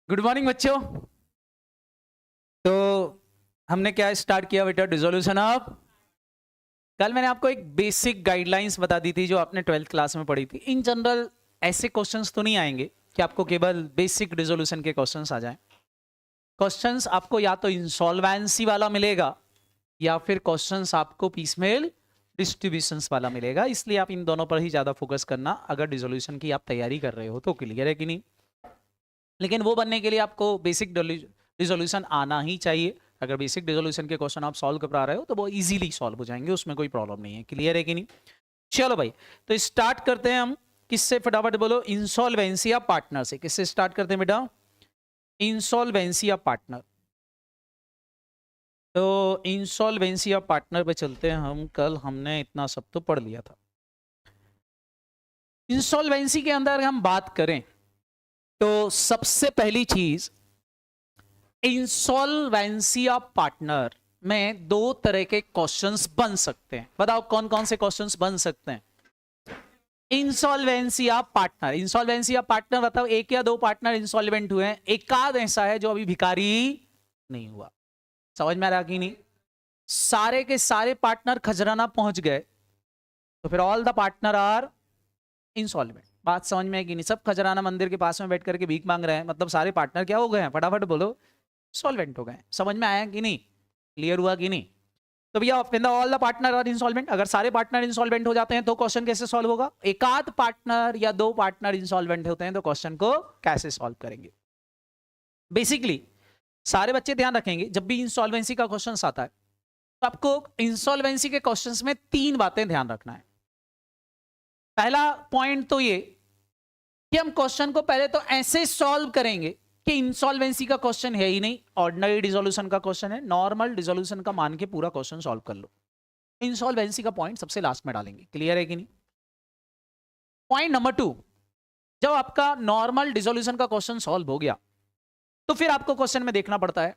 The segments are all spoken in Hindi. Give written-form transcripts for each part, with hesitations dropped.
गुड मॉर्निंग बच्चों। तो हमने क्या स्टार्ट किया बेटा? Dissolution of. कल मैंने आपको एक बेसिक गाइडलाइंस बता दी थी जो आपने 12th क्लास में पढ़ी थी। इन जनरल ऐसे क्वेश्चंस तो नहीं आएंगे कि आपको केवल बेसिक डिसोल्यूशन के क्वेश्चंस आ जाएं। क्वेश्चंस आपको या तो इंसॉल्वेंसी वाला मिलेगा या फिर क्वेश्चंस आपको पीसमेल डिस्ट्रीब्यूशंस वाला मिलेगा। इसलिए आप इन दोनों पर ही ज्यादा फोकस करना अगर डिसोल्यूशन की आप तैयारी कर रहे हो तो। क्लियर है कि नहीं? लेकिन वो बनने के लिए आपको बेसिक डिसोल्यूशन आना ही चाहिए। अगर बेसिक डिसोल्यूशन के क्वेश्चन आप सॉल्व कर रहे हो तो वो इजीली सॉल्व हो जाएंगे, उसमें कोई प्रॉब्लम नहीं है। क्लियर है कि नहीं? चलो भाई, तो स्टार्ट करते हैं हम किससे? फटाफट बोलो। इंसॉल्वेंसी ऑफ पार्टनर से। किससे स्टार्ट करते हैं बेटा? Insolvency of partner. तो इंसॉल्वेंसी ऑफ पार्टनर पे चलते हैं हम। कल हमने इतना सब तो पढ़ लिया था। इंसॉल्वेंसी के अंदर हम बात करें तो सबसे पहली चीज, इंसॉल्वेंसी ऑफ पार्टनर में दो तरह के क्वेश्चंस बन सकते हैं। बताओ कौन कौन से क्वेश्चंस बन सकते हैं? Insolvency of partner. Insolvency of partner बताओ, एक या दो पार्टनर इंसॉल्वेंट हुए हैं, एक आध ऐसा है जो अभी भिखारी नहीं हुआ। समझ में आ रहा कि नहीं? सारे के सारे पार्टनर खजराना पहुंच गए तो फिर all the partner are insolvent. बात समझ में है कि नहीं? सब खजराना मंदिर के पास में बैठ करके भीख मांग रहे हैं, मतलब सारे पार्टनर क्या हो गए हैं? फटाफट बोलो। सॉल्वेंट हो गए। समझ में आया कि नहीं? क्लियर हुआ कि नहीं? तो भैया when the all the partner are insolvent, अगर सारे पार्टनर इंसॉल्वेंट हो जाते हैं तो क्वेश्चन कैसे सॉल्व होगा? एकाध पार्टनर या दो पार्टनर इंसॉल्वेंट होते हैं तो क्वेश्चन को कैसे सॉल्व करेंगे? बेसिकली सारे बच्चे ध्यान रखेंगे, जब भी इंसॉल्वेंसी का क्वेश्चन आता है तो आपको इंसॉल्वेंसी के क्वेश्चंस में तीन बातें ध्यान रखना है। पहला पॉइंट तो ये कि हम क्वेश्चन को पहले तो ऐसे सॉल्व करेंगे कि इंसॉल्वेंसी का क्वेश्चन है ही नहीं, ऑर्डिनरी डिसोल्यूशन का क्वेश्चन है, नॉर्मल डिसोल्यूशन का मान के पूरा क्वेश्चन सॉल्व कर लो। इंसॉल्वेंसी का पॉइंट सबसे लास्ट में डालेंगे। क्लियर है कि नहीं? पॉइंट नंबर 2, जब आपका नॉर्मल डिसोल्यूशन का क्वेश्चन सॉल्व हो गया तो फिर आपको क्वेश्चन में देखना पड़ता है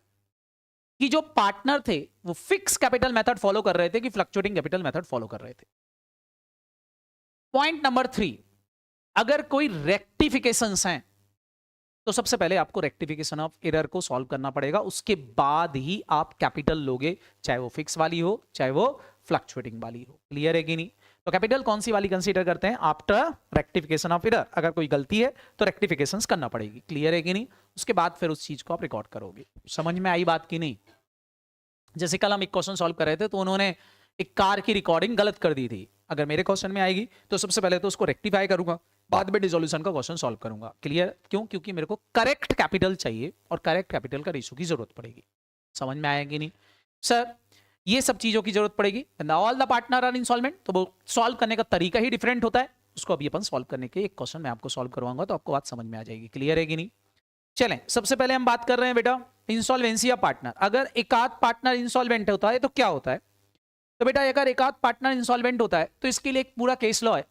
कि जो पार्टनर थे वो फिक्स कैपिटल मेथड फॉलो कर रहे थे कि फ्लक्चुएटिंग कैपिटल मेथड फॉलो कर रहे थे। पॉइंट नंबर 3, अगर कोई रेक्टिफिकेशंस हैं तो सबसे पहले आपको रेक्टिफिकेशन ऑफ एरर को सॉल्व करना पड़ेगा, उसके बाद ही आप कैपिटल लोगे, चाहे वो फिक्स वाली हो चाहे वो फ्लक्चुएटिंग वाली हो। क्लियर है कि नहीं? तो कैपिटल कौन सी वाली कंसीडर करते हैं? After rectification of error. अगर कोई गलती है तो रेक्टिफिकेशंस करना पड़ेगी। क्लियर है कि नहीं? उसके बाद फिर उस चीज को आप रिकॉर्ड करोगे। समझ में आई बात की नहीं? जैसे कल हम एक क्वेश्चन सॉल्व कर रहे थे तो उन्होंने एक कार की रिकॉर्डिंग गलत कर दी थी। अगर मेरे क्वेश्चन में आएगी तो सबसे पहले तो उसको रेक्टिफाई करूंगा, बाद में डिसोल्यूशन का क्वेश्चन सॉल्व करूंगा। क्लियर? क्यों? क्योंकि मेरे को करेक्ट कैपिटल चाहिए और करेक्ट कैपिटल का रेशो की जरूरत पड़ेगी। समझ में आया कि नहीं सर? ये सब चीजों की जरूरत पड़ेगी। All the partner are insolvent, तो वो सॉल्व करने का तरीका ही डिफरेंट होता है। उसको अभी अपन सॉल्व करने के एक क्वेश्चन मैं आपको सॉल्व करवाऊंगा तो आपको बात समझ में आ जाएगी। क्लियर है कि नहीं? चलें, सबसे पहले हम बात कर रहे हैं बेटा इंसॉल्वेंसी ऑफ पार्टनर। अगर एकाध पार्टनर इंसॉल्वेंट होता है तो क्या होता है? तो बेटा अगर एकाध पार्टनर इंसॉल्वेंट होता है तो इसके लिए एक पूरा केस लॉ है।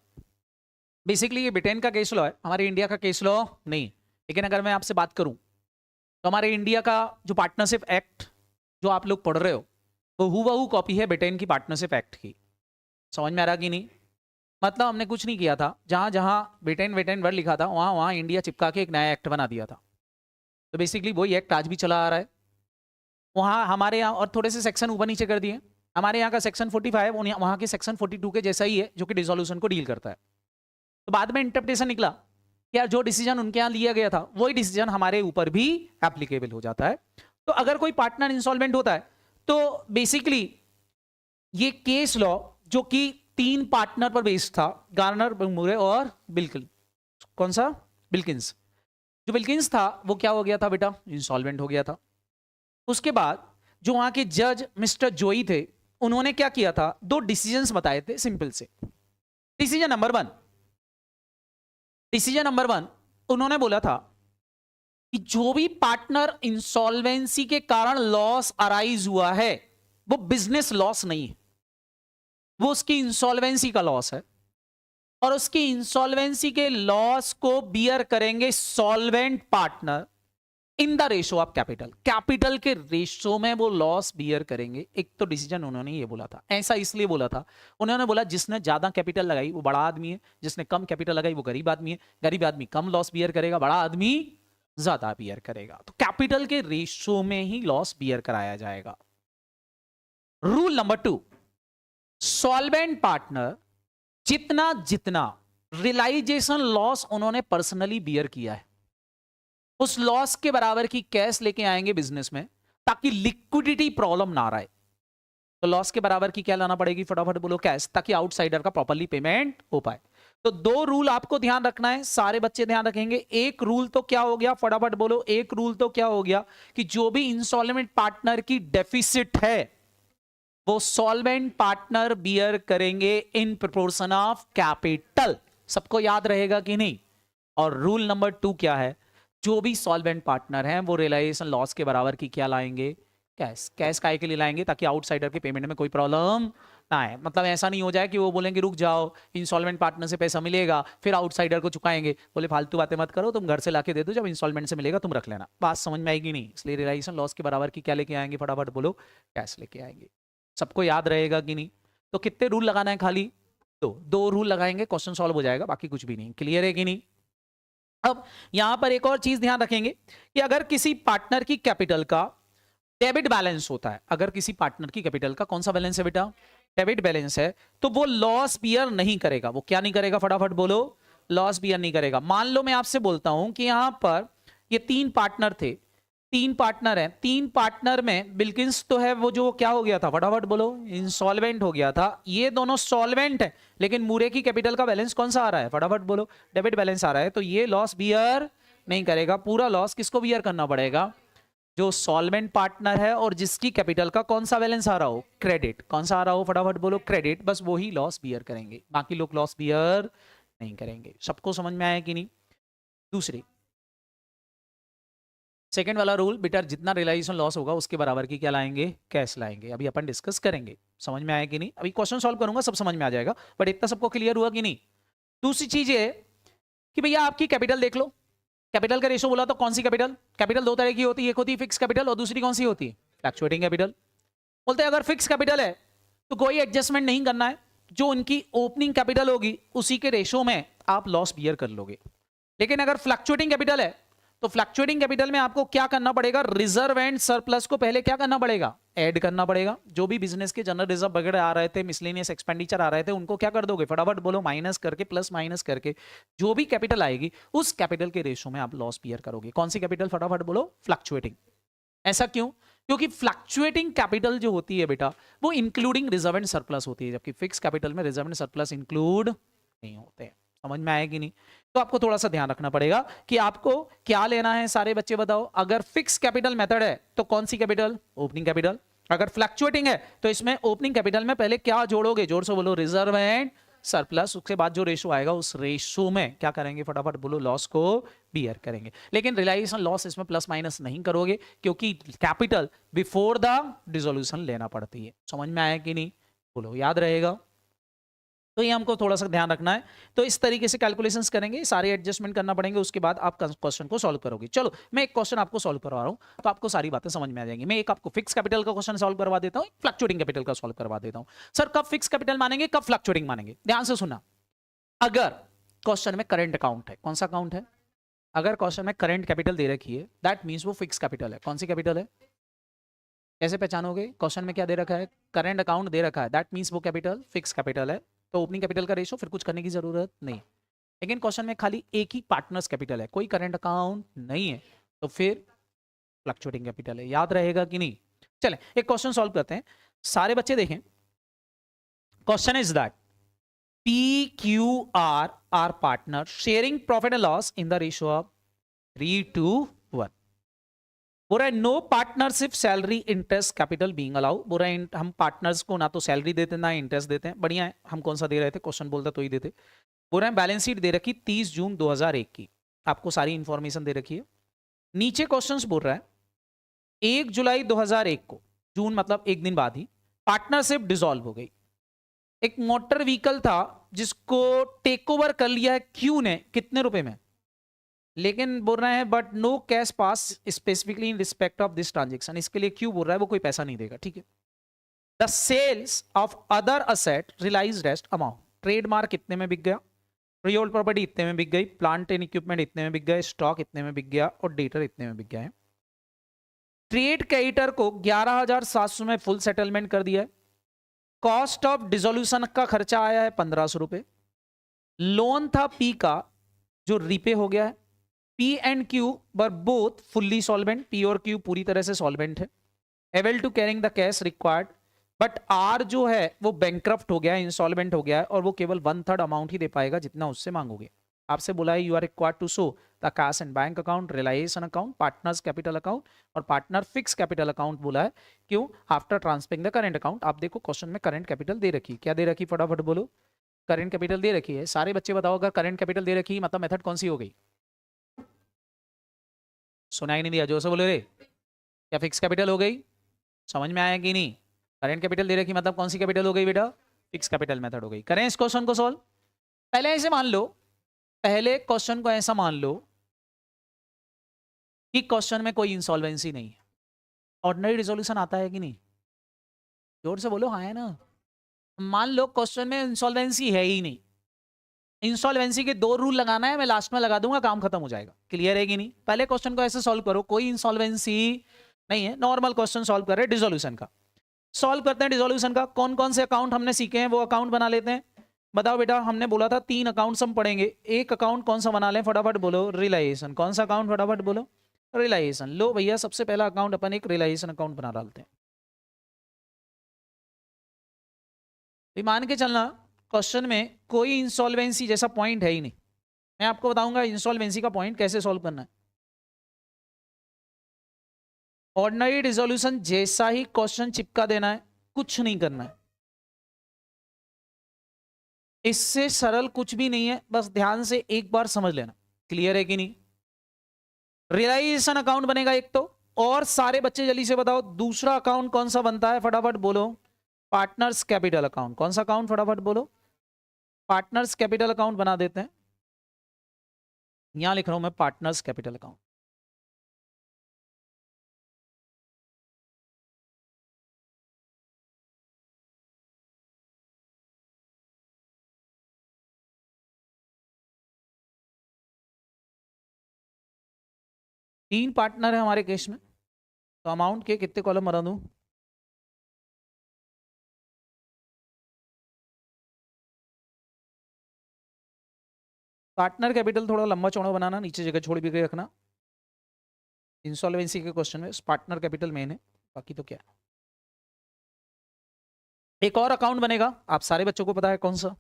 बेसिकली ये ब्रिटेन का केस लॉ है, हमारे इंडिया का केस लॉ नहीं। लेकिन अगर मैं आपसे बात करूं तो हमारे इंडिया का जो पार्टनरशिप एक्ट जो आप लोग पढ़ रहे हो वो हूबहू कॉपी है ब्रिटेन की पार्टनरशिप एक्ट की। समझ में आ रहा कि नहीं? मतलब हमने कुछ नहीं किया था, जहां जहां ब्रिटेन ब्रिटेन वर्ड लिखा था वहां वहां इंडिया चिपका के एक नया एक्ट बना दिया था। तो बेसिकली वही एक्ट आज भी चला आ रहा है। वहां हमारे यहाँ और थोड़े से सेक्शन ऊपर नीचे कर दिए। हमारे यहाँ का सेक्शन 45 वहां के सेक्शन 42 के जैसा ही है जो कि डिसोल्यूशन को डील करता है। तो बाद में इंटरप्रिटेशन निकला कि यार जो डिसीजन उनके यहाँ लिया गया था वही डिसीजन हमारे ऊपर भी एप्लीकेबल हो जाता है। तो अगर कोई पार्टनर इंसॉल्वेंट होता है तो बेसिकली ये केस लॉ जो कि तीन पार्टनर पर बेस्ड था, गार्नर, मुरे और बिल्किन। कौन सा? बिल्किंस। जो बिल्किंस था वो क्या हो गया था बेटा? इंसॉल्वेंट हो गया था। उसके बाद जो वहां के जज मिस्टर जोई थे उन्होंने क्या किया था? दो डिसीजंस बताए थे सिंपल से। डिसीजन नंबर वन उन्होंने बोला था कि जो भी पार्टनर इंसॉल्वेंसी के कारण लॉस अराइज हुआ है वो बिजनेस लॉस नहीं है, वो उसकी इंसॉल्वेंसी का लॉस है और उसकी इंसॉल्वेंसी के लॉस को बियर करेंगे solvent partner in the ratio of capital. Capital के रेशो में वो लॉस बियर करेंगे। एक तो डिसीजन उन्होंने ये बोला था। ऐसा इसलिए बोला था, उन्होंने बोला जिसने ज्यादा कैपिटल लगाई वो बड़ा आदमी है, जिसने कम कैपिटल लगाई वो गरीब आदमी है। गरीब आदमी कम लॉस बियर करेगा, बड़ा आदमी ज्यादा बियर करेगा, तो कैपिटल के रेशियो में ही लॉस बियर कराया जाएगा। रूल नंबर 2, सॉल्वेंट पार्टनर जितना जितना रियलाइजेशन लॉस उन्होंने पर्सनली बियर किया है, उस लॉस के बराबर की कैश लेके आएंगे बिजनेस में, ताकि लिक्विडिटी प्रॉब्लम ना रहे। तो लॉस के बराबर की क्या लाना पड़ेगी, फटाफट बोलो, कैश, ताकि आउटसाइडर का प्रॉपर्ली पेमेंट हो पाए। तो 2 रूल आपको ध्यान रखना है, सारे बच्चे ध्यान रखेंगे। एक रूल तो क्या हो गया, फटाफट बोलो, एक रूल तो क्या हो गया कि जो भी इंस्टॉलमेंट पार्टनर की डेफिसिट है वो सॉल्वेंट पार्टनर बियर करेंगे इन प्रोपोर्शन ऑफ कैपिटल। सबको याद रहेगा कि नहीं? और रूल नंबर 2 क्या है, जो भी सॉल्वेंट पार्टनर हैं वो रियलाइजेशन लॉस के बराबर की क्या लाएंगे, कैश। कैश काय के लिए लाएंगे, ताकि आउटसाइडर के पेमेंट में कोई प्रॉब्लम ना आए। मतलब ऐसा नहीं हो जाए कि वो बोलेंगे रुक जाओ, इंस्टॉलमेंट पार्टनर से पैसा मिलेगा फिर आउटसाइडर को चुकाएंगे, बोले फालतू बातें मत करो, तुम घर से लाके दे दो, जब इंस्टॉलमेंट से मिलेगा तुम रख लेना। बात समझ में आएगी नहीं? इसलिए रियलाइजेशन लॉस के बराबर की क्या लेके आएंगे, फटाफट बोलो, कैश लेके आएंगे। सबको याद रहेगा कि नहीं? तो कितने रूल लगाना है, खाली 2 रूल लगाएंगे, क्वेश्चन सॉल्व हो जाएगा, बाकी कुछ भी नहीं। क्लियर है कि नहीं? अब यहां पर एक और चीज ध्यान रखेंगे कि अगर किसी पार्टनर की कैपिटल का डेबिट बैलेंस होता है, अगर किसी पार्टनर की कैपिटल का कौन सा बैलेंस है बेटा, डेबिट बैलेंस है, तो वो लॉस बियर नहीं करेगा। वो क्या नहीं करेगा, फटाफट बोलो, लॉस बियर नहीं करेगा। मान लो मैं आपसे बोलता हूं कि यहां पर ये 3 पार्टनर थे, 3 पार्टनर हैं, 3 पार्टनर में बिल्किंस तो है, वो जो क्या हो गया था, फटाफट बोलो, इंसॉल्वेंट हो गया था। ये दोनों सॉल्वेंट है, लेकिन मूरे की कैपिटल का बैलेंस कौन सा आ रहा है, फटाफट बोलो, डेबिट बैलेंस आ रहा है। तो ये लॉस बियर नहीं करेगा। पूरा लॉस किसको बियर करना पड़ेगा, जो सॉल्वेंट पार्टनर है और जिसकी कैपिटल का कौन सा बैलेंस आ रहा हो, क्रेडिट। कौन सा आ रहा हो, फटाफट बोलो, क्रेडिट। बस वो ही लॉस बियर करेंगे, बाकी लोग लॉस बियर नहीं करेंगे। सबको समझ में आया कि नहीं? दूसरी, सेकेंड वाला रूल बेटा, जितना रियलाइजेशन लॉस होगा उसके बराबर की क्या लाएंगे, कैश लाएंगे। अभी अपन डिस्कस करेंगे, समझ में आया कि नहीं? अभी क्वेश्चन सॉल्व करूंगा, सब समझ में आ जाएगा, बट इतना सबको क्लियर हुआ कि नहीं? दूसरी चीज ये कि भैया आपकी कैपिटल देख लो, कैपिटल का रेशो बोला तो कौन सी कैपिटल, कैपिटल 2 तरह की होती है, एक होती है फिक्स कैपिटल और दूसरी कौन सी होती है, फ्लक्चुएटिंग कैपिटल। बोलते हैं अगर फिक्स कैपिटल है तो कोई एडजस्टमेंट नहीं करना है, जो उनकी ओपनिंग कैपिटल होगी उसी के रेशो में आप लॉस बियर कर लोगे। लेकिन अगर फ्लक्चुएटिंग कैपिटल है तो फ्लक्चुएटिंग कैपिटल में आपको क्या करना पड़ेगा, रिजर्व एंड सरप्लस को पहले क्या करना पड़ेगा, ऐड करना पड़ेगा। जो भी बिजनेस के जनरल रिजर्व वगैरह आ रहे थे, मिसलेनियस एक्सपेंडिचर आ रहे थे, उनको क्या कर दोगे, फटाफट बोलो, माइनस करके, प्लस माइनस करके जो भी कैपिटल आएगी उस कैपिटल के रेशो में आप लॉस बियर करोगे। कौन सी कैपिटल, फटाफट बोलो, फ्लक्चुएटिंग। ऐसा क्यों? क्योंकि फ्लक्चुएटिंग कैपिटल जो होती है बेटा वो इंक्लूडिंग रिजर्व एंड सरप्लस होती है, जबकि फिक्स कैपिटल में रिजर्व एंड सरप्लस इंक्लूड नहीं होते हैं। समझ में आएगी नहीं? तो आपको थोड़ा सा ध्यान रखना पड़ेगा कि आपको क्या लेना है। सारे बच्चे बताओ, अगर फिक्स कैपिटल मेथड है तो कौन सी कैपिटल, ओपनिंग कैपिटल। अगर फ्लक्चुएटिंग है तो इसमें ओपनिंग कैपिटल में पहले क्या जोड़ोगे, जोर से बोलो, रिजर्व एंड सरप्लस। उसके बाद जो रेशो आएगा उस रेशो में क्या करेंगे, फटाफट बोलो, लॉस को बियर करेंगे। लेकिन रियलाइजेशन लॉस इसमें प्लस माइनस नहीं करोगे, क्योंकि कैपिटल बिफोर द डिसोल्यूशन लेना पड़ती है। समझ में आया कि नहीं? बोलो, याद रहेगा? तो ये हमको थोड़ा सा ध्यान रखना है। तो इस तरीके से कैलकुलेशंस करेंगे, सारे एडजस्टमेंट करना पड़ेंगे, उसके बाद आप क्वेश्चन को सॉल्व करोगे। चलो मैं एक क्वेश्चन आपको सॉल्व करवा रहा हूं, तो आपको सारी बातें समझ में आ जाएंगी। मैं एक आपको फिक्स कैपिटल का क्वेश्चन सॉल्व करवा देता हूं, फ्लक्चुएटिंग कैपिटल का सॉल्व करवा देता हूं। सर कब फिक्स कैपिटल मानेंगे, कब फ्लक्चुएटिंग मानेंगे? ध्यान से सुनना। अगर क्वेश्चन में करंट अकाउंट है, कौन सा अकाउंट है, अगर क्वेश्चन में करंट कैपिटल दे रखी है, दैट मींस वो फिक्स कैपिटल है। कौन सी कैपिटल है, कैसे पहचानोगे? क्वेश्चन में क्या दे रखा है, करंट अकाउंट दे रखा है, दैट मींस वो कैपिटल फिक्स कैपिटल है। तो ओपनिंग कैपिटल का रेशो फिर कुछ करने की जरूरत नहीं। लेकिन क्वेश्चन में खाली एक ही पार्टनर्स कैपिटल है, कोई करंट अकाउंट नहीं है, तो फिर फ्लक्चुएटिंग कैपिटल है। याद रहेगा कि नहीं? चलें एक क्वेश्चन सॉल्व करते हैं, सारे बच्चे देखें। Question is that PQR are partner sharing profit and loss in the ratio of 3:1। बोल रहा है no partnership salary interest capital being allow. बोल रहा है हम पार्टनर्स को ना तो सैलरी देते ना इंटरेस्ट देते हैं। बढ़िया है, हम कौन सा दे रहे थे, क्वेश्चन बोलता तो ही देते। बोल रहे हैं बैलेंस शीट दे रखी 30 जून 2001 की, आपको सारी इंफॉर्मेशन दे रखी है। नीचे क्वेश्चन बोल रहा है 1 जुलाई 2001 को, जून मतलब एक दिन बाद ही, पार्टनरशिप डिसॉल्व हो गई। एक मोटर व्हीकल था जिसको टेक ओवर कर लिया है क्यू ने, कितने रुपए में, लेकिन बोल रहे हैं but no cash pass specifically in respect of this transaction. इसके लिए क्यू बोल रहा है वो कोई पैसा नहीं देगा, ठीक है। The sales of other asset realised at amount, trademark कितने में बिक गया, फ्री होल्ड प्रॉपर्टी इतने में बिक गई, प्लांट एंड इक्विपमेंट इतने में बिक गए, स्टॉक इतने में बिक गया और डेटर इतने में बिक गया है। ट्रेड क्रेडिटर को 11,700 में फुल सेटलमेंट कर दिया है। कॉस्ट ऑफ डिसोल्यूशन का खर्चा आया है 1,500 रुपए। लोन था पी का जो रीपे हो गया है। P and Q were both fully solvent, P और क्यू पूरी तरह से सॉल्वेंट है। Able to carrying the cash required, but R जो है वो बैंकक्रप्ट हो गया है, इंसॉल्वेंट हो गया है और वो केवल 1/3 अमाउंट ही दे पाएगा जितना उससे मांगोगे। आपसे बोला है you are required to show the cash and bank account, Reliance account, partners capital account और पार्टनर फिक्स कैपिटल अकाउंट बोला है। क्यों? After transferring the current account. आप देखो क्वेश्चन में करंट कैपिटल दे रखी, क्या दे रखी फटाफट बोलो। करंट कैपिटल दे रखी है। सारे बच्चे बताओ अगर करंट कैपिटल दे रखी मतलब मेथड कौन सी हो गई? सुनाई नहीं दिया, जोर से बोले रे। क्या फिक्स कैपिटल हो गई? समझ में आया कि नहीं? करंट कैपिटल दे रखी मतलब कौन सी कैपिटल हो गई बेटा? फिक्स कैपिटल मेथड हो गई। करें इस क्वेश्चन को सॉल्व। पहले ऐसे मान लो, पहले क्वेश्चन को ऐसा मान लो कि क्वेश्चन में कोई इंसॉल्वेंसी नहीं है। ऑर्डिनरी रिजोल्यूशन आता है कि नहीं? जोर से बोलो हाँ है ना। मान लो क्वेश्चन में इंसॉल्वेंसी है ही नहीं। इंसॉल्वेंसी के 2 रूल लगाना है, मैं लास्ट में लगा दूंगा, काम खत्म हो जाएगा। क्लियर है कि नहीं? पहले क्वेश्चन को ऐसे सॉल्व करो, कोई इंसॉल्वेंसी नहीं है, नॉर्मल क्वेश्चन सॉल्व कर रहे हैं डिसोल्यूशन का। सॉल्व करते हैं डिसोल्यूशन का। कौन कौन से अकाउंट हमने सीखे हैं वो अकाउंट बना लेते हैं। बताओ बेटा, हमने बोला था 3 अकाउंट्स हम पढ़ेंगे। एक अकाउंट कौन सा बना लें फटाफट बोलो? रिलायंस। कौन सा अकाउंट फटाफट बोलो? रिलायंस। लो भैया, सबसे पहला अकाउंट अपन एक रिलायंस अकाउंट बना डालते हैं। मान के चलना क्वेश्चन में कोई इंसॉल्वेंसी जैसा पॉइंट है ही नहीं। मैं आपको बताऊंगा इंसॉल्वेंसी का पॉइंट कैसे सॉल्व करना है। ऑर्डिनरी रिजोल्यूशन जैसा ही क्वेश्चन चिपका देना है, कुछ नहीं करना है। इससे सरल कुछ भी नहीं है, बस ध्यान से एक बार समझ लेना। क्लियर है कि नहीं? रियलाइजेशन अकाउंट बनेगा एक तो, और सारे बच्चे जल्दी से बताओ दूसरा अकाउंट कौन सा बनता है फटाफट बोलो? Partners capital account. कौन सा अकाउंट फटाफट बोलो? पार्टनर्स कैपिटल अकाउंट बना देते हैं। यहां लिख रहा हूं मैं पार्टनर्स कैपिटल अकाउंट। तीन पार्टनर है हमारे केस में, तो अमाउंट के कितने कॉलम बना दूं? पार्टनर कैपिटल थोड़ा लंबा चौड़ा बनाना, नीचे जगह छोड़ भी रखना। इंसॉल्वेंसी के क्वेश्चन में पार्टनर कैपिटल मेन है, बाकी तो क्या है। एक और अकाउंट बनेगा, आप सारे बच्चों को पता है कौन सा।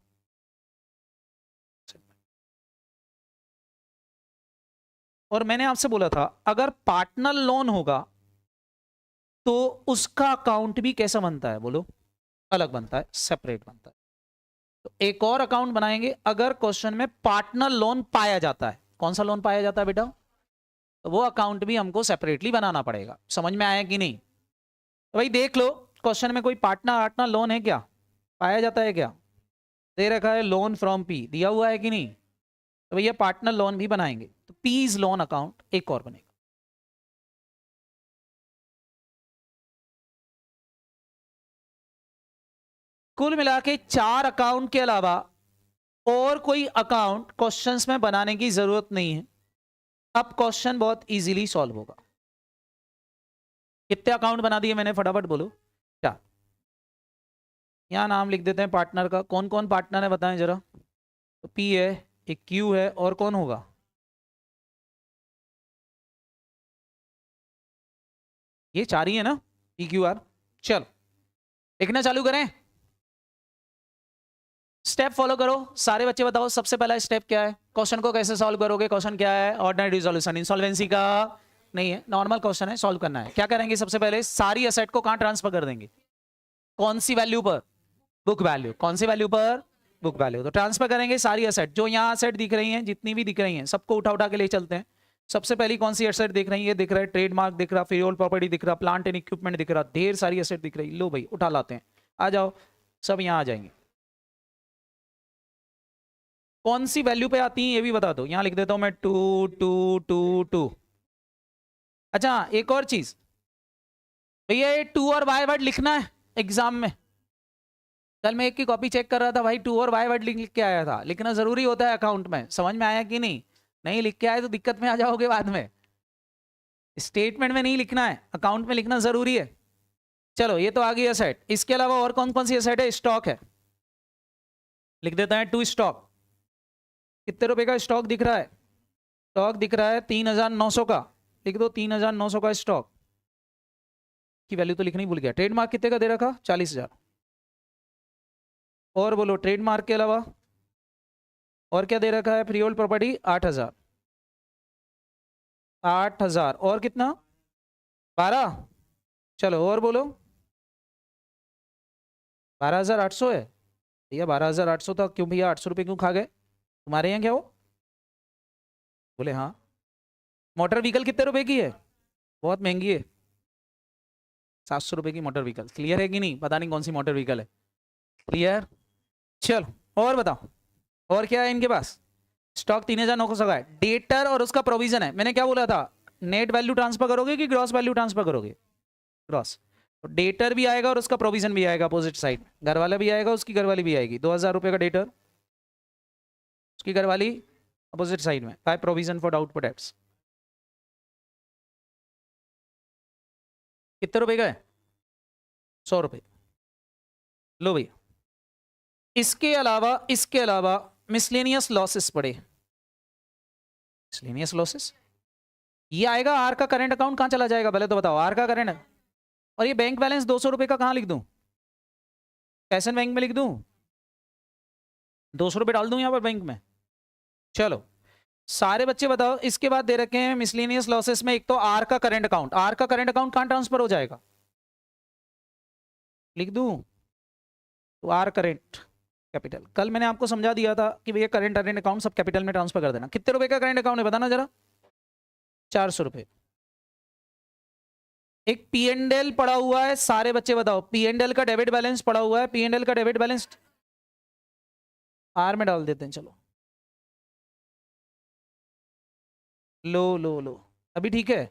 और मैंने आपसे बोला था अगर पार्टनर लोन होगा तो उसका अकाउंट भी कैसा बनता है बोलो? अलग बनता है, सेपरेट बनता है। तो एक और अकाउंट बनाएंगे अगर क्वेश्चन में पार्टनर लोन पाया जाता है। कौन सा लोन पाया जाता है बेटा? तो वो अकाउंट भी हमको सेपरेटली बनाना पड़ेगा। समझ में आया कि नहीं? तो भाई देख लो, क्वेश्चन में कोई पार्टनर पार्टनर लोन है क्या? पाया जाता है क्या? दे रखा है लोन फ्रॉम पी, दिया हुआ है कि नहीं? तो भैया पार्टनर लोन भी बनाएंगे, तो पीज लोन अकाउंट एक और बनेगा। कुल मिला के 4 अकाउंट के अलावा और कोई अकाउंट क्वेश्चंस में बनाने की जरूरत नहीं है। अब क्वेश्चन बहुत इजीली सॉल्व होगा। कितने अकाउंट बना दिए मैंने फटाफट बोलो? क्या? यहां नाम लिख देते हैं पार्टनर का। कौन कौन पार्टनर है बताएं जरा? तो पी है, एक क्यू है, और कौन होगा? ये 4 ही है ना, पी क्यू आर। चलो लिखना चालू करें। स्टेप फॉलो करो, सारे बच्चे बताओ सबसे पहला स्टेप क्या है? क्वेश्चन को कैसे सॉल्व करोगे? क्वेश्चन क्या है? Ordinary resolution. इंसॉल्वेंसी का नहीं है, नॉर्मल क्वेश्चन है, सॉल्व करना है। क्या करेंगे? सबसे पहले सारी असेट को कहां ट्रांसफर कर देंगे? कौन सी वैल्यू पर? Book value. कौन सी वैल्यू पर? Book value. तो ट्रांसफर करेंगे सारी असेट जो यहाँ असेट दिख रही हैं, जितनी भी दिख रही हैं सबको उठा उठा के ले चलते हैं। सबसे पहली कौन सी असेट दिख रही है? दिख रहा है ट्रेडमार्क, दिख रहा फ्रीहोल्ड प्रॉपर्टी, दिख रहा प्लांट एंड इक्विपमेंट, दिख रहा, ढेर सारी असेट दिख रही। लो भाई उठा लाते हैं, आ जाओ सब यहाँ आ जाएंगे। कौन सी वैल्यू पे आती है ये भी बता दो। यहां लिख देता हूं मैं 2 2 2 2। अच्छा एक और चीज, भैया ये 2 और y वर्ड लिखना है एग्जाम में। कल मैं एक की कॉपी चेक कर रहा था भाई, टू और वाई वर्ड लिख के आया था। लिखना जरूरी होता है अकाउंट में, समझ में आया कि नहीं? नहीं लिख के आए तो दिक्कत में आ जाओगे बाद में। स्टेटमेंट में नहीं लिखना है, अकाउंट में लिखना जरूरी है। चलो ये तो आ गई एसेट। इसके अलावा और कौन कौन सी एसेट है? स्टॉक है, लिख देता है टू स्टॉक। कितने रुपए का स्टॉक दिख रहा है? स्टॉक दिख रहा है 3,900 का, लिख दो 3,900 का स्टॉक की वैल्यू तो लिखनी भूल गया। ट्रेडमार्क कितने का दे रखा? 40,000। और बोलो ट्रेडमार्क के अलावा और क्या दे रखा है? Free hold property 8,000। 8,000 और कितना? 12। चलो और बोलो। 12,800 है भैया, 12,800 था। क्यों भैया 800 रुपये क्यों खा गए? तुम्हारे यहाँ क्या हो? बोले हाँ। मोटर व्हीकल कितने रुपए की है? बहुत महंगी है, 700 रुपए की मोटर व्हीकल। क्लियर है कि नहीं? पता नहीं कौन सी मोटर व्हीकल है। क्लियर? चलो और बताओ, और क्या है इनके पास? स्टॉक 3,900 का है। डेटर और उसका प्रोविजन है। मैंने क्या बोला था? नेट वैल्यू ट्रांसफर करोगे कि ग्रॉस वैल्यू ट्रांसफर करोगे? ग्रॉस। तो डेटर भी आएगा और उसका प्रोविजन भी आएगा अपोजिट साइड। घर वाला भी आएगा, उसकी घरवाली भी आएगी। 2,000 रुपए का डेटर, उसकी घरवाली अपोजिट साइड में। By provision for doubtful debts. कितने रुपए का है? 100 रुपए। लो भैया। इसके अलावा मिसलेनियस लॉसेस पड़े। मिसलेनियस लॉसेस ये आएगा। आर का करंट अकाउंट कहां चला जाएगा पहले तो बताओ? आर का करंट। और ये बैंक बैलेंस 200 रुपए का कहां लिख दूं? कैसन बैंक में लिख दूं? 200 रुपए डाल दूं यहां पर बैंक में? चलो सारे बच्चे बताओ। इसके बाद दे रखे हैं मिसलेनियस लॉसेस में एक तो आर का करंट अकाउंट। आर का करंट अकाउंट कहां ट्रांसफर हो जाएगा? लिख दूं? तो आर करेंट कैपिटल। कल मैंने आपको समझा दिया था कि भैया करंट अकाउंट सब कैपिटल में ट्रांसफर कर देना। कितने रुपए का करंट अकाउंट है बताना जरा? 400 रुपए। एक पी एंड एल पड़ा हुआ है। सारे बच्चे बताओ, पी एंड एल का डेबिट बैलेंस पड़ा हुआ है। पी एंड एल का डेबिट बैलेंस आर में डाल देते हैं। चलो लो लो लो, अभी ठीक है।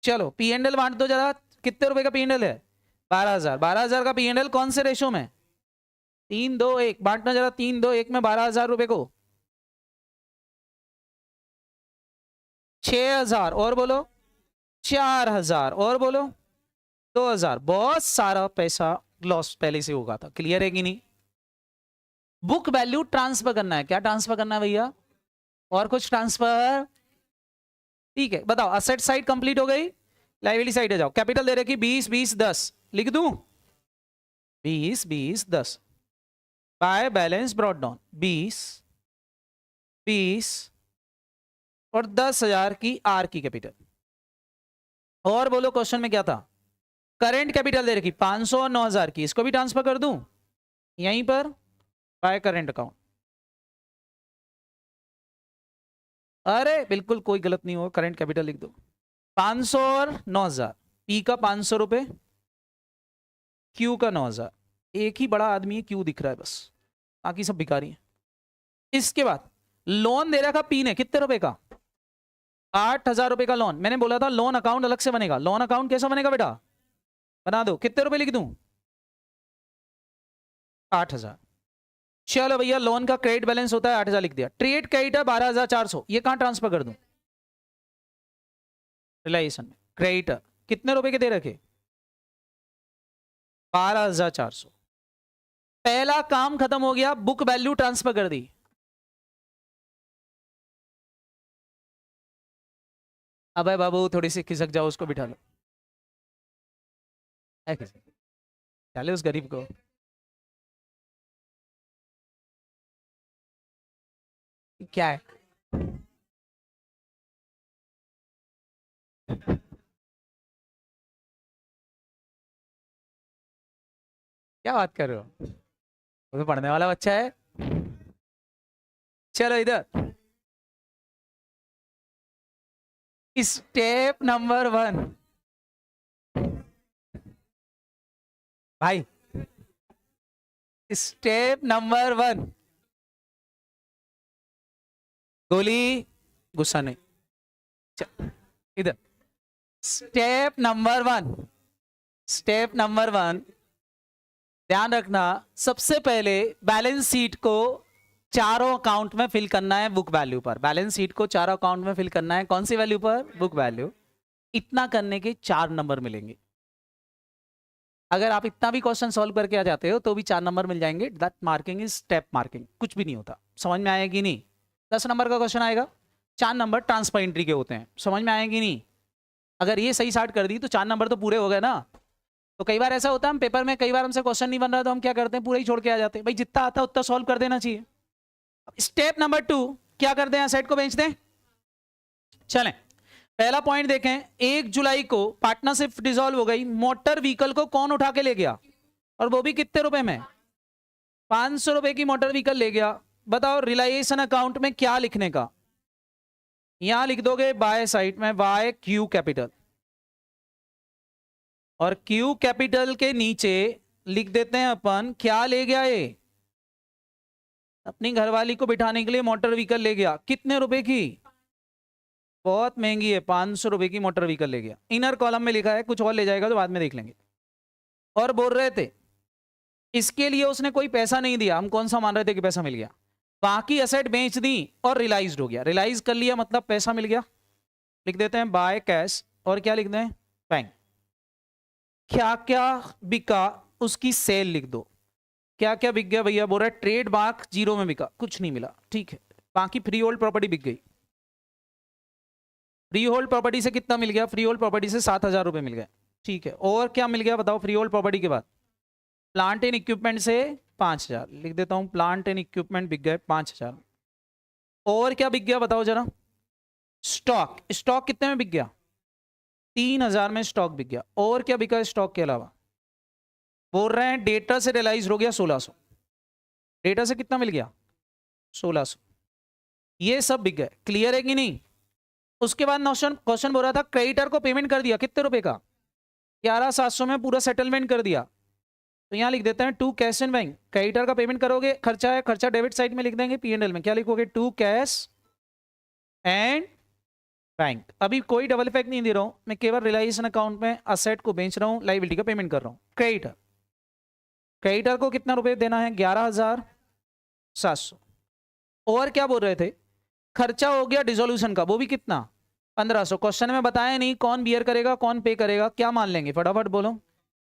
चलो पी एंड एल बांट दो जरा। कितने रुपए का पी एंड एल है? 12,000। 12,000 का पी एंड एल कौन से रेशो में? 3-2-1 बांटना जरा। 3-2-1 में 12,000 रुपए को। 6,000 और बोलो। 4,000 और बोलो। 2,000। बहुत सारा पैसा लॉस पहले से होगा था। क्लियर है कि नहीं? बुक वैल्यू ट्रांसफर करना है। क्या ट्रांसफर करना है भैया? और कुछ ट्रांसफर? ठीक है बताओ। असेट साइड कंप्लीट हो गई, लाइबिलिटी साइड है जाओ। कैपिटल दे रखी 20-20-10, लिख दूं 20-20-10। बाय बैलेंस ब्रॉट डाउन 20-20 और 10,000 की आर की कैपिटल। और बोलो क्वेश्चन में क्या था? करेंट कैपिटल दे रखी 500 और 9,000 की। इसको भी ट्रांसफर कर दूं यहीं पर बाय करेंट अकाउंट। अरे बिल्कुल कोई गलत नहीं होगा, करंट कैपिटल लिख दो। 500 और 9,000। पी का 500 रुपए, क्यू का 9,000। एक ही बड़ा आदमी है, क्यू दिख रहा है बस, बाकी सब भिखारी हैं। इसके बाद लोन दे रखा पी ने। कितने रुपए का? 8,000 रुपए का लोन। मैंने बोला था लोन अकाउंट अलग से बनेगा। लोन अकाउंट कैसा बनेगा बेटा? बना दो। कितने रुपए लिख दूं? 8,000। चलो भैया लोन का क्रेडिट बैलेंस होता है 8,000 लिख दिया। ट्रेड क्रेडिट है 12,400। ये कहां ट्रांसफर कर दूं? रिलायंस में। क्रेडिटर कितने रुपए के दे रखे? 12,400। पहला काम खत्म हो गया, बुक वैल्यू ट्रांसफर कर दी। अबे बाबू थोड़ी सी खिसक जाओ, उसको बिठा लो। चले उस गरीब को। क्या है? क्या बात कर रहे हो? वो तो पढ़ने वाला बच्चा है। चलो इधर। स्टेप नंबर 1 भाई। स्टेप नंबर 1 गोली, गुस्सा नहीं। इधर। स्टेप नंबर 1, स्टेप नंबर 1 ध्यान रखना, सबसे पहले बैलेंस शीट को चारों अकाउंट में फिल करना है बुक वैल्यू पर। बैलेंस शीट को चारों अकाउंट में फिल करना है कौन सी वैल्यू पर? Book value. इतना करने के 4 नंबर मिलेंगे। अगर आप इतना भी क्वेश्चन सॉल्व करके आ जाते हो तो भी 4 नंबर मिल जाएंगे। That marking is step marking, कुछ भी नहीं होता। समझ में आएगी नहीं? 10 नंबर का क्वेश्चन आएगा, 4 नंबर ट्रांसफर एंट्री के होते हैं। समझ में आएगी नहीं? अगर ये सही स्टार्ट कर दी तो 4 नंबर तो पूरे हो गए ना। तो कई बार ऐसा होता है हम पेपर में, कई बार हमसे क्वेश्चन नहीं बन रहा तो हम क्या करते हैं, पूरा ही छोड़ के आ जाते हैं। भाई जितना आता है उतना सॉल्व कर देना चाहिए। स्टेप नंबर 2 क्या करते हैं? एसेट को बेच दें। चलें, पहला पॉइंट देखें। 1 जुलाई को पार्टनरशिप डिसॉल्व हो गई, मोटर व्हीकल को कौन उठा के ले गया? और वो भी कितने रुपए में? 500 रुपए की मोटर व्हीकल ले गया। बताओ रिलायंस अकाउंट में क्या लिखने का? यहां लिख दोगे बाय साइड में बाय क्यू कैपिटल, और क्यू कैपिटल के नीचे लिख देते हैं अपन क्या ले गया ये? अपनी घरवाली को बिठाने के लिए मोटर व्हीकल ले गया। कितने रुपए की? बहुत महंगी है, 500 रुपए की मोटर व्हीकल ले गया। इनर कॉलम में लिखा है, कुछ और ले जाएगा तो बाद में देख लेंगे। और बोल रहे थे इसके लिए उसने कोई पैसा नहीं दिया। हम कौन सा मान रहे थे कि पैसा मिल गया? बाकी एसेट बेच दी और रियलाइज्ड हो गया। रियलाइज कर लिया मतलब पैसा मिल गया। लिख देते हैं बाय कैश, और क्या लिख दें? बैंक। क्या क्या बिका उसकी सेल लिख दो। क्या क्या बिक गया भैया? बोल रहा है ट्रेड मार्क 0 में बिका, कुछ नहीं मिला, ठीक है। बाकी फ्री होल्ड प्रॉपर्टी बिक गई। फ्री होल्ड प्रॉपर्टी से कितना मिल गया? फ्री होल्ड प्रॉपर्टी से 7,000 रुपए मिल गए, ठीक है। और क्या मिल गया बताओ फ्री होल्ड प्रॉपर्टी के बाद? प्लांट एंड इक्विपमेंट से 5,000 लिख देता हूं। प्लांट एंड इक्विपमेंट बिक गए 5,000। और क्या बिक गया बताओ जरा? स्टॉक। स्टॉक कितने में बिक गया? 3,000 में स्टॉक बिक गया। और क्या बिका स्टॉक के अलावा? बोल रहे हैं डेटा से रियलाइज हो गया 1,600। डेटा से कितना मिल गया? 1,600। ये सब बिक गए। क्लियर है कि नहीं? उसके बाद क्वेश्चन बोल रहा था क्रेडिटर को पेमेंट कर दिया, कितने रुपए का? 11,700 में पूरा सेटलमेंट कर दिया। तो यहां लिख देते हैं to cash and bank. Creditor का पेमेंट करोगे, खर्चा है, खर्चा डेबिट साइड में लिख देंगे। P&L में क्या लिखोगे? To cash and bank. अभी कोई डबल इफेक्ट नहीं दे रहा हूं, मैं केवल रिलायंस अकाउंट में असेट को बेच रहा हूं, लायबिलिटी का पेमेंट कर रहा हूं। क्रेडिटर, क्रेडिटर को कितना रुपए देना है? 11,700। और क्या बोल रहे थे? खर्चा हो गया डिसोल्यूशन का, वो भी कितना? 1,500। क्वेश्चन में बताया नहीं कौन बियर करेगा कौन पे करेगा, क्या मान लेंगे? फटाफट बोलो।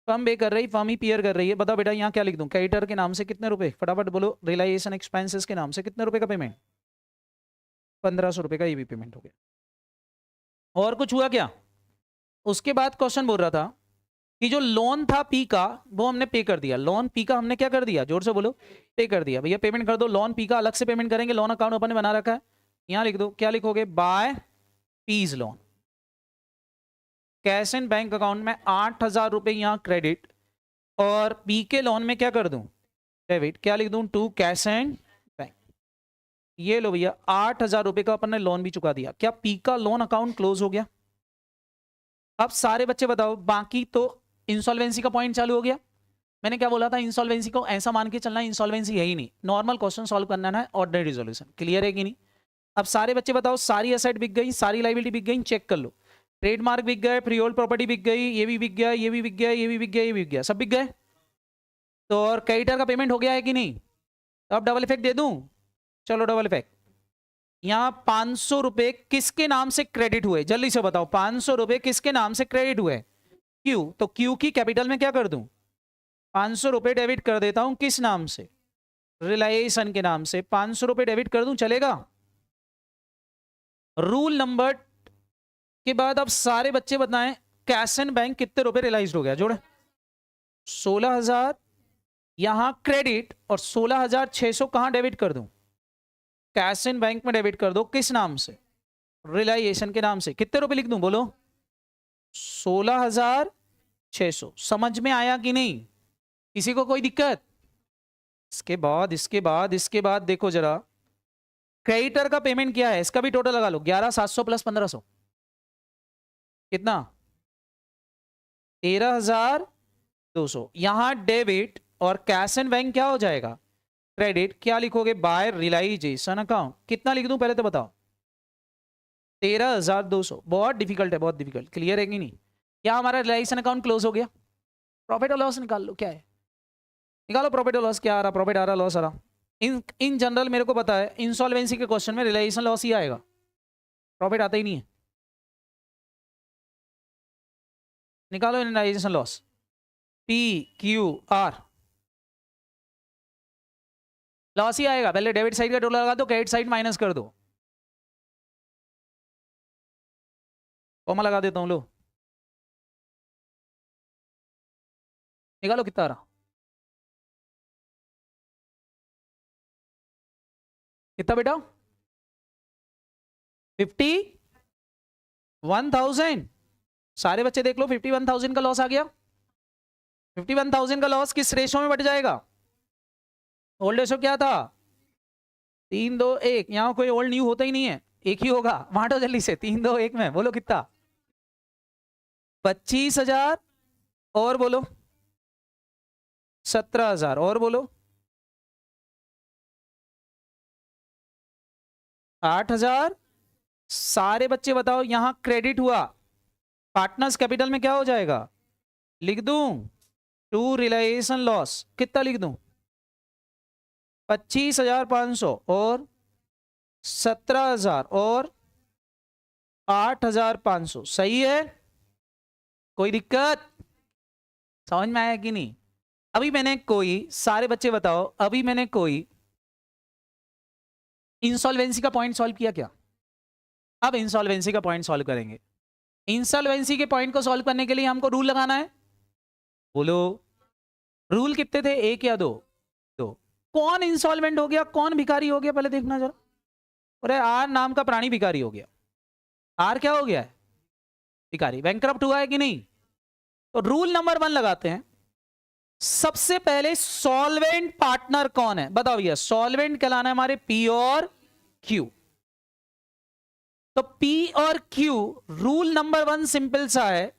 फर्म पे कर रही, फर्म ही पियर कर रही है। बताओ बेटा यहाँ क्या लिख दूं? क्रेडिटर के नाम से कितने रुपए? फटाफट बोलो। रिलायंस एक्सपेंसेस के नाम से कितने रुपए का पेमेंट? 1,500 रुपए का ये भी पेमेंट हो गया। और कुछ हुआ क्या? उसके बाद क्वेश्चन बोल रहा था कि जो लोन था पी का वो हमने पे कर दिया। लोन पी का हमने क्या कर दिया? जोर से बोलो। पे कर दिया। भैया पेमेंट कर दो। लोन पी का अलग से पेमेंट करेंगे, लोन अकाउंट अपन ने बना रखा है। यहां लिख दो, क्या लिखोगे? By P's loan. Cash and bank account में 8,000 रुपए यहां क्रेडिट, और पी के लोन में क्या कर दूं? डेबिट। क्या लिख दूं? To cash and bank. ये लो भैया 8,000 रुपए का अपन ने लोन भी चुका दिया। क्या पी का लोन अकाउंट क्लोज हो गया? अब सारे बच्चे बताओ, बाकी तो इंसॉल्वेंसी का पॉइंट चालू हो गया। मैंने क्या बोला था? इंसॉल्वेंसी को ऐसा मान के चलना, इंसॉल्वेंसी है ही नहीं, नॉर्मल क्वेश्चन सॉल्व करना है, ऑर्डिनरी रिजोल्यूशन। क्लियर है कि नहीं? अब सारे बच्चे बताओ, सारी एसेट बिक गई, सारी लायबिलिटी बिक गई, चेक कर लो। ट्रेडमार्क बिक गए, फ्री होल्ड प्रॉपर्टी बिक गई, ये भी बिक गया, ये भी बिक गया, ये भी बिक गया, ये भी बिक गया, सब बिक गए। तो और क्रेडिटर का पेमेंट हो गया है कि नहीं? तो अब डबल इफेक्ट दे दूं? चलो डबल इफेक्ट। यहां 500 रुपए किसके नाम से क्रेडिट हुए? जल्दी से बताओ, 500 रुपए किसके नाम से क्रेडिट हुए? क्यू। तो क्यू की कैपिटल में क्या कर दूं? 500 रुपए डेबिट कर देता हूं। किस नाम से? रिलायंस के नाम से 500 रुपए डेबिट कर दूं, चलेगा? रूल नंबर के बाद अब सारे बच्चे बताएं कैश एंड बैंक कितने रुपए रियलाइज हो गया? जोड़े 16,000 यहां क्रेडिट, और 16,600 कहां डेबिट कर दूं? कैश एंड बैंक में डेबिट कर दो। किस नाम से? रिलायंस के नाम से। कितने रुपए लिख दूं बोलो? 16,600। समझ में आया कि नहीं? किसी को कोई दिक्कत? इसके बाद देखो जरा, क्रेडिटर का पेमेंट क्या है इसका भी टोटल लगा लो। 11,700 प्लस 1,500 कितना? 13,200। यहां डेबिट और कैश एंड बैंक क्या हो जाएगा? क्रेडिट। क्या लिखोगे? By realisation account. कितना लिख दूं पहले तो बताओ? 13,200। बहुत डिफिकल्ट है, बहुत डिफिकल्ट। क्लियर है कि नहीं? क्या हमारा रिलाइजेशन अकाउंट क्लोज हो गया? प्रॉफिट और लॉस निकाल लो, क्या है? निकालो प्रॉफिट और लॉस क्या आ रहा, प्रॉफिट आ रहा, लॉस आ रहा। इन जनरल मेरे को पता है इंसॉल्वेंसी के क्वेश्चन में रियलाइजेशन लॉस ही आएगा, प्रॉफिट आता ही नहीं है। निकालो realization loss, P Q R, loss ही आएगा। पहले डेबिट साइड का टोटल लगा दो, क्रेडिट साइड माइनस कर दो। कॉमा लगा देता हूं, लो निकालो कितना आ रहा, कितना बेटा, 51,000। सारे बच्चे देख लो, 51,000 का लॉस आ गया। 51,000 का लॉस किस रेशो में बट जाएगा, ओल्ड रेशो क्या था, 3-2-1। यहां कोई ओल्ड न्यू होता ही नहीं है, एक ही होगा। बांटो जल्दी से 3-2-1 में, बोलो कितना, 25,000 और बोलो 17,000 और बोलो 8,000। सारे बच्चे बताओ, यहां क्रेडिट हुआ, पार्टनर्स कैपिटल में क्या हो जाएगा, लिख दूं टू रियलाइजेशन लॉस, कितना लिख दूं, 25,500 और 17,000 और 8,500। सही है, कोई दिक्कत, समझ में आया कि नहीं। अभी मैंने कोई, सारे बच्चे बताओ, अभी मैंने कोई इंसॉल्वेंसी का पॉइंट सॉल्व किया क्या। अब इंसॉल्वेंसी का पॉइंट सॉल्व करेंगे। इंसॉल्वेंसी के पॉइंट को सॉल्व करने के लिए हमको रूल लगाना है, बोलो रूल कितने थे, एक या दो, दो। कौन इंसॉल्वेंट हो गया, कौन भिखारी हो गया, पहले देखना जरा। अरे आर नाम का प्राणी भिखारी हो गया, आर क्या हो गया है, भिखारी, बैंकरप्ट हुआ है कि नहीं। तो रूल नंबर 1 लगाते हैं। सबसे पहले सॉल्वेंट पार्टनर कौन है, बताओ भैया। सॉल्वेंट कहलाना है हमारे पी और क्यू। तो पी और क्यू, रूल नंबर 1 सिंपल सा है,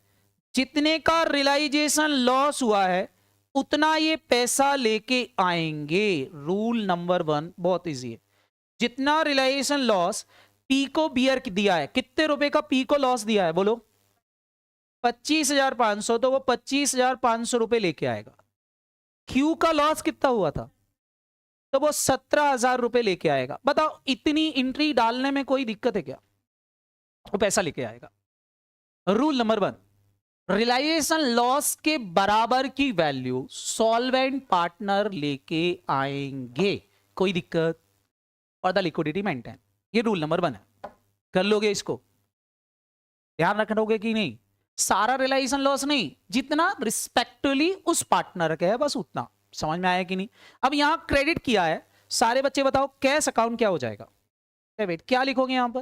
जितने का रियलाइजेशन लॉस हुआ है उतना ये पैसा लेके आएंगे। रूल नंबर 1 बहुत इजी है, जितना रियलाइजेशन लॉस पी को बियर दिया है, कितने रुपए का पी को लॉस दिया है, बोलो 25,500, तो वो 25,500 रुपए लेके आएगा। क्यू का लॉस कितना हुआ था, तो वो 17,000 रुपए लेके आएगा। बताओ इतनी एंट्री डालने में कोई दिक्कत है क्या, वो पैसा लेके आएगा। रूल नंबर 1, रियलाइजेशन लॉस के बराबर की वैल्यू सॉल्वेंट पार्टनर लेके आएंगे, कोई दिक्कत, और द लिक्विडिटी मेंटेन। ये रूल नंबर 1 है, कर लोगे इसको, ध्यान रखोगे कि नहीं। सारा रियलाइजेशन लॉस नहीं, जितना रिस्पेक्टिवली उस पार्टनर का है बस उतना। समझ में आया कि नहीं। अब यहां क्रेडिट किया है, सारे बच्चे बताओ कैश अकाउंट क्या हो जाएगा, डेबिट। क्या लिखोगे यहां पर,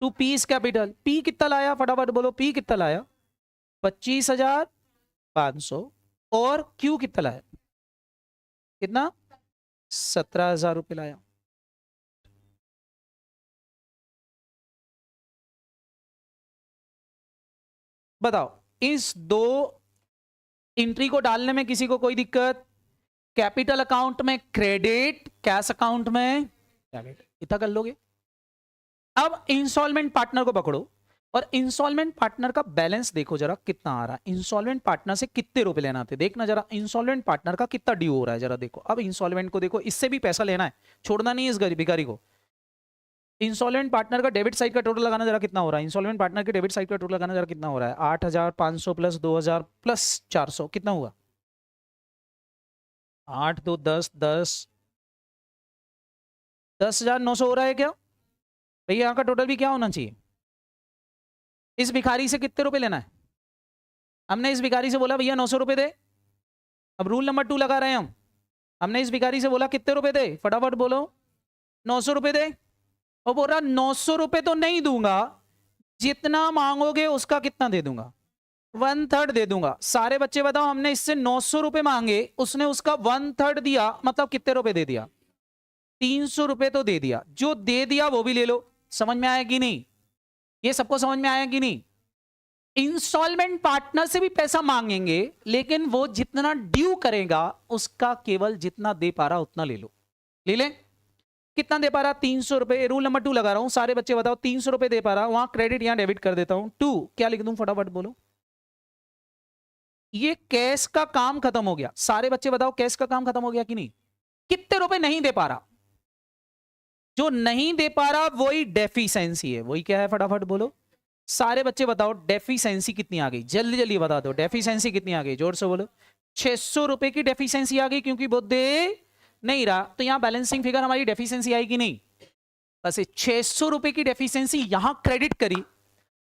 टू पीस कैपिटल। पी कितना लाया, फटाफट बोलो, पी कितना लाया, 25,500 और क्यू कितना लाया, कितना, 17,000 रुपए लाया। बताओ इस दो एंट्री को डालने में किसी को कोई दिक्कत, कैपिटल अकाउंट में क्रेडिट, कैश अकाउंट में डेबिट, इतना कर लोगे। अब इंस्टॉलमेंट पार्टनर को पकड़ो और इंस्टॉलमेंट पार्टनर का बैलेंस देखो जरा कितना आ रहा है, इंस्टॉलमेंट पार्टनर से कितने रुपए लेना थे, देखना जरा इंस्टॉलमेंट पार्टनर का कितना ड्यू हो रहा है, जरा देखो। अब इंस्टॉलमेंट को देखो, इससे भी पैसा लेना है, छोड़ना नहीं है इस भिखारी को। इंस्टॉलमेंट पार्टनर का डेबिट साइड का टोटल लगाना जरा कितना हो रहा है, इंस्टॉलमेंट पार्टनर के डेबिट साइड का टोटल लगाना जरा कितना हो रहा है, 8,500 प्लस 2,000 प्लस 400 कितना हुआ, 8 2 10 10 10,900 हो रहा है क्या भैया। यहाँ का टोटल भी क्या होना चाहिए, इस भिखारी से कितने रुपए लेना है, हमने इस भिखारी से बोला भैया 900 रुपए दे। अब रूल नंबर 2 लगा रहे हैं हम, हमने इस भिखारी से बोला कितने रुपए दे, फटाफट बोलो 900 रुपए दे। और बोल रहा 900 रुपए तो नहीं दूंगा, जितना मांगोगे उसका कितना दे दूंगा, 1/3 दे दूंगा। सारे बच्चे बताओ, हमने इससे 900 रुपए मांगे, उसने उसका 1/3 दिया, मतलब कितने रुपए दे दिया, 300 रुपए तो दे दिया। जो दे दिया वो भी ले लो। समझ में आया कि नहीं, ये सबको समझ में आया कि नहीं। इंस्टॉलमेंट पार्टनर से भी पैसा मांगेंगे, लेकिन वो जितना ड्यू करेगा उसका केवल जितना दे पा रहा उतना ले लो, ले लें। कितना दे पा रहा, 300 रुपए। रूल नंबर 2 लगा रहा हूं, सारे बच्चे बताओ 300 रुपए दे पा रहा, वहां क्रेडिट यहां डेबिट कर देता हूं। 2 क्या लिख दूं, फटाफट बोलो, ये कैश का काम खत्म हो गया। सारे बच्चे बताओ कैश का काम खत्म हो गया कि नहीं? कितने रुपए नहीं दे पा रहा? जो नहीं दे पा रहा वही डेफिशिएंसी है। वही क्या है फटाफट बोलो। सारे बच्चे बताओ डेफिशिएंसी कितनी आ गई, जल्दी जल्दी बता दो। डेफिशिएंसी कितनी आ गई, जोर से बोलो। 600 रुपए की डेफिशिएंसी आ गई क्योंकि वो दे नहीं रहा। तो यहां बैलेंसिंग फिगर हमारी डेफिशिएंसी आएगी नहीं। बस 600 रुपए की डेफिशिएंसी यहां क्रेडिट करी,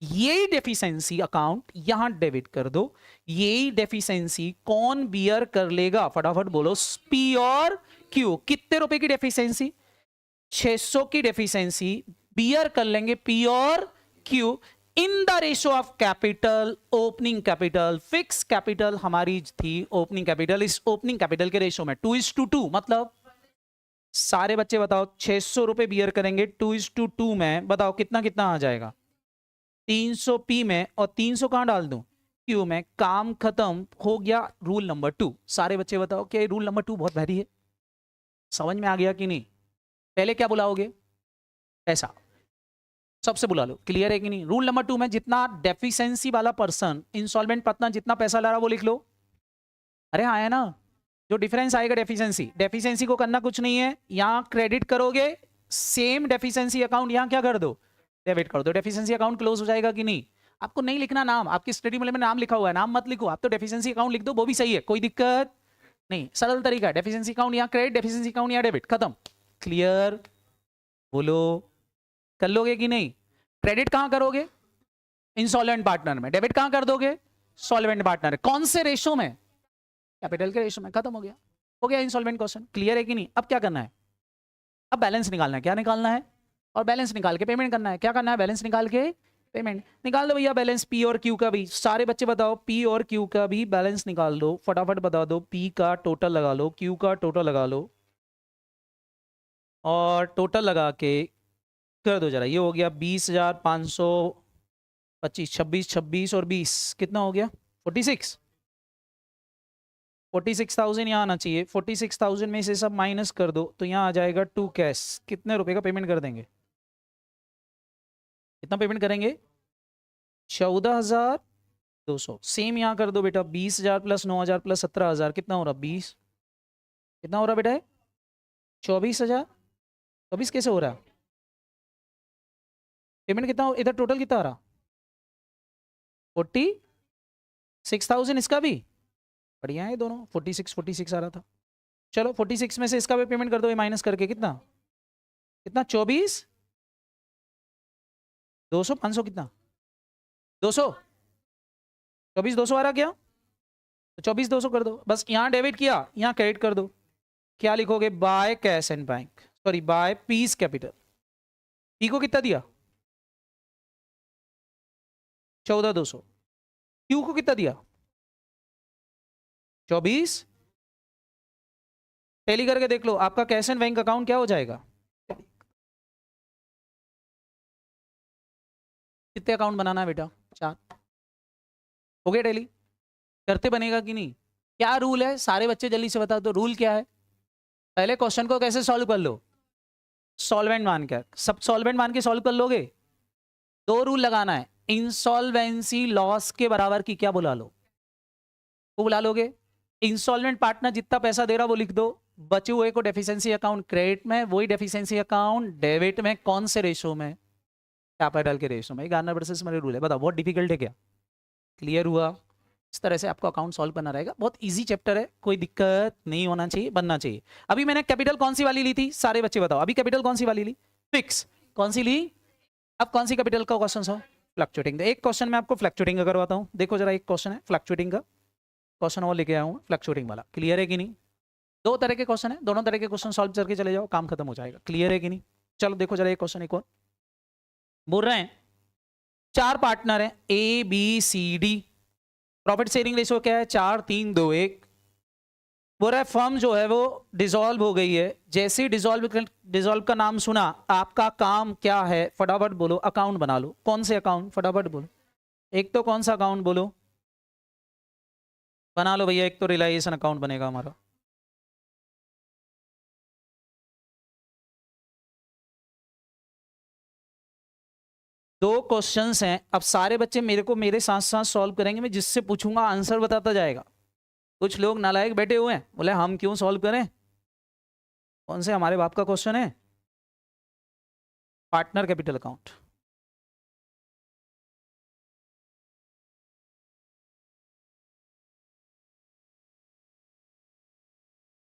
यही डेफिशिएंसी अकाउंट यहां डेबिट कर दो। यही डेफिशिएंसी कौन बियर कर लेगा, फटाफट बोलो। पी और क्यू। कितने रुपए की डेफिशिएंसी? 600 की डेफिशिएंसी बियर कर लेंगे पी और Q in the ratio of capital, opening capital. Fix capital हमारी थी ओपनिंग कैपिटल, इस ओपनिंग कैपिटल के रेशो में 2:2। मतलब सारे बच्चे बताओ 600 रुपए बियर करेंगे 2:2 में, बताओ कितना कितना आ जाएगा? 300 पी में और 300 कहां डाल दूं? क्यू में। काम खत्म हो गया। Rule number 2। सारे बच्चे बताओ क्या रूल नंबर 2 बहुत भारी है? समझ में आ गया कि नहीं? पहले क्या बुलाओगे? पैसा। सबसे बुला लो। क्लियर है कि नहीं? रूल नंबर 2 में जितना डेफिशिएंसी वाला पर्सन, इंसॉल्वेंट पर्सन जितना पैसा ला रहा वो लिख लो। अरे हाँ है ना? जो डिफरेंस आएगा डेफिशिएंसी, डेफिशिएंसी को करना कुछ नहीं है, यहां क्रेडिट करोगे। सेम डेफिशिएंसी अकाउंट यहां क्या कर दो, डेबिट कर दो। डेफिशिएंसी अकाउंट क्लोज हो जाएगा कि नहीं? आपको नहीं लिखना नाम, आपकी स्टडी में नाम लिखा हुआ है, नाम मत लिखो। आप तो डेफिशिएंसी अकाउंट लिख दो, वो भी सही है, कोई दिक्कत नहीं। सरल तरीका है। डेफिशिएंसी अकाउंट यहां क्रेडिट, डेफिशिएंसी अकाउंट यहां डेबिट, खत्म। क्लियर? बोलो कर लोगे कि नहीं? क्रेडिट कहां करोगे? इंसॉल्वेंट पार्टनर में। डेबिट कहां कर दोगे? Solvent partner. कौन से रेशो में? कैपिटल के रेशो में। खत्म हो गया। हो गया इंसॉल्वेंट क्वेश्चन। क्लियर है कि नहीं? अब क्या करना है? अब बैलेंस निकालना है। क्या निकालना है? और बैलेंस निकाल के पेमेंट करना है। क्या करना है? बैलेंस निकाल के पेमेंट। निकाल दो भैया बैलेंस पी और क्यू का भी। सारे बच्चे बताओ पी और क्यू का भी बैलेंस निकाल दो, फटाफट बता दो। पी का टोटल लगा लो, क्यू का टोटल लगा लो, और टोटल लगा के कर दो जरा। ये हो गया 20,525, 26 26 और 20 कितना हो गया? 46। 46,000 यहाँ आना चाहिए। 46,000 में से सब माइनस कर दो तो यहाँ आ जाएगा 2 कैश। कितने रुपए का पेमेंट कर देंगे? कितना पेमेंट करेंगे? 14,200। सेम यहाँ कर दो बेटा। 20,000 प्लस 9,000 प्लस 17,000 कितना हो रहा? 20। कितना हो रहा बेटा? 24,000। 24 कैसे हो रहा? पेमेंट कितना इधर टोटल कितना आ रहा? 46,000। इसका भी बढ़िया है दोनों। 46 आ रहा था। चलो 46 में से इसका भी पेमेंट कर दो, ये माइनस करके कितना कितना? 24 200 500 कितना? 200। 24 200 आ रहा क्या? तो 24 200 कर दो। बस यहाँ डेबिट किया, यहाँ क्रेडिट कर दो। क्या लिखोगे? By cash and bank, sorry by P's capital. P को कितना दिया? 14,200। क्यू को कितना दिया? 24। टैली करके देख लो आपका कैश एंड बैंक अकाउंट क्या हो जाएगा। कितने अकाउंट बनाना है बेटा? 4। हो गया टैली? करते बनेगा कि नहीं? क्या रूल है सारे बच्चे जल्दी से बता दो। रूल क्या है? पहले क्वेश्चन को कैसे सॉल्व कर लो? सॉल्वेंट मान कर। सब सॉल्वेंट मान के सॉल्व कर लोगे। 2 रूल लगाना है। इंसॉल्वेंसी लॉस के बराबर की क्या बुला लो? वो बुला लोगे। इंसॉल्वेंट पार्टनर जितना पैसा दे रहा वो लिख दो। बचे हुए को डेफिशिएंसी अकाउंट क्रेडिट में, वही डेफिशिएंसी अकाउंट डेबिट में। कौन से रेशो में? कैपिटल के रेशो में। गार्नर वर्सेस मेरे रूल है। बताओ बहुत डिफिकल्ट है क्या? क्लियर हुआ? इस तरह से आपको अकाउंट सॉल्व करना रहेगा। बहुत इजी चैप्टर है, कोई दिक्कत नहीं होना चाहिए, बनना चाहिए। अभी मैंने कैपिटल कौन सी वाली ली थी? सारे बच्चे बताओ अभी कैपिटल कौन सी वाली ली? फिक्स। कौन सी ली? अब कौन सी कैपिटल का क्वेश्चन हो? फ्लक्चुएटिंग। एक क्वेश्चन मैं आपको फ्लक्चुएटिंग का करवाता हूं। देखो जरा, एक क्वेश्चन है फ्लक्चुएटिंग का, क्वेश्चन और लेके आया हूं फ्लक्चुएटिंग वाला। क्लियर है कि नहीं? 2 तरह के क्वेश्चन है, दोनों तरह के क्वेश्चन सॉल्व करके चले जाओ, काम खत्म हो जाएगा। क्लियर है कि नहीं? चलो देखो जरा एक क्वेश्चन एक और। बोल रहे हैं 4 पार्टनर हैं A B C D. Profit sharing ratio क्या है? 4 3 2 1। बोल रहा है फर्म जो है वो डिसॉल्व हो गई है। जैसे ही डिसॉल्व का नाम सुना, आपका काम क्या है? फटाफट बोलो। अकाउंट बना लो। कौन से अकाउंट? फटाफट बोलो। एक तो कौन सा अकाउंट बोलो? बना लो भैया। एक तो रिलायंस अकाउंट बनेगा हमारा। दो क्वेश्चंस हैं, अब सारे बच्चे मेरे साथ साथ सॉल्व करेंगे, मैं जिससे पूछूंगा आंसर बताता जाएगा। कुछ लोग नालायक बैठे हुए हैं, बोले हम क्यों सॉल्व करें, कौन से हमारे बाप का क्वेश्चन है। पार्टनर कैपिटल अकाउंट,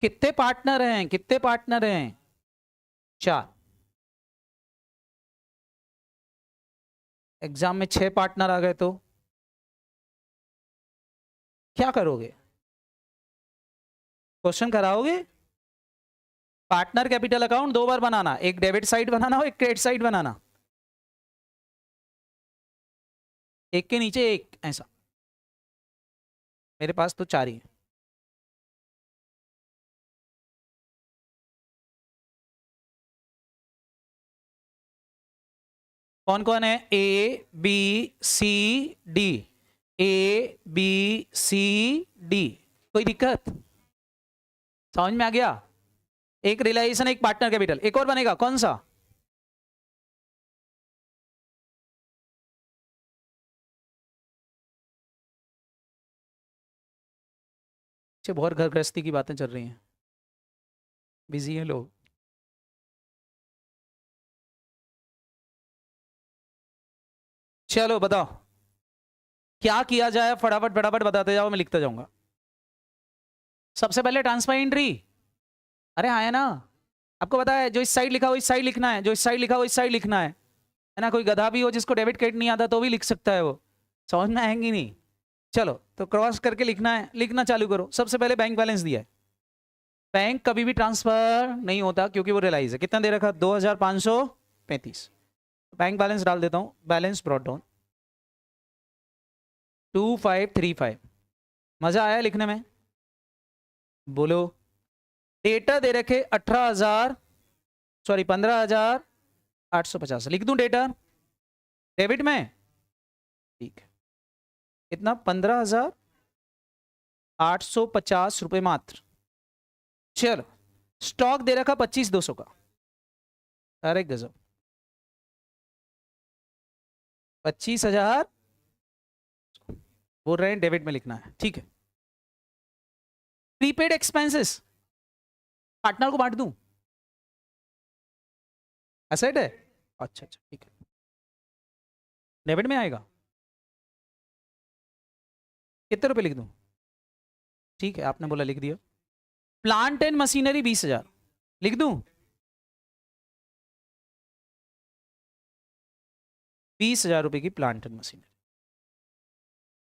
कितने पार्टनर हैं, कितने पार्टनर हैं, 4। एग्जाम में 6 पार्टनर आ गए तो क्या करोगे, क्वेश्चन कराओगे। पार्टनर कैपिटल अकाउंट 2 बार बनाना, एक डेबिट साइड बनाना हो, एक क्रेडिट साइड बनाना, एक के नीचे एक, ऐसा। मेरे पास तो 4 ही है। कौन कौन है, A B C D, A B C D, कोई दिक्कत, समझ में आ गया। एक रिलायजेशन, एक पार्टनर कैपिटल, एक और बनेगा, कौन सा, बहुत घर गृहस्थी की बातें चल रही हैं, बिजी हैं लोग। चलो बताओ क्या किया जाए, फटाफट फटाफट बताते जाओ, मैं लिखता जाऊंगा। सबसे पहले ट्रांसफर एंट्री, अरे हाँ है ना, आपको पता है जो इस साइड लिखा हो इस साइड लिखना है, जो इस साइड लिखा हो इस साइड लिखना है ना। कोई गधा भी हो जिसको डेबिट क्रेडिट नहीं आता तो भी लिख सकता है, वो समझ में आएंगी नहीं। चलो तो क्रॉस करके लिखना है, लिखना चालू करो। सबसे पहले बैंक बैलेंस दिया है, बैंक कभी भी ट्रांसफर नहीं होता क्योंकि वो रियलाइज है। कितना दे रखा, 2535। बैंक बैलेंस डाल देता हूं, बैलेंस ब्रॉट डाउन 2535। मजा आया लिखने में, बोलो। डेटा दे रखे 18,000, सॉरी 15,850, लिख दूं डेटा डेबिट में, ठीक है। कितना, 15,850 रुपए मात्र। चलो स्टॉक दे रखा 25,200 का, अरे गजब, 25,000 बोल रहे हैं डेबिट में लिखना है, ठीक है। प्रीपेड एक्सपेंसेस पार्टनर को बांट दूं, एसेट है, अच्छा अच्छा ठीक है, डेबिट में आएगा। कितने रुपए लिख दूं, ठीक है आपने बोला लिख दिया। प्लांट एंड मशीनरी 20,000 लिख दूं, 20,000 रुपए की प्लांट एंड मशीनरी।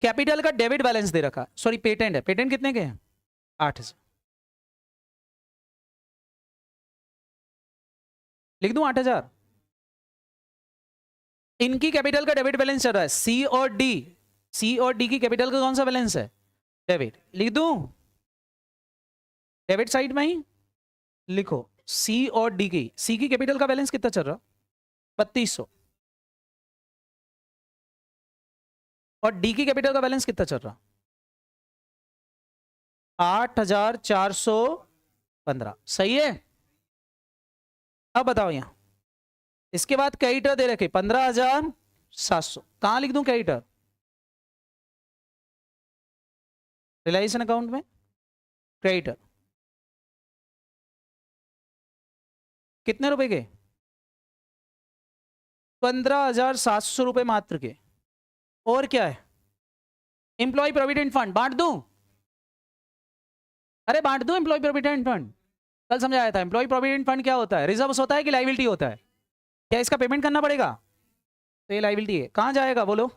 कैपिटल का डेबिट बैलेंस दे रखा, सॉरी पेटेंट है, पेटेंट कितने के हैं, 8,000 लिख दूं, 8,000। इनकी कैपिटल का डेबिट बैलेंस चल रहा है, सी और डी, सी और डी की कैपिटल का कौन सा बैलेंस है, डेबिट, लिख दूं, डेबिट साइड में ही लिखो। सी और डी की, सी की कैपिटल का बैलेंस कितना चल रहा, 3200, और डी की कैपिटल का बैलेंस कितना चल रहा, 8,415, सही है। अब बताओ यहां, इसके बाद क्रेडिटर दे रखे 15,700, कहां लिख दूं क्रेडिटर, रिलायजेशन अकाउंट में क्रेडिटर, कितने रुपए के, 15,700 रुपए मात्र के। और क्या है, एम्प्लॉय प्रोविडेंट फंड बांट दूं, अरे बांट दूं एम्प्लॉय प्रोविडेंट फंड, कल समझाया था। एम्प्लॉय प्रोविडेंट फंड क्या होता है, रिजर्व होता है कि लाइबिलिटी होता है, क्या इसका पेमेंट करना पड़ेगा, तो ये लाइबिलिटी है। कहां जाएगा बोलो,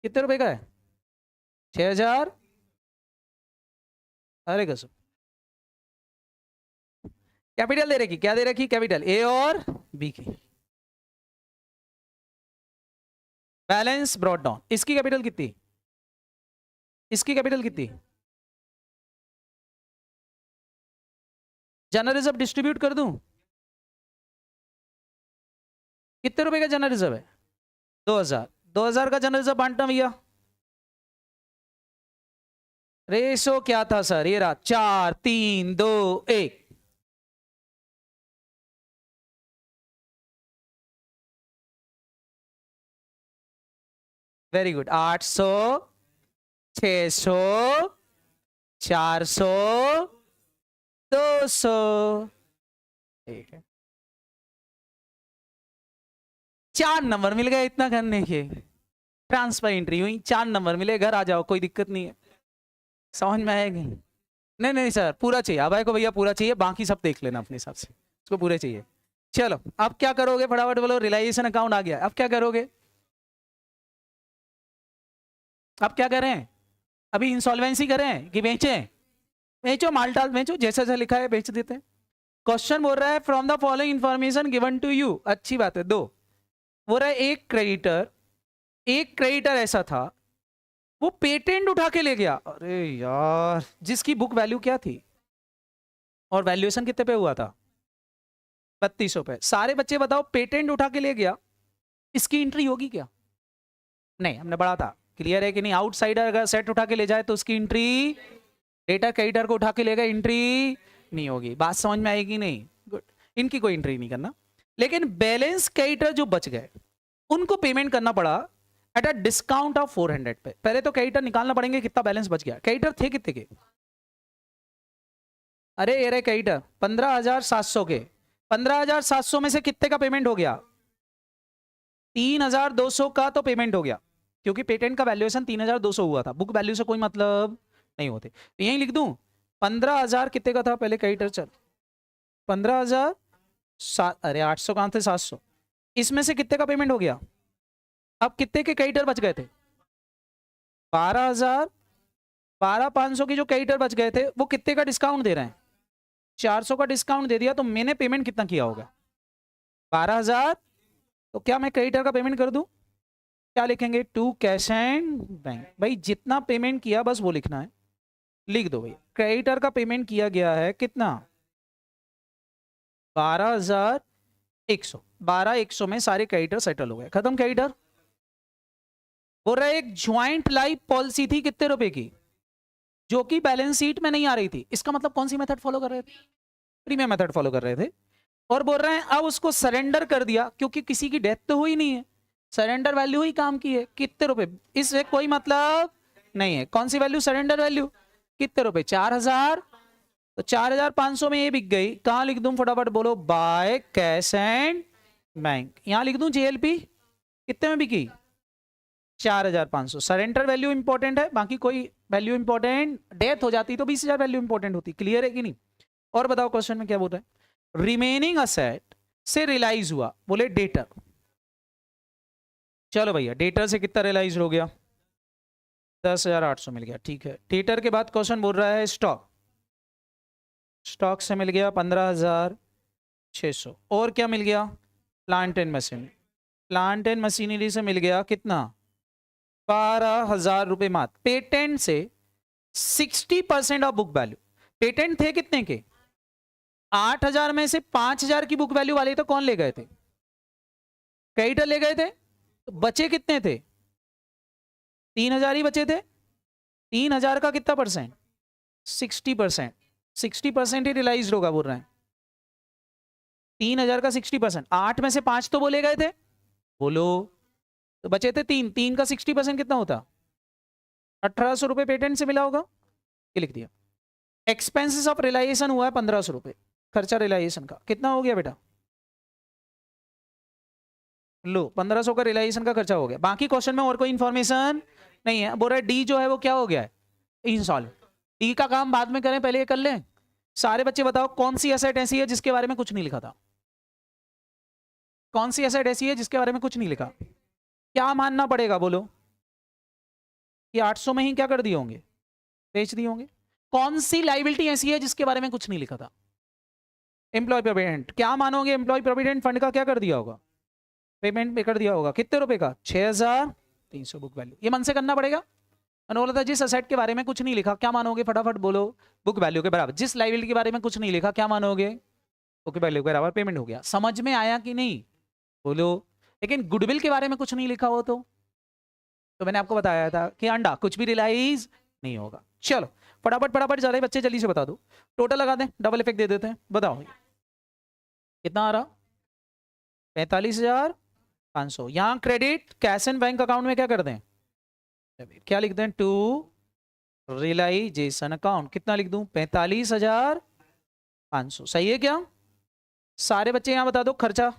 कितने रुपए का है, 6,000, अरे गजब। कैपिटल दे रखी, क्या दे रखी, कैपिटल ए और बी की, बैलेंस ब्रॉट डाउन। इसकी कैपिटल कितनी, इसकी कैपिटल कितनी, जनरल रिजर्व डिस्ट्रीब्यूट कर दूं, कितने रुपए का जनरल रिजर्व है, 2,000, 2,000 का जनरल रिजर्व बांटना भैया। रेशो क्या था सर, ये रहा 4 3 2 1, वेरी गुड। 800, 600, 400, 200। ठीक है, 4 नंबर मिल गए इतना करने के। ट्रांसफर एंट्री हुई, 4 नंबर मिले, घर आ जाओ, कोई दिक्कत नहीं है। समझ में आएगी? नहीं नहीं सर, पूरा चाहिए अभय को, भैया पूरा चाहिए, बाकी सब देख लेना अपने हिसाब से, उसको पूरे चाहिए। चलो अब क्या करोगे, फटाफट बोलो। रियलाइजेशन अकाउंट आ गया, अब क्या करोगे? अब क्या करें? अभी इंसॉल्वेंसी करें कि बेचें? बेचो, माल टाल बेचो, जैसा जैसा लिखा है बेच देते हैं। क्वेश्चन बोल रहा है from the following information given to you, अच्छी बात है। दो बोल रहा है, एक क्रेडिटर ऐसा था, वो पेटेंट उठा के ले गया, अरे यार, जिसकी बुक वैल्यू क्या थी और वैल्यूएशन कितने पे हुआ था? 3200 पे। सारे बच्चे बताओ, पेटेंट उठा के ले गया, इसकी एंट्री होगी क्या? नहीं, हमने पढ़ा था, क्लियर है कि नहीं? आउटसाइडर अगर सेट उठा के ले जाए तो उसकी एंट्री, डेटा क्रेडिटर को उठा के ले गए, एंट्री नहीं होगी। बात समझ में आएगी? नहीं, गुड, इनकी कोई एंट्री नहीं करना। लेकिन बैलेंस क्रेडिटर जो बच गए, उनको पेमेंट करना पड़ा एट अ डिस्काउंट ऑफ 400 पे। पहले तो क्रेडिटर निकालना पड़ेंगे कितना बैलेंस बच गया। क्रेडिटर थे कितने के? अरे ये रहे क्रेडिटर 15,700 के। 15,700 में से कितने का पेमेंट हो गया? 3,200 का तो पेमेंट हो गया, क्योंकि पेटेंट का वैल्यूएशन 3,200 हुआ था, बुक वैल्यू से कोई मतलब नहीं होते। तो यही लिख दूं, 15,000 कितने का था पहले क्रेडिटर? चल 15,000, अरे 800 कहां थे, 700। इसमें से कितने का पेमेंट हो गया? अब कितने के क्रेडिटर बच गए थे? 12,000। 12,500 के जो क्रेडिटर बच गए थे, वो कितने का डिस्काउंट दे रहे हैं? 400 का डिस्काउंट दे दिया, तो मैंने पेमेंट कितना किया होगा? 12,000। तो क्या मैं क्रेडिटर का पेमेंट कर दूं? क्या लिखेंगे? To cash and bank. भाई जितना पेमेंट किया बस वो लिखना है, लिख दो भाई। क्रेडिटर का पेमेंट किया गया है कितना? 12,100। 12,100 में सारे क्रेडिटर सेटल हो गए, खत्म क्रेडिटर। बोल रहा है एक ज्वाइंट लाइफ पॉलिसी थी कितने रुपए की, जो कि बैलेंस शीट में नहीं आ रही थी। इसका मतलब कौन सी मेथड फॉलो कर रहे थे? प्रीमियम मेथड फॉलो कर रहे थे। और बोल रहे हैं अब उसको सरेंडर कर दिया, क्योंकि किसी की डेथ तो हुई नहीं है, सरेंडर वैल्यू ही काम की है। कितने रुपए? इससे कोई मतलब नहीं है। कौन सी वैल्यू? Surrender value. कितने रुपए? 4,000। तो 4,500 में ये बिक गई। कहां लिख दूं फटाफट बोलो? Bye cash and bank. यहां लिख दूं जेएलपी कितने में बिकी? 4,500। सरेंडर वैल्यू इंपॉर्टेंट है, बाकी कोई वैल्यू इंपॉर्टेंट, डेथ हो जाती तो 20,000 वैल्यू इंपॉर्टेंट होती। क्लियर है कि नहीं? और बताओ क्वेश्चन में क्या बोल रहा है? रिमेनिंग असेट से रियलाइज हुआ, बोले डेटर। चलो भैया, डेटर से कितना रियलाइज हो गया? 10,800 मिल गया, ठीक है। डेटर के बाद क्वेश्चन बोल रहा है स्टॉक। स्टॉक से मिल गया 15,600। और क्या मिल गया? Plant and machinery. Plant and machinery से मिल गया कितना? 12,000 रुपए मात्र। पेटेंट से 60% ऑफ बुक वैल्यू। पेटेंट थे कितने के? 8,000 में से 5,000 की बुक वैल्यू वाले तो कौन ले गए थे? क्रेडिटर ले गए थे। तो बचे कितने थे? 3,000 ही बचे थे। 3,000 का कितना परसेंट? 60%। 60% ही रियलाइज होगा बोल रहे हैं। 3,000 का 60%, 8 में से 5 तो बोले गए थे, बोलो। तो बचे थे 3। 3 का 60% कितना होता? 1,800 रुपए पेटेंट से मिला होगा, ये लिख दिया। एक्सपेंसेस ऑफ रियलाइजेशन हुआ है 1,500 रुपए, खर्चा रियलाइजेशन का कितना हो गया बेटा? लो 1,500 का रियलाइजेशन का खर्चा हो गया। बाकी क्वेश्चन में और कोई इंफॉर्मेशन नहीं है। बोल रहा है डी जो है वो क्या हो गया है? इंसॉल्व। डी का काम बाद में करें, पहले ये कर लें। सारे बच्चे बताओ कौन सी एसेट ऐसी है जिसके बारे में कुछ नहीं लिखा था? कौन सी एसेट ऐसी है जिसके बारे में कुछ नहीं लिखा? क्या मानना पड़ेगा बोलो? कि 800 में ही क्या कर दिए होंगे? बेच दिए होंगे। कौन सी लाइबिलिटी ऐसी है जिसके बारे में कुछ नहीं लिखा था? Employ provident. क्या मानोगे? एम्प्लॉय प्रोविडेंट फंड का क्या कर दिया होगा? पेमेंट पे कर दिया होगा। कितने रुपए का? 6,300 बुक वैल्यू। ये मन से करना पड़ेगा। मैंने बोला था जिस असेट के बारे में कुछ नहीं लिखा क्या मानोगे? फटाफट बोलो। बुक वैल्यू के बराबर। जिस लाइबिलिटी के बारे में कुछ नहीं लिखा क्या मानोगे? बुक वैल्यू के बराबर पेमेंट हो गया। समझ में आया कि नहीं? बोलो। लेकिन गुडविल के बारे में कुछ नहीं लिखा हो तो मैंने आपको बताया था कि अंडा कुछ भी रियलाइज नहीं होगा। चलो फटाफट फटाफट ज्यादा बच्चे जल्दी से बता दो। टोटल लगा दें, डबल इफेक्ट दे देते हैं। बताओ कितना आ रहा? 45,500। यहां credit cash and bank account में क्या कर दें? क्या लिखते हैं? To realisation account. कितना लिख दूं? 45,500। सही है क्या? सारे बच्चे यहां बता दो खर्चा।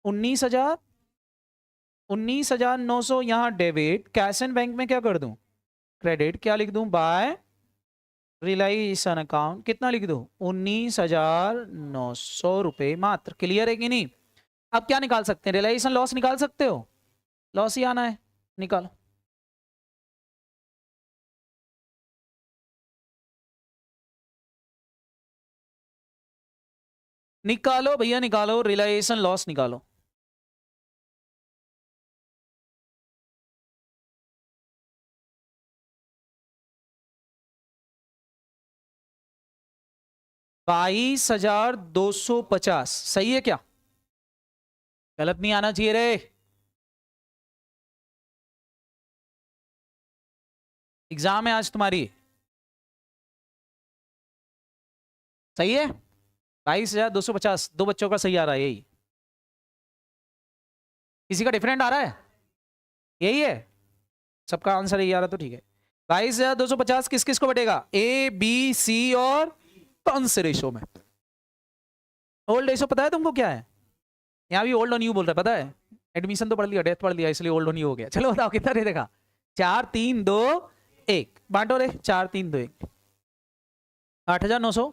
19,000, 19,900 यहां डेबिट। कैश एंड बैंक में क्या कर दूं? क्रेडिट। क्या लिख दूं? By realisation account. कितना लिख दूं? 19,900 रुपए मात्र। क्लियर है कि नहीं? अब क्या निकाल सकते हैं? रियलाइजेशन लॉस निकाल सकते हो? लॉस ही आना है, निकालो। निकालो भैया निकालो, रियलाइजेशन लॉस निकालो। $22,250। सही है क्या? गलत नहीं आना चाहिए रे। एग्जाम है आज तुम्हारी। सही है? 22,250 दो बच्चों का सही आ रहा है यही। किसी का डिफरेंट आ रहा है? यही है सबका आंसर, यही आ रहा तो ठीक है। 22,250 किस किस को बटेगा? ए बी सी और कौन से रेशो में? ओल्ड रेशो पता है तुमको क्या है? यहाँ भी ओल्ड और न्यू बोल रहा है, पता है? एडमिशन तो पढ़ लिया, डेथ पढ़ लिया, इसलिए ओल्ड और न्यू हो गया। चलो बताओ कितना दे देगा? 4,3,2,1 बांटो रे। 4,3,2,1 8,900,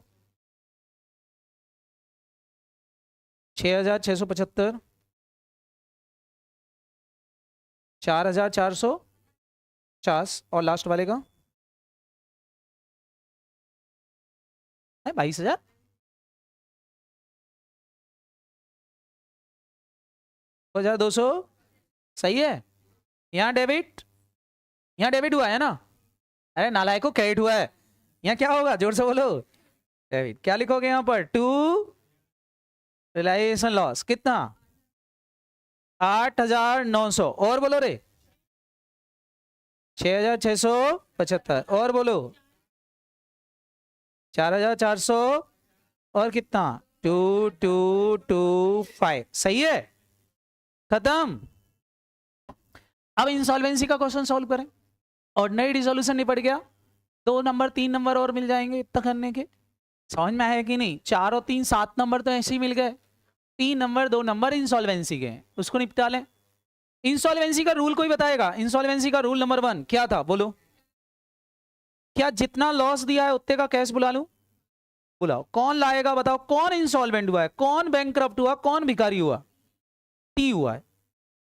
6,675, 4,450 और लास्ट वाले का है 22,000। 2,200। सही है। यहाँ डेबिट हुआ है ना? अरे नालायक को क्रेडिट हुआ है। यहाँ क्या होगा? जोर से बोलो। डेबिट। क्या लिखोगे यहाँ पर? To realisation loss. कितना? 8,900। और बोलो रे। 6,675 और बोलो। 4,400 और कितना? 2,225। सही है। खत्म। अब इंसॉल्वेंसी का क्वेश्चन सॉल्व करें। ऑर्डिनरी रिजोल्यूशन निपट गया, 2 नंबर 3 नंबर और मिल जाएंगे इतना करने के। समझ में आया कि नहीं? 4 और 3 7 नंबर तो ऐसे ही मिल गए। 3 नंबर 2 नंबर इंसॉल्वेंसी के, उसको निपटा लें। इंसॉल्वेंसी का रूल कोई बताएगा? इंसॉल्वेंसी का रूल नंबर 1 क्या था? बोलो। क्या जितना लॉस दिया है उतने का कैश बुला लूं? बुलाओ। कौन लाएगा बताओ? कौन इंसॉल्वेंट हुआ है? कौन बैंकरप्ट हुआ? कौन भिखारी हुआ? टी हुआ है।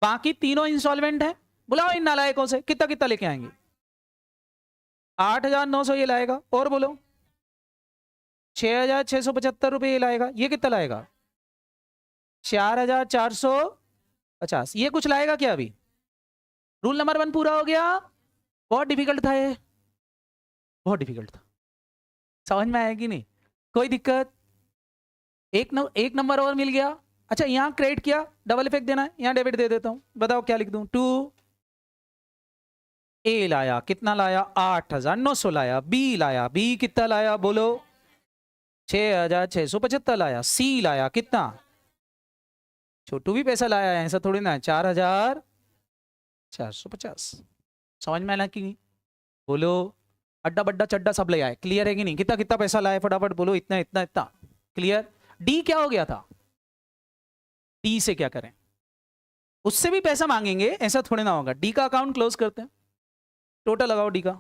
बाकी तीनों इंसॉल्वेंट है। बुलाओ इन नालायकों से। कितना कितना लेके आएंगे? 8,900 ये लाएगा। और बोलो। 6,675 रुपए ये लाएगा। ये कितना लाएगा? 4,450। ये कुछ लाएगा क्या अभी? रूल नंबर 1 पूरा हो गया। बहुत डिफिकल्ट था ये, बहुत डिफिकल्ट था। समझ में आया कि नहीं? कोई दिक्कत? एक नंबर और मिल गया। अच्छा यहां क्रेडिट किया, डबल इफेक्ट देना है, यहां डेबिट दे देता हूं। बताओ क्या लिख दूं? टू ए लाया। कितना लाया? 8,900 लाया। बी लाया। बी कितना लाया? बोलो। 6,675 लाया। सी लाया कितना? छोटू भी पैसा लाया है, ऐसा थोड़ी ना है। 4,450। समझ में आना कि नहीं? बोलो। अड्डा बड्डा चड्डा सब ले आए। क्लियर है कि नहीं? कितना कितना पैसा लाए फटाफट बोलो। इतना इतना इतना। क्लियर? डी क्या हो गया था? डी से क्या करें? उससे भी पैसा मांगेंगे, ऐसा थोड़ी ना होगा। डी का अकाउंट क्लोज करते हैं। टोटल लगाओ डी का।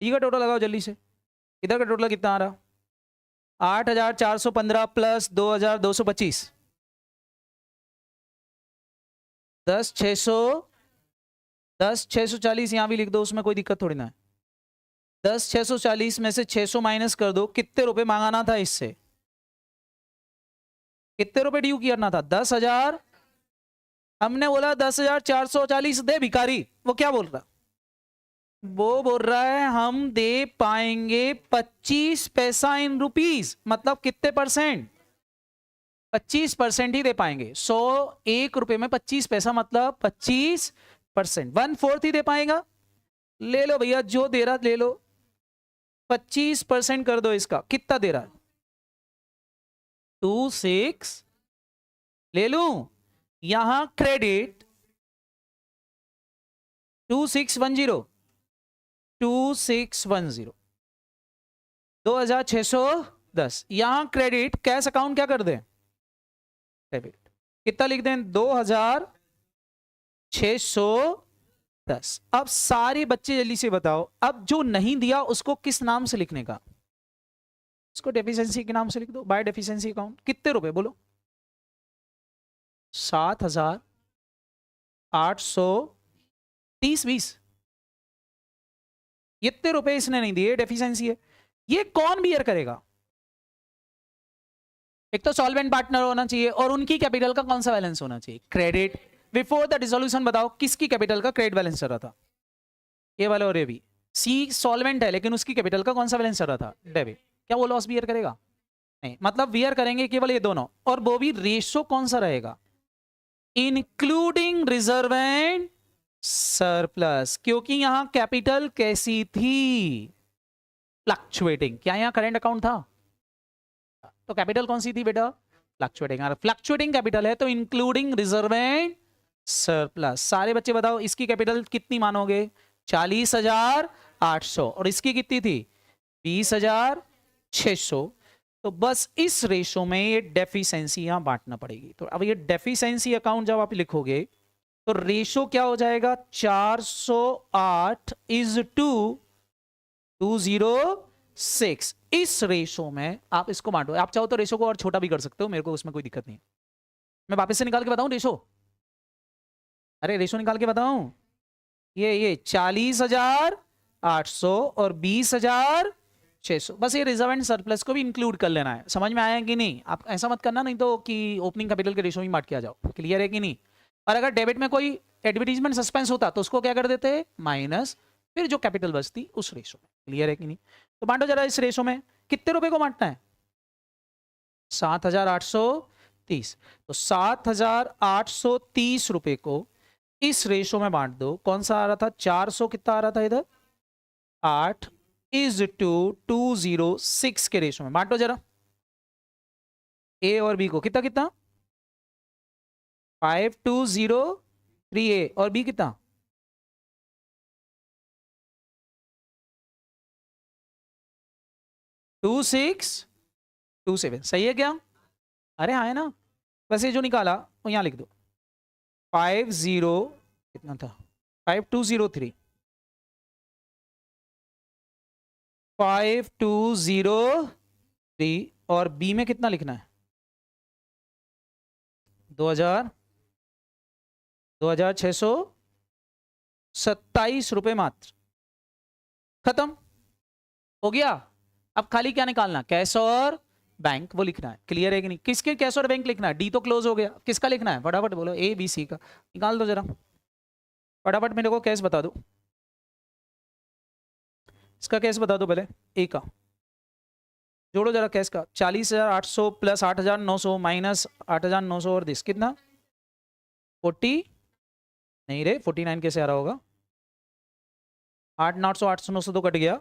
डी का टोटल लगाओ जल्दी से। इधर का टोटल कितना आ रहा? 8,415 प्लस 2,225, 10,600, 10,640 यहां भी लिख दो, उसमें कोई दिक्कत थोड़ी ना है। 10,640 में से 600 माइनस कर दो। कितने रुपए मांगाना था इससे? कितने रुपए ड्यू करना था? 10,000। हमने बोला 10,440 दे भिखारी। वो क्या बोल रहा? वो बोल रहा है हम दे पाएंगे 25 पैसा इन रुपीस। मतलब कितने परसेंट? 25% ही दे पाएंगे। 1 रुपए में 25 पैसा मतलब 25%। 1/4 ही दे पाएगा। ले लो भैया, जो दे रहा ले लो। 25% कर दो इसका। कितना दे रहा है? 26 ले लू। यहां क्रेडिट 2610 2610 2610। यहां क्रेडिट कैश अकाउंट क्या कर दें, डेबिट। कितना लिख दें, 2610। अब सारे बच्चे जल्दी से बताओ, अब जो नहीं दिया उसको किस नाम से लिखने का, इसको डेफिशिएंसी के नाम से लिख दो, बाय डेफिशिएंसी अकाउंट। कितने रुपए बोलो, 7,830 इतने रुपए इसने नहीं दिए, डेफिशिएंसी है। ये कौन बियर करेगा, एक तो सॉल्वेंट पार्टनर होना चाहिए और उनकी कैपिटल का कौन सा बैलेंस होना चाहिए, क्रेडिट। बिफोर द डिसोल्यूशन बताओ किसकी कैपिटल का क्रेडिट बैलेंस चल रहा था, ये वाला और ये भी। सी सॉल्वेंट है लेकिन उसकी कैपिटल का कौन सा बैलेंस चल रहा था, डेबिट। क्या वो लॉस बियर करेगा, नहीं, मतलब बियर करेंगे केवल ये दोनों। और वो भी रेशो कौन सा रहेगा, इंक्लूडिंग रिजर्व एंड सरप्लस, क्योंकि यहां कैपिटल कैसी थी, फ्लक्चुएटिंग। क्या यहां करेंट अकाउंट था, तो कैपिटल कौन सी थी बेटा, फ्लक्चुएटिंग। फ्लक्चुएटिंग कैपिटल है तो इंक्लूडिंग रिजर्व एंड सरप्लस। सारे बच्चे बताओ इसकी कैपिटल कितनी मानोगे, 40,800, और इसकी कितनी थी, 20,600। तो बस इस रेशो में ये डेफिशिएंसी यहां बांटना पड़ेगी। तो अब ये डेफिशिएंसी अकाउंट जब आप लिखोगे तो रेशो क्या हो जाएगा, 408 इज टू 206। इस रेशो में आप इसको बांटो। आप चाहो तो रेशो को और छोटा भी कर सकते हो, मेरे को उसमें कोई दिक्कत नहीं। मैं वापस से निकाल के बताऊं रेशो, अरे रेशो निकाल के बताऊं, ये 40,800 और 20,600। बस ये रिजर्व एंड सरप्लस को भी इंक्लूड कर लेना है। समझ में आया कि नहीं, आप ऐसा मत करना नहीं तो कि ओपनिंग कैपिटल के रेशो में बांट के आ जाओ। क्लियर है कि नहीं। और अगर डेबिट में कोई एडवर्टीजमेंट सस्पेंस होता तो उसको क्या कर देते, माइनस, फिर जो कैपिटल बचती उस रेशो में। क्लियर है कि नहीं। तो बांटो जरा इस रेशो में, कितने रुपए को बांटना है, 7,830। तो 7,830 रुपए को इस रेशो में बांट दो। कौन सा आ रहा था, 400 कितना आ रहा था इधर, 8 इज टू 206 के रेशो में बांटो जरा। ए और बी को कितना कितना, 5203 ए और बी कितना, 2627। सही है क्या, अरे हाँ है ना। वैसे जो निकाला वो यहां लिख दो, 50 कितना था, 5203 5203। और बी में कितना लिखना है, 2,627 रुपए मात्र। खत्म हो गया। अब खाली क्या निकालना, कैश और बैंक, वो लिखना है। क्लियर है कि नहीं। किसके कैश और बैंक लिखना है, डी तो क्लोज हो गया, किसका लिखना है फटाफट बोलो, ए बी सी का। निकाल दो जरा फटाफट, मेरे को कैश बता दो, इसका कैश बता दो पहले, ए का जोड़ो जरा कैश का। 40,800 प्लस 8,900 माइनस 8,900 और दिस कितना, 40 नहीं रे, 49 कैसे आ रहा होगा, 8,900 800 तो कट गया।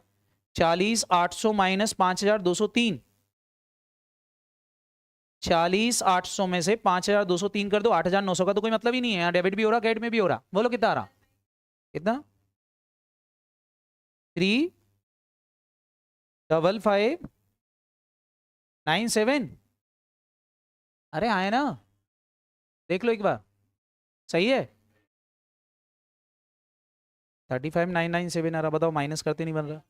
40,800 माइनस 5,203, 40,800 में से 5,203 कर दो, 8,900 का तो कोई मतलब ही नहीं है, यहाँ डेबिट भी हो रहा क्रेडिट में भी हो रहा। बोलो कितना आ रहा, कितना, 3,55,97। अरे आए ना, देख लो एक बार, सही है, 35,997 आ रहा। बताओ माइनस करते नहीं बन रहा,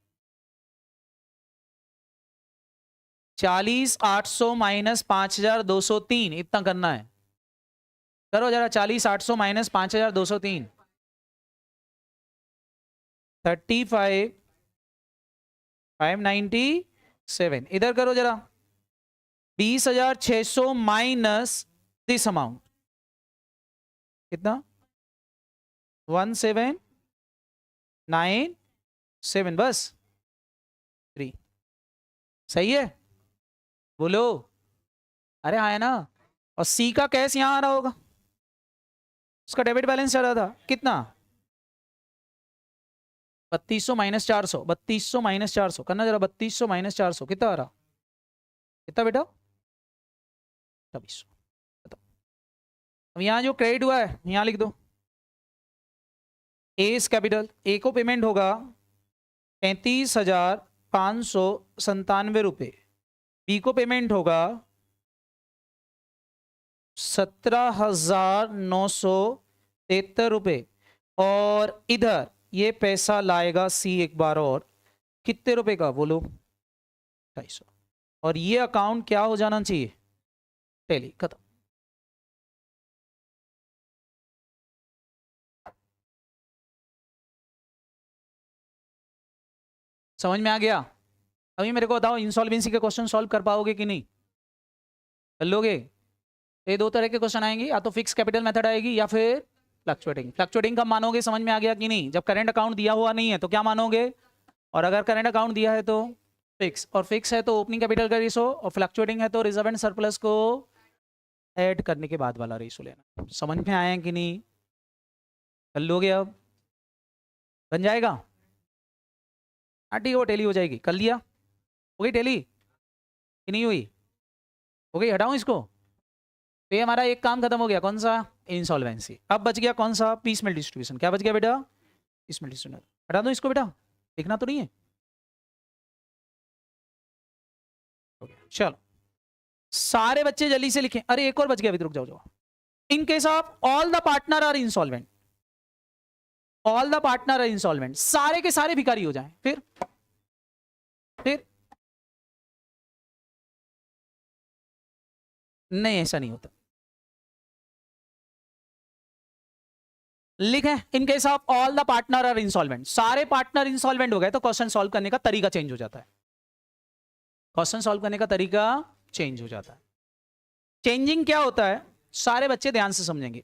40,800 माइनस 5,203 इतना करना है। करो जरा, 40,800 माइनस 5,203, 35,597। इधर करो जरा, 20,600 माइनस दिस अमाउंट कितना, 1,797, बस 3। सही है बोलो, अरे हाँ है ना। और सी का कैश यहां आ रहा होगा, उसका डेबिट बैलेंस चल रहा था कितना, 3,200 माइनस 400, 3,200 माइनस 400 करना जरा, 3,200 माइनस 400 कितना आ रहा, कितना बेटा, 2,600। बताओ अब यहां जो क्रेडिट हुआ है यहां लिख दो, एस कैपिटल, ए को पेमेंट होगा 35,597 रुपये, बी को पेमेंट होगा 17,973 रुपये, और इधर ये पैसा लाएगा सी एक बार और कितने रुपए का बोलो, 250, और ये अकाउंट क्या हो जाना चाहिए, टैली, खत्म। समझ में आ गया? अभी मेरे को बताओ, इंसॉल्वेंसी के क्वेश्चन सॉल्व कर पाओगे कि नहीं, कर लोगे? ये दो तरह के क्वेश्चन आएंगे, या तो फिक्स कैपिटल मेथड आएगी या फिर फ्लक्चुएटिंग। फ्लक्चुएटिंग कब मानोगे, समझ में आ गया कि नहीं? जब करंट अकाउंट दिया हुआ नहीं है तो क्या मानोगे, और अगर करंट अकाउंट दिया है तो फिक्स, और फिक्स है तो ओपनिंग कैपिटल का रेशो, और फ्लक्चुएटिंग है तो रिजर्व एंड सरप्लस को ऐड करने के बाद वाला रेशो लेना। समझ में आया कि नहीं? कर लोगे? अब बन जाएगा? हाँ ठीक है, वो टेली हो जाएगी। कर लिया? हो गई टेली कि नहीं हुई? हो गई, हटाऊं इसको? तो ये हमारा एक काम खत्म हो गया, कौन सा, इंसॉल्वेंसी। अब बच गया कौन सा, पीसमेल डिस्ट्रीब्यूशन। क्या बच गया बेटा, पीसमेल डिस्ट्रीब्यूशन। हटा दो इसको बेटा, लिखना तो नहीं है। चलो सारे बच्चे जल्दी से लिखें। अरे एक और बच गया, अभी रुक जाओ जाओ। In case of all the partner are insolvent, all the partner are insolvent, सारे के सारे भिखारी हो जाएं, फिर नहीं, ऐसा नहीं होता। लिखें, in case of all the partner are insolvent, सारे पार्टनर इंसॉल्वेंट हो गए तो क्वेश्चन सॉल्व करने का तरीका चेंज हो जाता है, क्वेश्चन सॉल्व करने का तरीका चेंज हो जाता है। चेंजिंग क्या होता है, सारे बच्चे ध्यान से समझेंगे।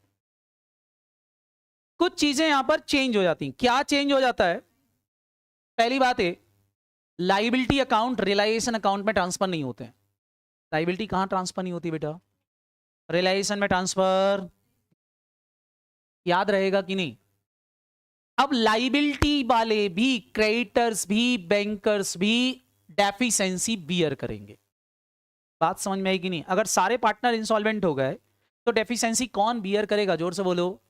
कुछ चीजें यहां पर चेंज हो जाती हैं। क्या चेंज हो जाता है? पहली बात है, लाइबिलिटी अकाउंट रियलाइजेशन अकाउंट में ट्रांसफर नहीं होते हैं। लाइबिलिटी कहां ट्रांसफर नहीं होती बेटा, रियलाइजेशन में ट्रांसफर। याद रहेगा कि नहीं? अब लाइबिलिटी वाले भी, क्रेडिटर्स भी, बैंकर्स भी डेफिशिएंसी बियर करेंगे। बात समझ में आई कि नहीं? अगर सारे पार्टनर इंसॉल्वेंट हो गए तो डेफिशिएंसी कौन बियर करेगा, जोर से बोलो।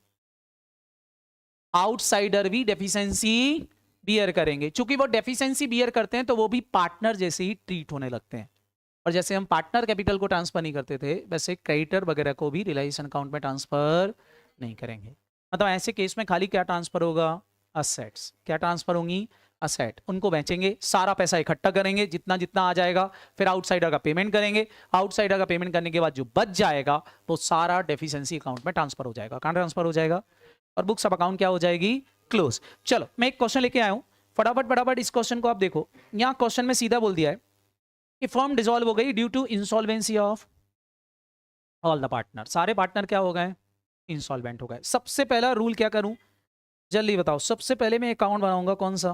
आउटसाइडर भी डेफिशिएंसी बियर करेंगे। चूंकि वो डेफिशिएंसी बियर करते हैं तो वो भी पार्टनर जैसे ही ट्रीट होने लगते हैं। और जैसे हम पार्टनर कैपिटल को ट्रांसफर नहीं करते थे, वैसे क्रेडिटर वगैरह को भी रियलाइजेशन अकाउंट में ट्रांसफर नहीं करेंगे। मतलब ऐसे केस में खाली क्या ट्रांसफर होगा, असेट्स। क्या ट्रांसफर होंगी, असेट। उनको बेचेंगे, सारा पैसा इकट्ठा करेंगे जितना जितना आ जाएगा, फिर आउटसाइडर का पेमेंट करेंगे। आउटसाइडर का पेमेंट करने के बाद जो बच जाएगा वो सारा डेफिशिएंसी अकाउंट में ट्रांसफर हो जाएगा। कहां ट्रांसफर हो जाएगा, और बुक्स ऑफ अकाउंट क्या हो जाएगी, क्लोज। चलो मैं एक क्वेश्चन लेके आया हूं, फटाफट फटाफट इस क्वेश्चन को आप देखो। यहां क्वेश्चन में सीधा बोल दिया है कि फर्म डिसॉल्व हो गई due to insolvency of all the partner. सारे पार्टनर क्या हो गए, इंसॉल्वेंट हो गए। सबसे पहला रूल क्या करूं, जल्दी बताओ। सबसे पहले मैं अकाउंट बनाऊंगा, कौन सा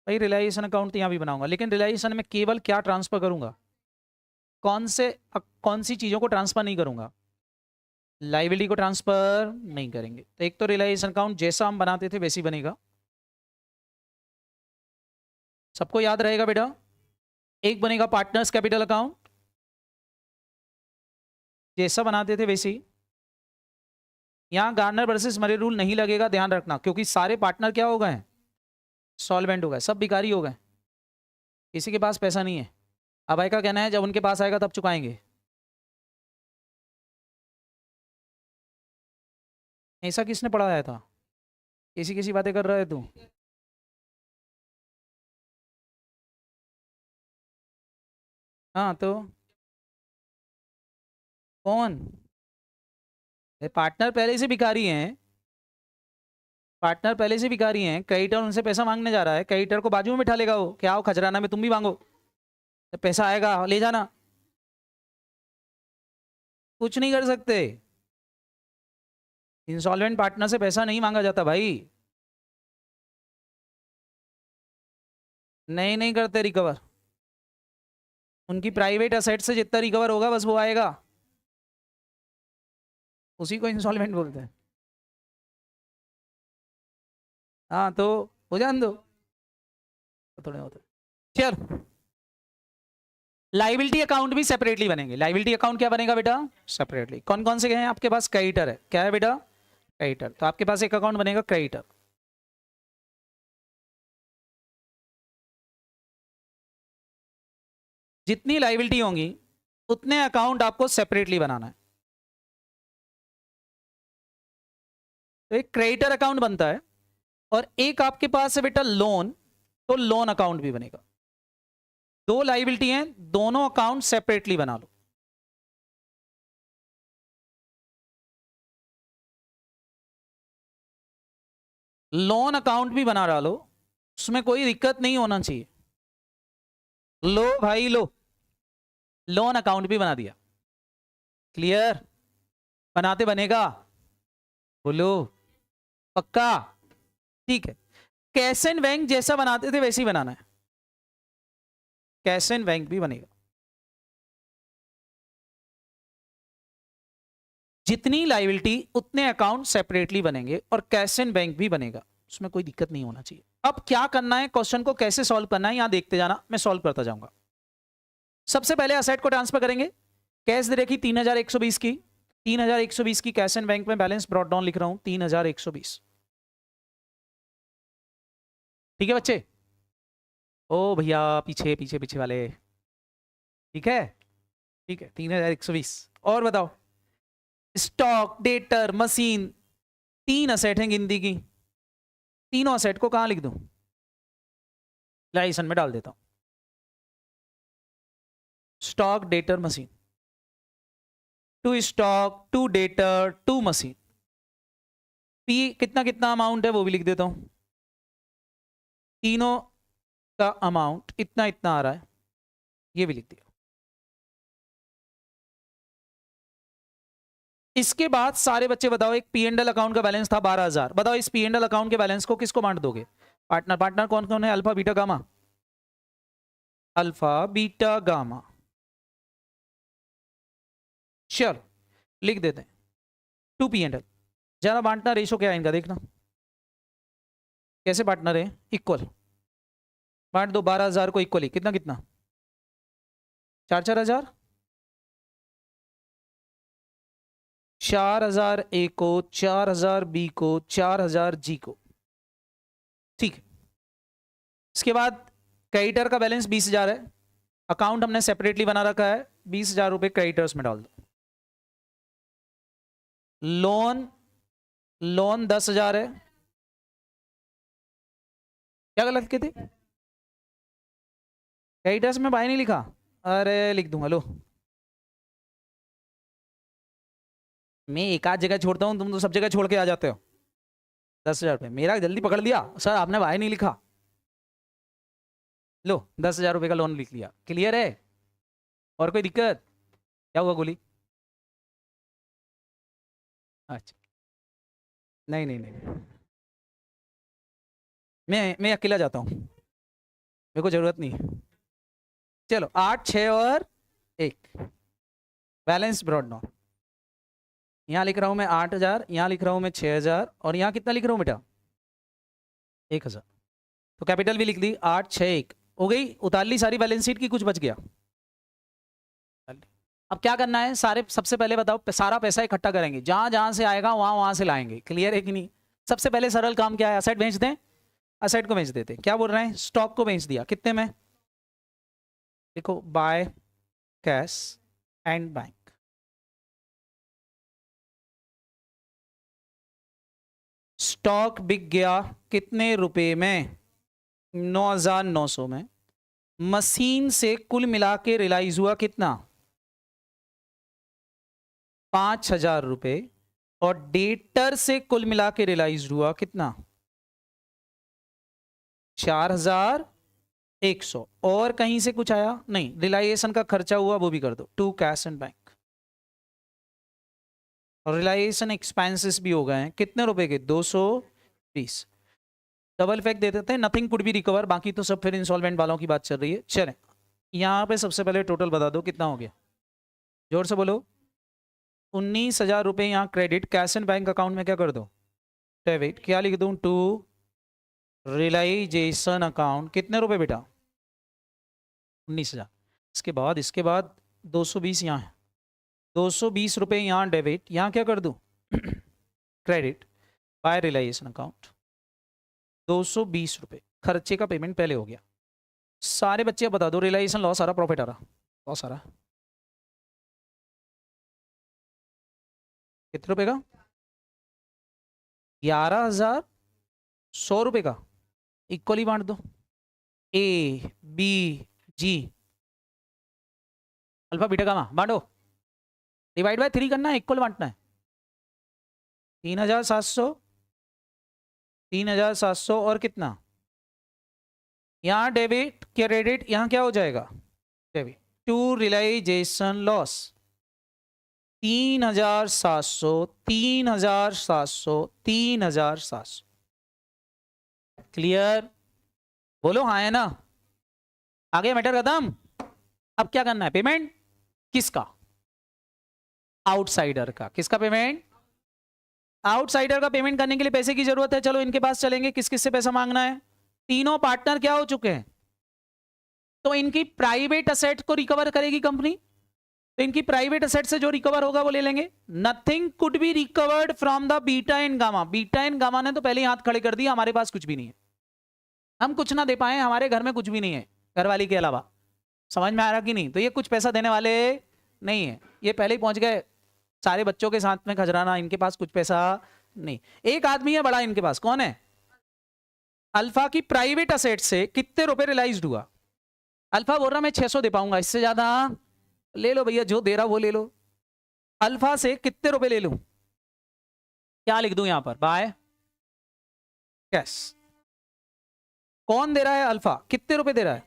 भाई, रियलाइजेशन अकाउंट तो यहां भी बनाऊंगा, लेकिन रियलाइजेशन में केवल क्या ट्रांसफर करूंगा, कौन सी चीजों को ट्रांसफर नहीं करूंगा, लाइबिलिटी को ट्रांसफर नहीं करेंगे। तो एक तो रियलाइजेशन अकाउंट जैसा हम बनाते थे वैसे ही बनेगा, सबको याद रहेगा बेटा। एक बनेगा पार्टनर्स कैपिटल अकाउंट, जैसा बनाते थे वैसे ही। यहां गार्नर वर्सेस मरे रूल नहीं लगेगा, ध्यान रखना, क्योंकि सारे पार्टनर क्या हो गए, सॉल्वेंट हो गए, सब भिखारी हो गए, किसी के पास पैसा नहीं है। अब भाई का कहना है जब उनके पास आएगा तब चुकाएंगे। ऐसा किसने पढ़ाया था, कैसी कैसी बातें कर रहा है तू? हाँ तो कौन, पार्टनर पहले से भिखारी हैं, पार्टनर पहले से भिखारी हैं। क्रेडिटर उनसे पैसा मांगने जा रहा है, क्रेडिटर को बाजू में बिठा लेगा वो, क्या आओ खजराना में तुम भी मांगो, जब पैसा आएगा ले जाना। कुछ नहीं कर सकते, इंसॉल्वेंट पार्टनर से पैसा नहीं मांगा जाता भाई। नहीं नहीं करते रिकवर, उनकी प्राइवेट असेट से जितना रिकवर होगा बस वो आएगा, उसी को इंसॉल्वेंट बोलते हैं। हाँ तो हो जान दो, थोड़े होते। चल लाइबिलिटी अकाउंट भी सेपरेटली बनेंगे। लाइबिलिटी अकाउंट क्या बनेगा बेटा, सेपरेटली। कौन कौन से हैं आपके पास, क्रेडिटर है, क्या है बेटा, क्रेडिटर। तो आपके पास एक अकाउंट बनेगा क्रेडिटर, जितनी लाइबिलिटी होंगी उतने अकाउंट आपको सेपरेटली बनाना है। तो एक क्रेडिटर अकाउंट बनता है और एक आपके पास है बेटा लोन, तो लोन अकाउंट भी बनेगा। दो लाइबिलिटी हैं, दोनों अकाउंट सेपरेटली बना लो। लोन अकाउंट भी बना डालो, उसमें कोई दिक्कत नहीं होना चाहिए। लो भाई लो, लोन अकाउंट भी बना दिया। क्लियर? बनाते बनेगा? बोलो पक्का? ठीक है। कैश एंड बैंक जैसा बनाते थे वैसे ही बनाना है, कैश एंड बैंक भी बनेगा। जितनी लाइबिलिटी उतने अकाउंट सेपरेटली बनेंगे और कैश एंड बैंक भी बनेगा, उसमें कोई दिक्कत नहीं होना चाहिए। अब क्या करना है, क्वेश्चन को कैसे सॉल्व करना है यहां देखते जाना, मैं सॉल्व करता जाऊंगा। सबसे पहले असेट को ट्रांसफर करेंगे। कैश दे रखी 3120 की, 3120 की कैश एंड बैंक में बैलेंस ब्रॉट डाउन लिख रहा हूं 3120। ठीक है बच्चे? ओ भैया पीछे पीछे पीछे वाले, ठीक है? ठीक है 3120। और बताओ, स्टॉक, डेटर, मशीन, तीन असेट हैं गिनती की। तीनों असेट को कहां लिख दूं? लाइसन में डाल देता हूं, stock, debtor, machine. To stock, to debtor, to machine. P कितना कितना अमाउंट है वो भी लिख देता हूं। तीनों का अमाउंट इतना इतना आ रहा है, ये भी लिख दिया। इसके बाद सारे बच्चे बताओ, एक पी एंड एल अकाउंट का बैलेंस था 12,000। बताओ इस पी एंड एल अकाउंट के बैलेंस को किसको बांट दोगे? पार्टनर। पार्टनर कौन कौन है? Alpha beta gamma, alpha beta gamma. चलो लिख देते हैं टू पी एंड एल। जरा बांटना रेशो क्या है इनका देखना, कैसे पार्टनर है? इक्वल। बांट दो 12,000 को इक्वली, कितना कितना? 4,000। 4,000 ए को, 4,000 बी को, 4,000 जी को। ठीक है। इसके बाद क्रेडिटर का बैलेंस 20,000 है, अकाउंट हमने सेपरेटली बना रखा है, 20,000 रुपए क्रेडिटर्स में डाल दो। लोन, लोन 10,000 है। क्या गलत कहते? क्रेडिटर्स में बाय नहीं लिखा? अरे लिख दूंगा लो, मैं एक आध जगह छोड़ता हूं, तुम तो सब जगह छोड़ के आ जाते हो। 10,000 रुपये मेरा जल्दी पकड़ लिया सर, आपने बाय नहीं लिखा। लो 10,000 रुपये का लोन लिख लिया। क्लियर है? और कोई दिक्कत? क्या हुआ गोली? अच्छा नहीं नहीं नहीं, मैं अकेला जाता हूँ, मेरे को जरूरत नहीं है। चलो 8, 6 और 1, बैलेंस ब्रॉड डाउन। यहाँ लिख रहा हूँ मैं 8,000, यहाँ लिख रहा हूँ मैं 6,000, और यहाँ कितना लिख रहा हूँ बेटा? 1,000। तो कैपिटल भी लिख दी, 8, 6, 1 हो गई। उतार ली सारी बैलेंस शीट की, कुछ बच गया? अब क्या करना है, सारे सबसे पहले बताओ, सारा पैसा इकट्ठा करेंगे, जहां जहां से आएगा वहां वहां से लाएंगे। क्लियर है कि नहीं? सबसे पहले सरल काम क्या है? असेट बेच दें। असेट को बेच देते। क्या बोल रहे हैं? स्टॉक को बेच दिया। कितने में? देखो bye cash and bank. Stock बिक गया कितने रुपए में? 9,900 में। मशीन से कुल मिला के रियलाइज हुआ कितना? 5,000 रुपए। और डेटर से कुल मिला के रियलाइज हुआ कितना? 4,100। और कहीं से कुछ आया नहीं? रिलाइजेशन का खर्चा हुआ वो भी कर दो, to cash and bank. Realisation expenses भी हो गए हैं, कितने रुपए के? 220। डबल इफेक्ट दे देते हैं, नथिंग कुड बी रिकवर, बाकी तो सब फिर इंसॉल्वेंट वालों की बात चल रही है। चलें यहां पे सबसे पहले टोटल बता दो कितना हो गया, जोर से बोलो। 19,000 रुपए यहाँ credit, cash and bank account में क्या कर दो? डेबिट। क्या लिख दूं? To realisation account. कितने रुपए बेटा? 19,000। इसके बाद 220 यहाँ है, 220 रुपए यहाँ डेबिट, यहाँ क्या कर दूं? Credit by realisation account. 220 रुपए खर्चे का पेमेंट पहले हो गया। सारे बच्चे बता दो, रियलाइजेशन लॉस आ रहा, प्रॉफिट आ रहा? लॉस आ रहा। कितने रुपए का? 11,100 रुपए का। इक्वली बांट दो, A B G, alpha beta gamma, बांटो। डिवाइड बाय 3 करना है, इक्वल बांटना है। 3,700, 3,700 और कितना? यहाँ डेबिट क्रेडिट, यहाँ क्या हो जाएगा? Debit to realisation loss. 3,700, 3,700, 3,700। Clear? बोलो हाँ है ना? आगे मैटर खत्म। अब क्या करना है? पेमेंट किसका? आउटसाइडर का। किसका पेमेंट? आउटसाइडर का पेमेंट करने के लिए पैसे की जरूरत है। चलो इनके पास चलेंगे। किस किस से पैसा मांगना है? तीनों पार्टनर क्या हो चुके हैं, तो इनकी प्राइवेट असेट को रिकवर करेगी कंपनी। तो इनकी प्राइवेट असेट से जो रिकवर होगा वो ले लेंगे। Nothing could be recovered from the beta and gamma. Beta and gamma ने तो पहले ही हाथ खड़े कर दिया, हमारे पास कुछ भी नहीं है, हम कुछ ना दे पाए, हमारे घर में कुछ भी नहीं है घरवाली के अलावा। समझ में आ रहा कि नहीं? तो ये कुछ पैसा देने वाले नहीं है, ये पहले ही पहुंच गए सारे बच्चों के साथ में खजराना, इनके पास कुछ पैसा नहीं। एक आदमी है बड़ा इनके पास, कौन है? अल्फा की प्राइवेट असेट से कितने रुपए रियलाइज्ड हुआ? अल्फा बोल रहा मैं 600 दे पाऊंगा, इससे ज्यादा ले लो भैया, जो दे रहा वो ले लो। अल्फा से कितने रुपए ले लूं? क्या लिख दूं यहां पर? By cash. कौन दे रहा है? अल्फा। कितने रुपए दे रहा है?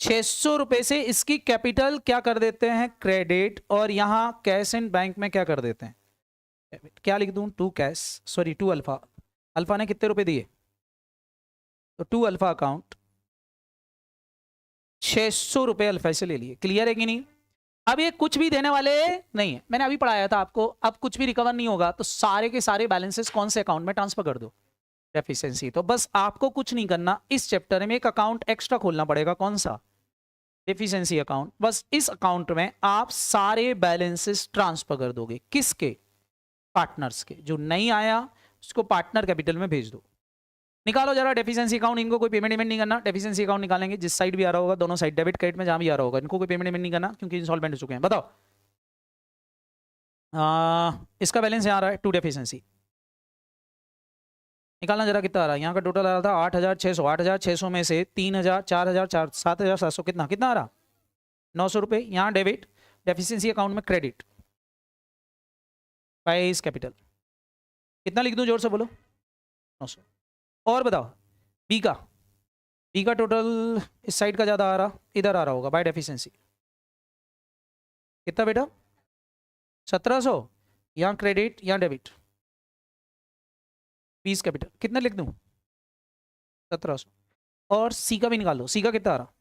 600 रुपए से इसकी कैपिटल क्या कर देते हैं? क्रेडिट। और यहां कैश इन बैंक में क्या कर देते हैं? क्या लिख दूं? To cash, sorry to Alpha. Alpha ने कितने रुपए दिए? तो टू अल्फा अकाउंट 600 रुपए अल्फा से ले लिए। क्लियर है कि नहीं? अब ये कुछ भी देने वाले नहीं है, मैंने अभी पढ़ाया था आपको। अब कुछ भी रिकवर नहीं होगा तो सारे के सारे बैलेंसेस कौन से अकाउंट में ट्रांसफर कर दो? डेफिशिएंसी। तो बस आपको कुछ नहीं करना, इस चैप्टर में एक अकाउंट एक्स्ट्रा खोलना पड़ेगा। कौन सा? Deficiency account. बस इस अकाउंट में आप सारे बैलेंसेस ट्रांसफर कर दोगे। किसके? पार्टनर्स के। जो नहीं आया उसको पार्टनर कैपिटल में भेज दो। निकालो जरा डेफिशिएंसी अकाउंट। इनको कोई पेमेंट नहीं करना। डेफिशिएंसी अकाउंट निकालेंगे, जिस साइड भी आ रहा होगा, दोनों साइड डेबिट क्रेडिट में जहां भी आ रहा होगा, इनको कोई पेमेंट नहीं करना क्योंकि इंसॉल्वेंट हो चुके हैं। बताओ इसका बैलेंस यहाँ आ रहा है, टू डेफिशिएंसी। निकालना जरा कितना आ रहा है। यहाँ का टोटल आ रहा था 8,600। 8,600 में से 3,000, 4,000, 7,700, कितना कितना आ रहा? 900 रुपये। यहाँ डेबिट, डेफिशिएंसी अकाउंट में क्रेडिट, प्राइस कैपिटल। कितना लिख दूं? जोर से बोलो। 900। और बताओ बी का। बी का टोटल इस साइड का ज्यादा आ रहा, इधर आ रहा होगा बाय डेफिशिएंसी। कितना बेटा? 1,700। यहाँ क्रेडिट, यहाँ डेबिट, 20 कैपिटल। कितना लिख दूं? 1,700। और सी का भी निकाल लो। सी का कितना आ रहा?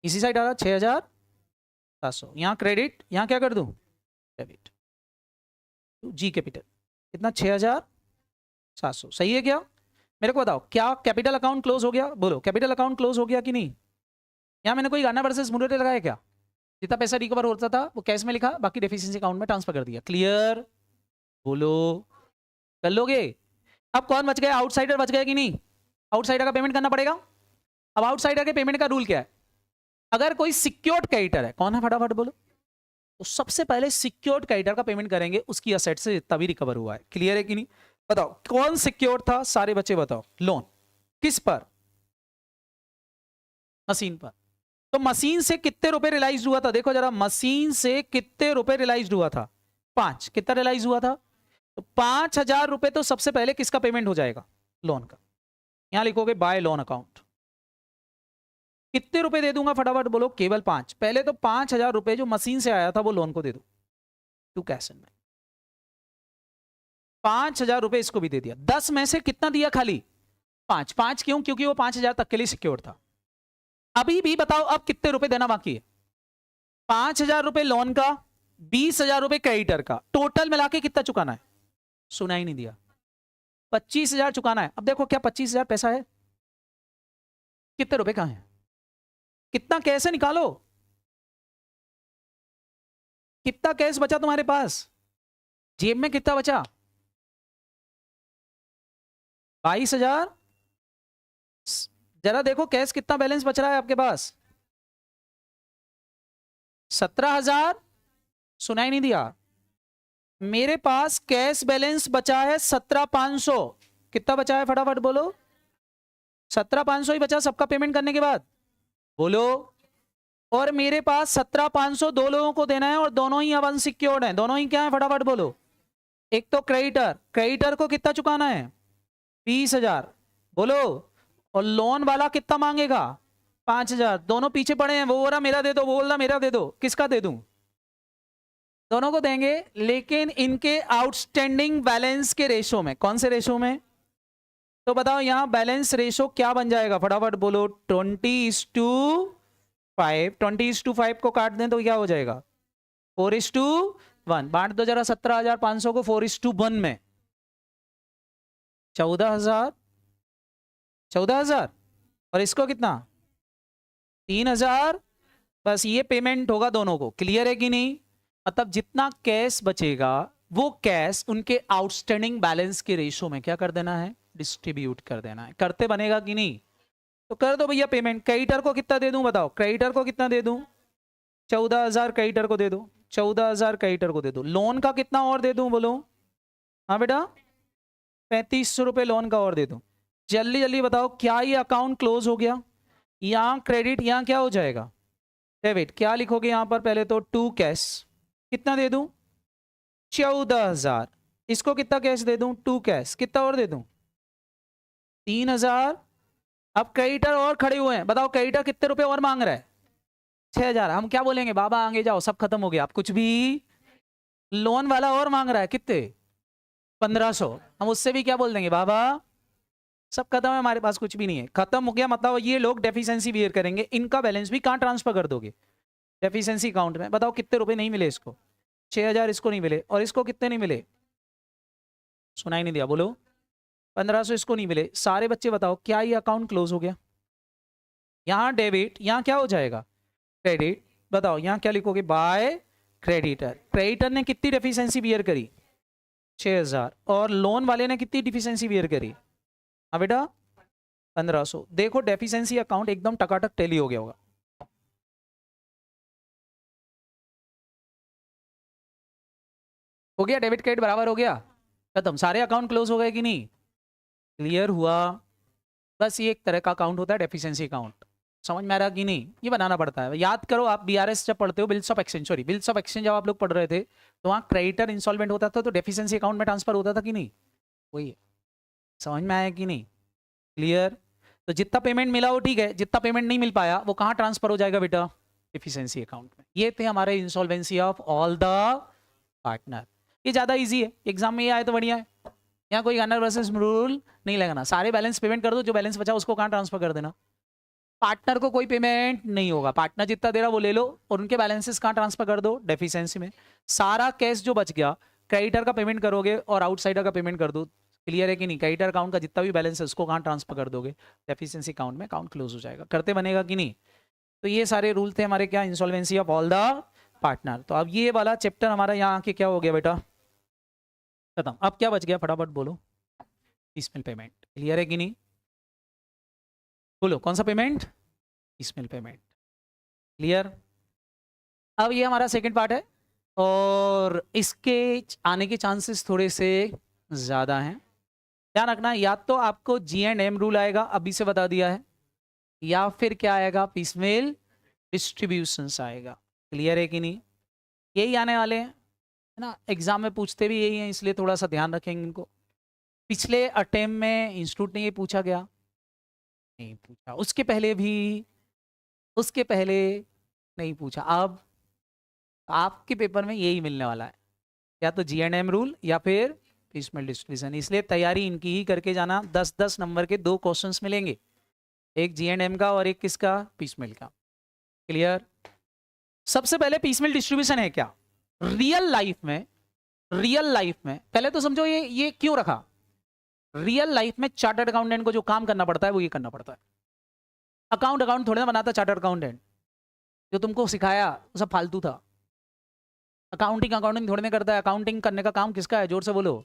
इसी साइड आ रहा 6,700। यहाँ क्रेडिट, यहाँ क्या कर दूं? डेबिट। जी कैपिटल कितना? 6,700। सही है क्या? मेरे को बताओ क्या कैपिटल अकाउंट क्लोज हो गया? बोलो कैपिटल अकाउंट क्लोज हो गया कि नहीं? यहाँ मैंने कोई गाना वर्सेस मुरेटे लगाया क्या? जितना पैसा रिकवर होता था वो कैश में लिखा, बाकी डेफिशिएंसी अकाउंट में ट्रांसफर कर दिया। क्लियर? बोलो कर लोगे? अब कौन बच गया? आउटसाइडर बच गया कि नहीं? आउटसाइडर का पेमेंट करना पड़ेगा। अब आउटसाइडर के पेमेंट का रूल क्या है? अगर कोई सिक्योर्ड क्रेडिटर है, कौन है फटाफट बोलो, तो सबसे पहले सिक्योर्ड क्रेडिटर का पेमेंट करेंगे, उसकी असेट से जितना भी रिकवर हुआ है। क्लियर है कि नहीं? बताओ कौन सिक्योर्ड था? सारे बच्चे बताओ। लोन किस पर? मशीन पर। तो मशीन से कितने रुपए रियलाइज हुआ था? देखो जरा, मशीन से कितने रुपए रियलाइज हुआ था? 5। कितना रियलाइज हुआ था? तो 5,000 रुपए तो सबसे पहले किसका पेमेंट हो जाएगा? लोन का। यहां लिखोगे बाय लोन अकाउंट। कितने रुपए दे दूंगा फटाफट बोलो? केवल 5। पहले तो 5,000 रुपए जो मशीन से आया था वो लोन को दे दो, टू कैश में। 5,000 रुपए इसको भी दे दिया। 10 में से कितना दिया? खाली 5। 5 क्यों? क्योंकि वो 5,000 तक के लिए सिक्योर था। अभी भी बताओ अब कितने रुपए देना बाकी है? 5,000 रुपए लोन का, 20,000 रुपए क्रेडिटर का, टोटल मिला के कितना चुकाना है? सुना ही नहीं दिया। 25,000 चुकाना है। अब देखो क्या 25,000 पैसा है? कितने रुपए कहां है? कितना कैश है? निकालो। कितना कैश बचा तुम्हारे पास? जेब में कितना बचा? 22,000। जरा देखो कैश कितना बैलेंस बच रहा है आपके पास? 17,000। सुनाई नहीं दिया? मेरे पास कैश बैलेंस बचा है 17,500। कितना बचा है फटाफट बोलो? 17,500 ही बचा सबका पेमेंट करने के बाद, बोलो। और मेरे पास 17,500 दो लोगों को देना है और दोनों ही अब अनसिक्योर्ड हैं। दोनों ही क्या है फटाफट बोलो? एक तो क्रेडिटर, क्रेडिटर को कितना चुकाना है? 20,000, बोलो। और लोन वाला कितना मांगेगा? 5,000। दोनों पीछे पड़े हैं, वो बोल रहा मेरा दे दो, वो बोल रहा मेरा दे दो। किसका दे दूं? दोनों को देंगे, लेकिन इनके आउटस्टैंडिंग बैलेंस के रेशो में। कौन से रेशो में? तो बताओ यहां बैलेंस रेशो क्या बन जाएगा फटाफट बोलो? 20:5। 20:5 को काट दें तो क्या हो जाएगा? 4:1। बांट दो जरा 17,500 को 4:1 में। 14,000। 14,000 और इसको कितना? 3,000। बस ये पेमेंट होगा दोनों को। क्लियर है कि नहीं? मतलब जितना कैश बचेगा वो कैश उनके आउटस्टैंडिंग बैलेंस के रेशो में क्या कर देना है? डिस्ट्रीब्यूट कर देना है। करते बनेगा कि नहीं? तो कर दो भैया पेमेंट। क्रेडिटर को कितना दे दूं बताओ? क्रेडिटर को कितना दे दूं? 14,000 क्रेडिटर को दे दो। 14,000 क्रेडिटर को दे दो। लोन का कितना और दे दूं बोलो? हाँ बेटा, 3,500 रुपए लोन का और दे दूं। जल्दी जल्दी बताओ, क्या ये अकाउंट क्लोज हो गया? यहां क्रेडिट, यहां क्या हो जाएगा? डेबिट। क्या लिखोगे यहां पर? पहले तो टू कैश। कितना दे दूं? 14,000। इसको कितना कैश दे दूं? To cash. कितना और दे दूं? 3,000। अब क्रेडिटर और खड़े हुए हैं, बताओ क्रेडिटर कितने रुपए और मांग रहा है? 6,000। हम क्या बोलेंगे? बाबा आगे जाओ, सब खत्म हो गया, आप कुछ भी। लोन वाला और मांग रहा है कितने? 1,500। हम उससे भी क्या बोल देंगे? बाबा सब खत्म है, हमारे पास कुछ भी नहीं है। खत्म हो गया मतलब ये लोग डेफिशिएंसी बिहेव करेंगे। इनका बैलेंस भी कहां ट्रांसफर कर दोगे? डेफिशिएंसी अकाउंट में। बताओ कितने रुपए नहीं मिले इसको? 6,000 इसको नहीं मिले। और इसको कितने नहीं मिले? सुनाई नहीं दिया, बोलो। 1,500 इसको नहीं मिले। सारे बच्चे बताओ, क्या ये अकाउंट क्लोज हो गया? यहां डेबिट, यहां क्या हो जाएगा? क्रेडिट। बताओ यहां क्या लिखोगे? Bye creditor. क्रेडिटर ने कितनी डेफिशिएंसी बियर करी? 6,000। और लोन वाले ने कितनी डिफिशिएंसी बियर करी? हाँ बेटा, 1,500। देखो डेफिशिएंसी अकाउंट एकदम टकाटक टैली हो गया होगा। हो गया? डेबिट क्रेडिट बराबर हो गया, खत्म। सारे अकाउंट क्लोज हो गए कि नहीं? क्लियर हुआ? बस ये एक तरह का अकाउंट होता है डेफिशिएंसी अकाउंट। समझ में आ रहा कि नहीं? ये बनाना पड़ता है। याद करो, आप बीआरएस जब पढ़ते हो, bills of exchange, sorry bills of exchange जब आप लोग पढ़ रहे थे, तो वहाँ क्रेडिटर इंसॉल्वेंट होता था तो डेफिशिएंसी अकाउंट में ट्रांसफर होता था कि नहीं? वही है। समझ में आया कि नहीं? क्लियर? तो जितना पेमेंट मिला वो ठीक है, जितना पेमेंट नहीं मिल पाया वो कहाँ ट्रांसफर हो जाएगा बेटा? एफिशिएंसी अकाउंट में। ये थे हमारे insolvency of all the partner. ये ज्यादा इजी है, एग्जाम में ये आए तो बढ़िया है। यहाँ कोई गनर वर्सेस रूल नहीं लगाना। सारे बैलेंस पेमेंट कर दो, जो बैलेंस बचा उसको कहाँ ट्रांसफर कर देना। पार्टनर को कोई पेमेंट नहीं होगा, पार्टनर जितना दे रहा वो ले लो और उनके बैलेंसेस कहाँ ट्रांसफर कर दो? डेफिशिएंसी में। सारा कैश जो बच गया क्रेडिटर का पेमेंट करोगे और आउटसाइडर का पेमेंट कर दो। क्लियर है कि नहीं? क्रेडिटर अकाउंट का जितना भी बैलेंस है उसको कहाँ ट्रांसफर कर दोगे? डेफिशिएंसी अकाउंट में। अकाउंट क्लोज हो जाएगा। करते बनेगा कि नहीं? तो ये सारे रूल थे हमारे, क्या? Insolvency of all the partner. तो अब ये वाला चैप्टर हमारा यहाँ आके क्या हो गया बेटा? खत्म। अब क्या बच गया फटाफट बोलो? पीसमेल पेमेंट। क्लियर है कि नहीं? बोलो कौन सा पेमेंट? पीसमेल पेमेंट। क्लियर? अब ये हमारा सेकंड पार्ट है और इसके आने के चांसेस थोड़े से ज़्यादा हैं। ध्यान रखना, या तो आपको G&M रूल आएगा, अभी से बता दिया है, या फिर क्या आएगा? पीसमेल डिस्ट्रीब्यूशंस आएगा। क्लियर है कि नहीं? यही आने वाले हैं, है ना? एग्जाम में पूछते भी यही हैं, इसलिए थोड़ा सा ध्यान रखेंगे इनको। पिछले अटेम्प्ट में इंस्टीट्यूट ने ये पूछा गया? नहीं पूछा। उसके पहले नहीं पूछा। अब आपके पेपर में यही मिलने वाला है, या तो G&M रूल या फिर पीसमेल डिस्ट्रीब्यूशन। इसलिए तैयारी इनकी ही करके जाना। 10-10 नंबर के 2 क्वेश्चंस मिलेंगे, एक G&M का और एक किसका? पीसमेल का। क्लियर? सबसे पहले पीसमेल डिस्ट्रीब्यूशन है क्या? रियल लाइफ में पहले तो समझो ये क्यों रखा। रियल लाइफ में चार्टर्ड अकाउंटेंट को जो काम करना पड़ता है वो ये करना पड़ता है। अकाउंट थोड़े ना बनाता चार्टर्ड अकाउंटेंट। जो तुमको सिखाया वो सब फालतू था। अकाउंटिंग थोड़े ना करता है। अकाउंटिंग करने का काम किसका है? जोर से बोलो।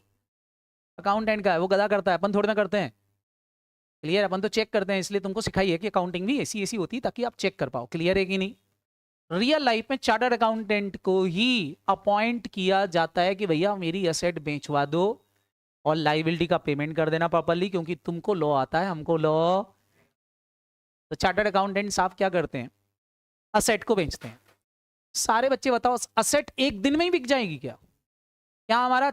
अकाउंटेंट का है, वो गधा करता है, अपन थोड़े ना करते हैं। क्लियर? अपन तो चेक करते हैं, इसलिए तुमको सिखाई है कि अकाउंटिंग भी ऐसी ऐसी होती है ताकि आप चेक कर पाओ। क्लियर है कि नहीं? रियल लाइफ में चार्टर्ड अकाउंटेंट को ही अपॉइंट किया जाता है कि भैया मेरी एसेट बेचवा दो और लाइबिलिटी का पेमेंट कर देना प्रॉपर्ली, क्योंकि तुमको लॉ आता है, हमको लॉ। तो चार्टर्ड अकाउंटेंट साहब क्या करते हैं? असेट को बेचते हैं। सारे बच्चे बताओ, असेट एक दिन में ही बिक जाएगी क्या? क्या हमारा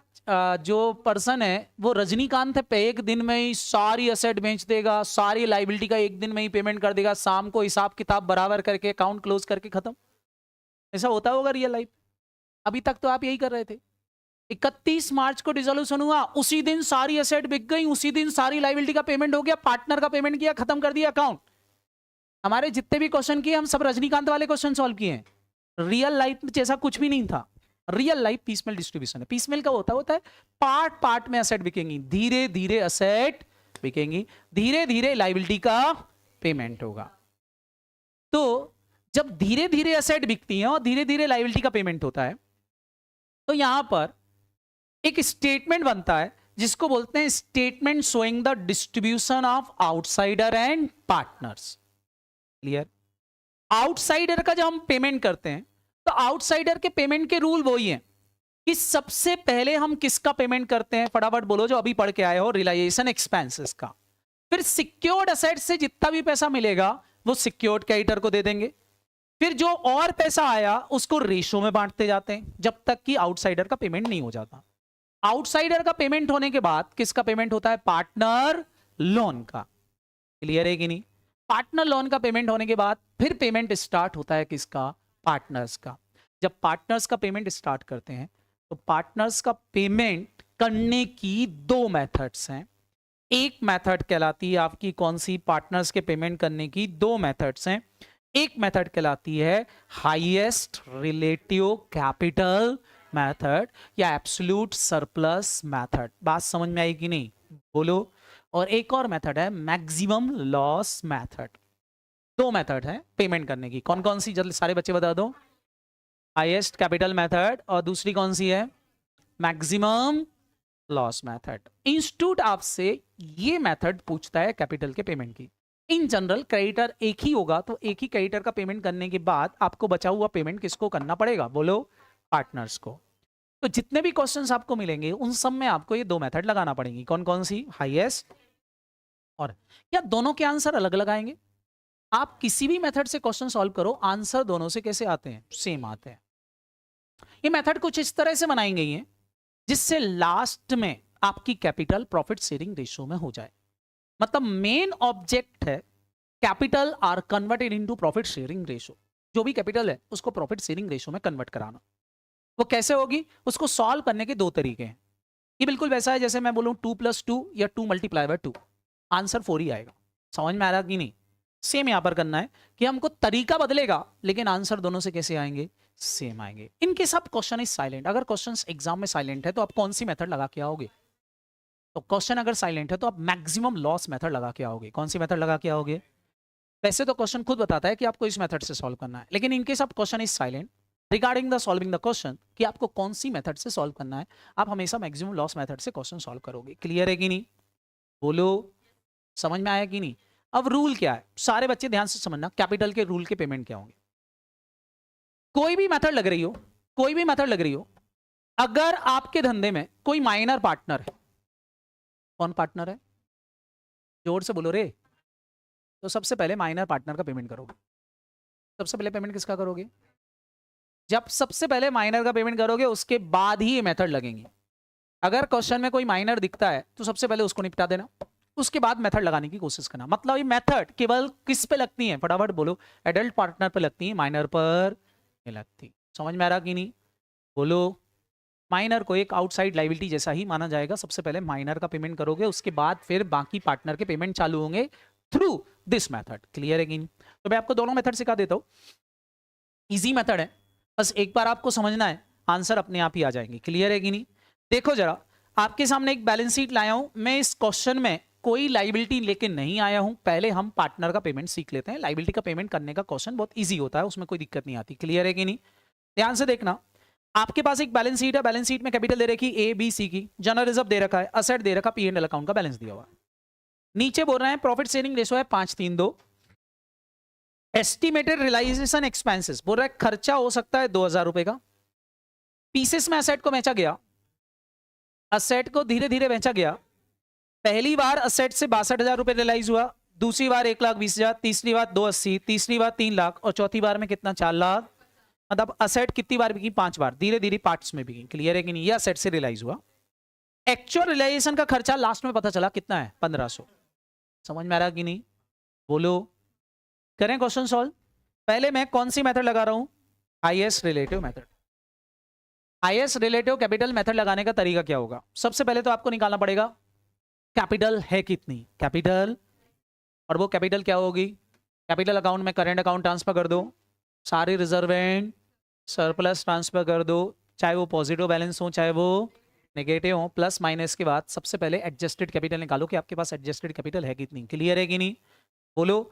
जो पर्सन है वो रजनीकांत है पे एक दिन में ही सारी असेट बेच देगा, सारी लाइबिलिटी का एक दिन में ही पेमेंट कर देगा, शाम को हिसाब किताब बराबर करके अकाउंट क्लोज करके खत्म? ऐसा होता होगा रियल लाइफ? अभी तक तो आप यही कर रहे थे। 31 मार्च को डिसोल्यूशन हुआ, उसी दिन सारी एसेट बिक गई, उसी दिन सारी लाइबिलिटी का पेमेंट हो गया, पार्टनर का पेमेंट किया, खत्म कर दिया अकाउंट। हमारे जितने भी क्वेश्चन किए हम सब रजनीकांत वाले क्वेश्चन सॉल्व किए हैं। रियल लाइफ में जैसा कुछ भी नहीं था। रियल लाइफ पीसमेल डिस्ट्रीब्यूशन है। पीसमेल का होता है पार्ट पार्ट में एसेट बिकेंगी, धीरे धीरे एसेट बिकेंगी, धीरे धीरे लाइबिलिटी का पेमेंट होगा। तो जब धीरे धीरे एसेट बिकती है और धीरे धीरे लाइबिलिटी का पेमेंट होता है, तो यहां पर एक स्टेटमेंट बनता है जिसको बोलते हैं statement showing the distribution of outsider and partners. Clear? Outsider का जब हम पेमेंट करते हैं तो आउटसाइडर के पेमेंट के रूल वही हैं कि सबसे पहले हम किसका पेमेंट करते हैं, फटाफट बोलो जो अभी पढ़ के आए हो, रिलाइजेशन एक्सपेंसेस का। फिर सिक्योर्ड असेट से जितना भी पैसा मिलेगा वो सिक्योर्ड क्रेडिटर को दे देंगे। फिर जो और पैसा आया उसको रेशो में बांटते जाते हैं जब तक कि आउटसाइडर का पेमेंट नहीं हो जाता। आउटसाइडर का पेमेंट होने के बाद किसका पेमेंट होता है? पार्टनर लोन का। क्लियर है कि नहीं? पार्टनर लोन का पेमेंट होने के बाद फिर पेमेंट स्टार्ट होता है किसका? पार्टनर्स का। जब पार्टनर्स का पेमेंट स्टार्ट करते हैं तो पार्टनर्स का पेमेंट करने की दो मेथड्स हैं। एक मेथड कहलाती है आपकी कौन सी? पार्टनर्स के पेमेंट करने की दो मेथड्स हैं। एक मेथड कहलाती है हाईएस्ट रिलेटिव कैपिटल मेथड या एब्सोल्यूट सरप्लस मेथड। बात समझ में आई कि नहीं? बोलो। और एक और मेथड है मैक्सिमम लॉस मेथड। दो मेथड है पेमेंट करने की। कौन कौन सी? जल्दी सारे बच्चे बता दो। हाईएस्ट कैपिटल मेथड और दूसरी कौन सी है? Maximum loss method. इंस्टीट्यूट आपसे ये मेथड पूछता है कैपिटल के पेमेंट की। इन जनरल क्रेडिटर एक ही होगा तो एक ही क्रेडिटर का पेमेंट करने के बाद आपको बचा हुआ पेमेंट किसको करना पड़ेगा? बोलो। पार्टनर्स को। तो जितने भी क्वेश्चंस आपको मिलेंगे उन सब में आपको ये दो मेथड लगाना पड़ेंगी। कौन कौन सी? हाईएस्ट और या दोनों के आंसर अलग अलग आएंगे। आप किसी भी मेथड से क्वेश्चन सॉल्व करो, आंसर दोनों से कैसे आते हैं? सेम आते हैं। ये मेथड कुछ इस तरह से बनाई गई है जिससे लास्ट में आपकी कैपिटल प्रॉफिट शेयरिंग रेशियो में हो जाए। मतलब मेन ऑब्जेक्ट है capital R converted into profit sharing ratio. जो भी कैपिटल है उसको प्रॉफिट शेयरिंग रेशियो में कन्वर्ट कराना। वो कैसे होगी? उसको सॉल्व करने के दो तरीके हैं। ये बिल्कुल वैसा है जैसे मैं बोलूं 2+2 या 2×2, आंसर 4 ही आएगा। समझ में आ रहा कि नहीं? सेम यहां पर करना है कि हमको तरीका बदलेगा लेकिन आंसर दोनों से कैसे आएंगे? सेम आएंगे। इनके सब क्वेश्चन इज साइलेंट। अगर क्वेश्चन एग्जाम में साइलेंट है तो आप कौन सी मेथड लगा के आओगे? तो क्वेश्चन अगर साइलेंट है तो आप मैक्सिमम लॉस मेथड लगा के आओगे। कौन सी मेथड लगा के आओगे? वैसे तो क्वेश्चन खुद बताता है कि आपको इस मेथड से सॉल्व करना है, लेकिन इनके सब question is silent regarding the solving the question कि आपको कौन सी मेथड से सॉल्व करना है। आप हमेशा मैक्सिमम लॉस मेथड से क्वेश्चन सॉल्व करोगे। क्लियर है कि नहीं? बोलो। समझ में आया कि नहीं? अब रूल क्या है सारे बच्चे ध्यान से समझना। कैपिटल के रूल के पेमेंट क्या होंगे? कोई भी मेथड लग रही हो, कोई भी मेथड लग रही हो, अगर आपके धंधे में कोई माइनर पार्टनर है। कौन पार्टनर है? जोर से बोलो रे। तो सबसे पहले माइनर पार्टनर का पेमेंट करोगे। सबसे पहले पेमेंट किसका करोगे? जब सबसे पहले माइनर का पेमेंट करोगे उसके बाद ही ये मेथड लगेंगी। अगर क्वेश्चन में कोई माइनर दिखता है तो सबसे पहले उसको निपटा देना, उसके बाद मेथड लगाने की कोशिश करना। मतलब ये मेथड केवल किस पे लगती है? फटाफट बोलो। एडल्ट पार्टनर पे लगती है, माइनर पर नहीं लगती। समझ में आ रहा कि नहीं? बोलो। माइनर को एक आउटसाइड लाइबिलिटी जैसा ही माना जाएगा। सबसे पहले माइनर का पेमेंट करोगे, उसके बाद फिर बाकी पार्टनर के पेमेंट चालू होंगे थ्रू दिस मेथड। क्लियर है कि नहीं? तो मैं आपको दोनों मेथड सिखा देता हूं। इजी मेथड है, बस एक बार आपको समझना है, आंसर अपने आप ही आ जाएंगे। क्लियर है कि नहीं? देखो जरा, आपके सामने एक बैलेंस शीट लाया हूं मैं। इस क्वेश्चन में कोई लाइबिलिटी लेके नहीं आया हूं। पहले हम पार्टनर का पेमेंट सीख लेते हैं। लाइबिलिटी का पेमेंट करने का क्वेश्चन बहुत इजी होता है, उसमें कोई दिक्कत नहीं आती। क्लियर है कि नहीं? ध्यान से देखना। आपके पास एक बैलेंस शीट है, बैलेंस शीट में कैपिटल दे रखी A B C की, जनरल रिजर्व दे रखा है, असेट दे रखा, P&L अकाउंट का बैलेंस दिया हुआ है। नीचे बोल रहे हैं प्रॉफिट शेयरिंग रेशो है 532। एस्टिमेटेड रियलाइजेशन एक्सपेंसेस बोल रहा है खर्चा हो सकता है 2000 रुपए का। पीसेस में असेट को बेचा गया, असेट को धीरे धीरे बेचा गया। पहली बार असेट से 62,000 रुपए रियलाइज हुआ, दूसरी बार 1,20,000, तीसरी बार 280, तीसरी बार 3 लाख और चौथी बार में कितना 4 लाख। मतलब असेट कितनी बार बिकी? 5 बार, धीरे धीरे पार्ट्स में बिकी। क्लियर है कि नहीं? ये असेट से रियलाइज हुआ। एक्चुअल रियलाइजेशन का खर्चा लास्ट में पता चला कितना है? 1500। समझ में आ रहा कि नहीं? बोलो। करें क्वेश्चन सॉल्व। पहले मैं कौन सी मेथड लगा रहा हूं? Highest relative method. Highest relative capital method लगाने का तरीका क्या होगा? सबसे पहले तो आपको निकालना पड़ेगा कैपिटल है कितनी, कैपिटल, और वो कैपिटल क्या होगी? कैपिटल अकाउंट में करेंट अकाउंट ट्रांसफर कर दो, सारी रिजर्वेंट सरप्लस ट्रांसफर कर दो, चाहे वो पॉजिटिव बैलेंस हो चाहे वो नेगेटिव हो। प्लस माइनस के बाद सबसे पहले एडजस्टेड कैपिटल निकालो कि आपके पास एडजस्टेड कैपिटल है कितनी। क्लियर है कि नहीं? बोलो।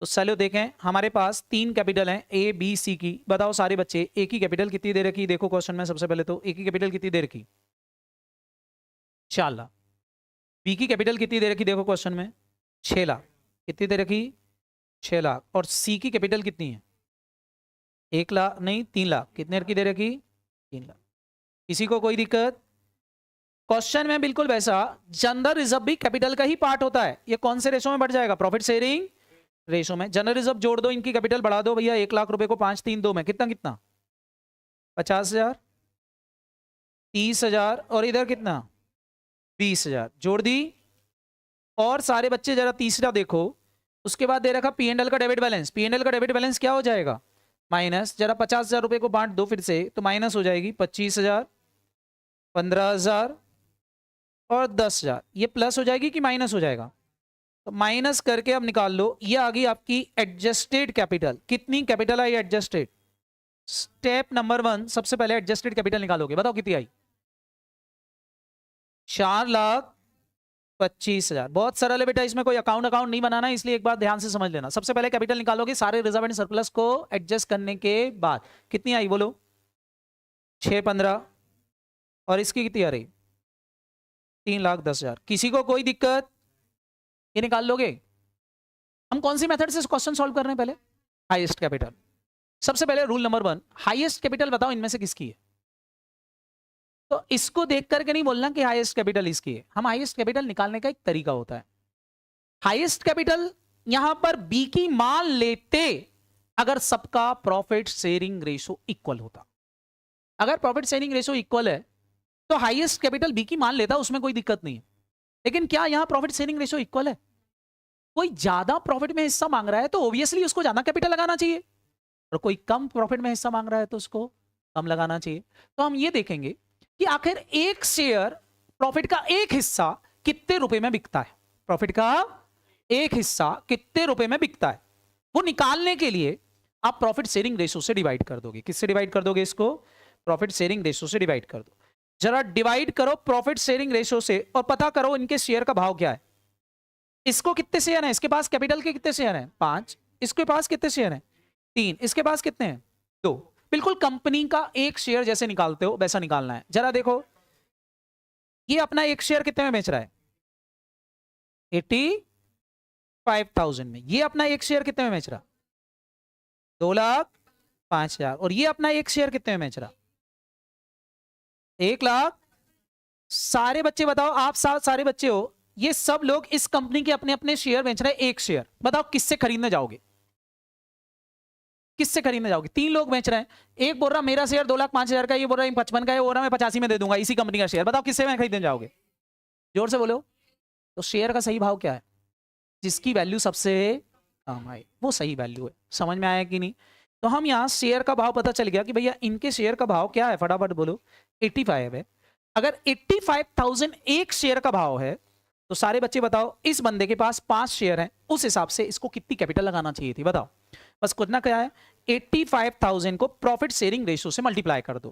तो चलो देखें, हमारे पास 3 कैपिटल हैं ए बी सी की। बताओ सारे बच्चे, ए की कैपिटल कितनी दे रखी? देखो क्वेश्चन में सबसे पहले तो ए की कैपिटल कितनी दे रखी? 4 लाख। बी की कैपिटल कितनी दे रखी? देखो क्वेश्चन में 6 लाख। कितनी दे रखी? 6 लाख। और सी की कैपिटल कितनी है? 1 लाख नहीं 3 लाख। कितने की दे रखी? 3 लाख। किसी को कोई दिक्कत? क्वेश्चन में बिल्कुल वैसा जनरल रिजर्व भी कैपिटल का ही पार्ट होता है। ये कौन से रेशो में बढ़ जाएगा? प्रॉफिट शेयरिंग रेशो में। जनरल रिजर्व जोड़ दो, इनकी कैपिटल बढ़ा दो भैया। 1 लाख रुपए को 5 3 2 में कितना कितना? 50,000, 30,000 और इधर कितना? 20,000 जोड़ दी। और सारे बच्चे जरा तीसरा देखो, उसके बाद दे रखा पी एंड एल का debit balance. P and L का डेबिट बैलेंस क्या हो जाएगा? माइनस। जरा 50,000 रुपए को बांट दो फिर से, तो माइनस हो जाएगी 25,000, 15,000 और 10,000। ये प्लस हो जाएगी कि माइनस हो जाएगा? तो माइनस करके अब निकाल लो। ये आ गई आपकी एडजस्टेड कैपिटल। कितनी capital I adjusted? Step number 1, सबसे पहले एडजस्टेड कैपिटल निकालोगे। बताओ कितनी आई? 4,25,000। बहुत सरल है बेटा, इसमें कोई अकाउंट नहीं बनाना है, इसलिए एक बात ध्यान से समझ लेना। सबसे पहले कैपिटल निकालोगे सारे रिजर्व एंड सरप्लस को एडजस्ट करने के बाद। कितनी आई बोलो? 615। और इसकी कितनी आ रही? 3,10,000। किसी को कोई दिक्कत? ये निकाल लोगे? हम कौन सी मेथड से क्वेश्चन सॉल्व कर रहे हैं? पहले हाईएस्ट कैपिटल। सबसे पहले रूल नंबर 1, हाईएस्ट कैपिटल बताओ इनमें से किसकी है। तो इसको देख करके नहीं बोलना कि हाईएस्ट कैपिटल इसकी है। हम हाईएस्ट कैपिटल निकालने का एक तरीका होता है। हाईएस्ट कैपिटल यहां पर बी की मान लेते अगर सबका प्रॉफिट शेयरिंग रेशो इक्वल होता। अगर प्रॉफिट शेयरिंग रेशो इक्वल है तो हाईएस्ट कैपिटल बी की मान लेता, उसमें कोई दिक्कत नहीं है। लेकिन क्या यहां प्रॉफिट शेयरिंग रेशो इक्वल है? कोई ज्यादा प्रॉफिट में हिस्सा मांग रहा है तो ऑब्वियसली उसको ज्यादा कैपिटल लगाना चाहिए, और कोई कम प्रॉफिट में हिस्सा मांग रहा है तो उसको कम लगाना चाहिए। तो हम ये देखेंगे कि आखिर एक शेयर प्रॉफिट का एक हिस्सा कितने रुपए में बिकता है। प्रॉफिट का एक हिस्सा कितने रुपए में बिकता है, वो निकालने के लिए आप प्रॉफिट शेयरिंग रेशो से डिवाइड कर दोगे। किससे डिवाइड कर दोगे? इसको प्रॉफिट शेयरिंग रेशो से डिवाइड कर दो। जरा डिवाइड करो प्रॉफिट शेयरिंग रेशो से और पता करो इनके शेयर का भाव क्या है। इसको कितने शेयर हैं? इसके पास कैपिटल के कितने शेयर हैं? 5। इसके पास कितने शेयर हैं? 3। इसके पास कितने हैं? 2। बिल्कुल कंपनी का एक शेयर जैसे निकालते हो वैसा निकालना है। जरा देखो, ये अपना एक शेयर कितने में बेच रहा है? 85,000 में। ये अपना एक शेयर कितने में बेच रहा? 2,05,000। और ये अपना एक शेयर कितने में बेच रहा? 1 लाख। सारे बच्चे बताओ, आप सारे बच्चे हो, ये सब लोग इस कंपनी के अपने अपने शेयर बेच रहे हैं। एक शेयर बताओ किससे खरीदने जाओगे? किससे खरीदने जाओगे? 3 लोग बेच रहे हैं। एक बोल रहा मेरा शेयर 2,05,000 का, ये बोल रहा है 55 का है, बोल रहा मैं 85 में दे दूंगा इसी कंपनी का शेयर। बताओ किससे मैं खरीदने जाओगे? जोर से बोलो। तो शेयर का सही भाव क्या है? जिसकी वैल्यू सबसे कम आए वो सही वैल्यू है। समझ में आया कि नहीं? तो हम यहाँ शेयर का भाव पता चल गया कि भैया इनके शेयर का भाव क्या है, फटाफट बोलो। 85 है। अगर 85,000 एक शेयर का भाव है तो सारे बच्चे बताओ इस बंदे के पास 5 शेयर हैं, उस हिसाब से इसको कितनी कैपिटल लगाना चाहिए थी? बताओ। बस कुछ ना क्या है, 85,000 को प्रॉफिट शेयरिंग रेशो से मल्टीप्लाई कर दो।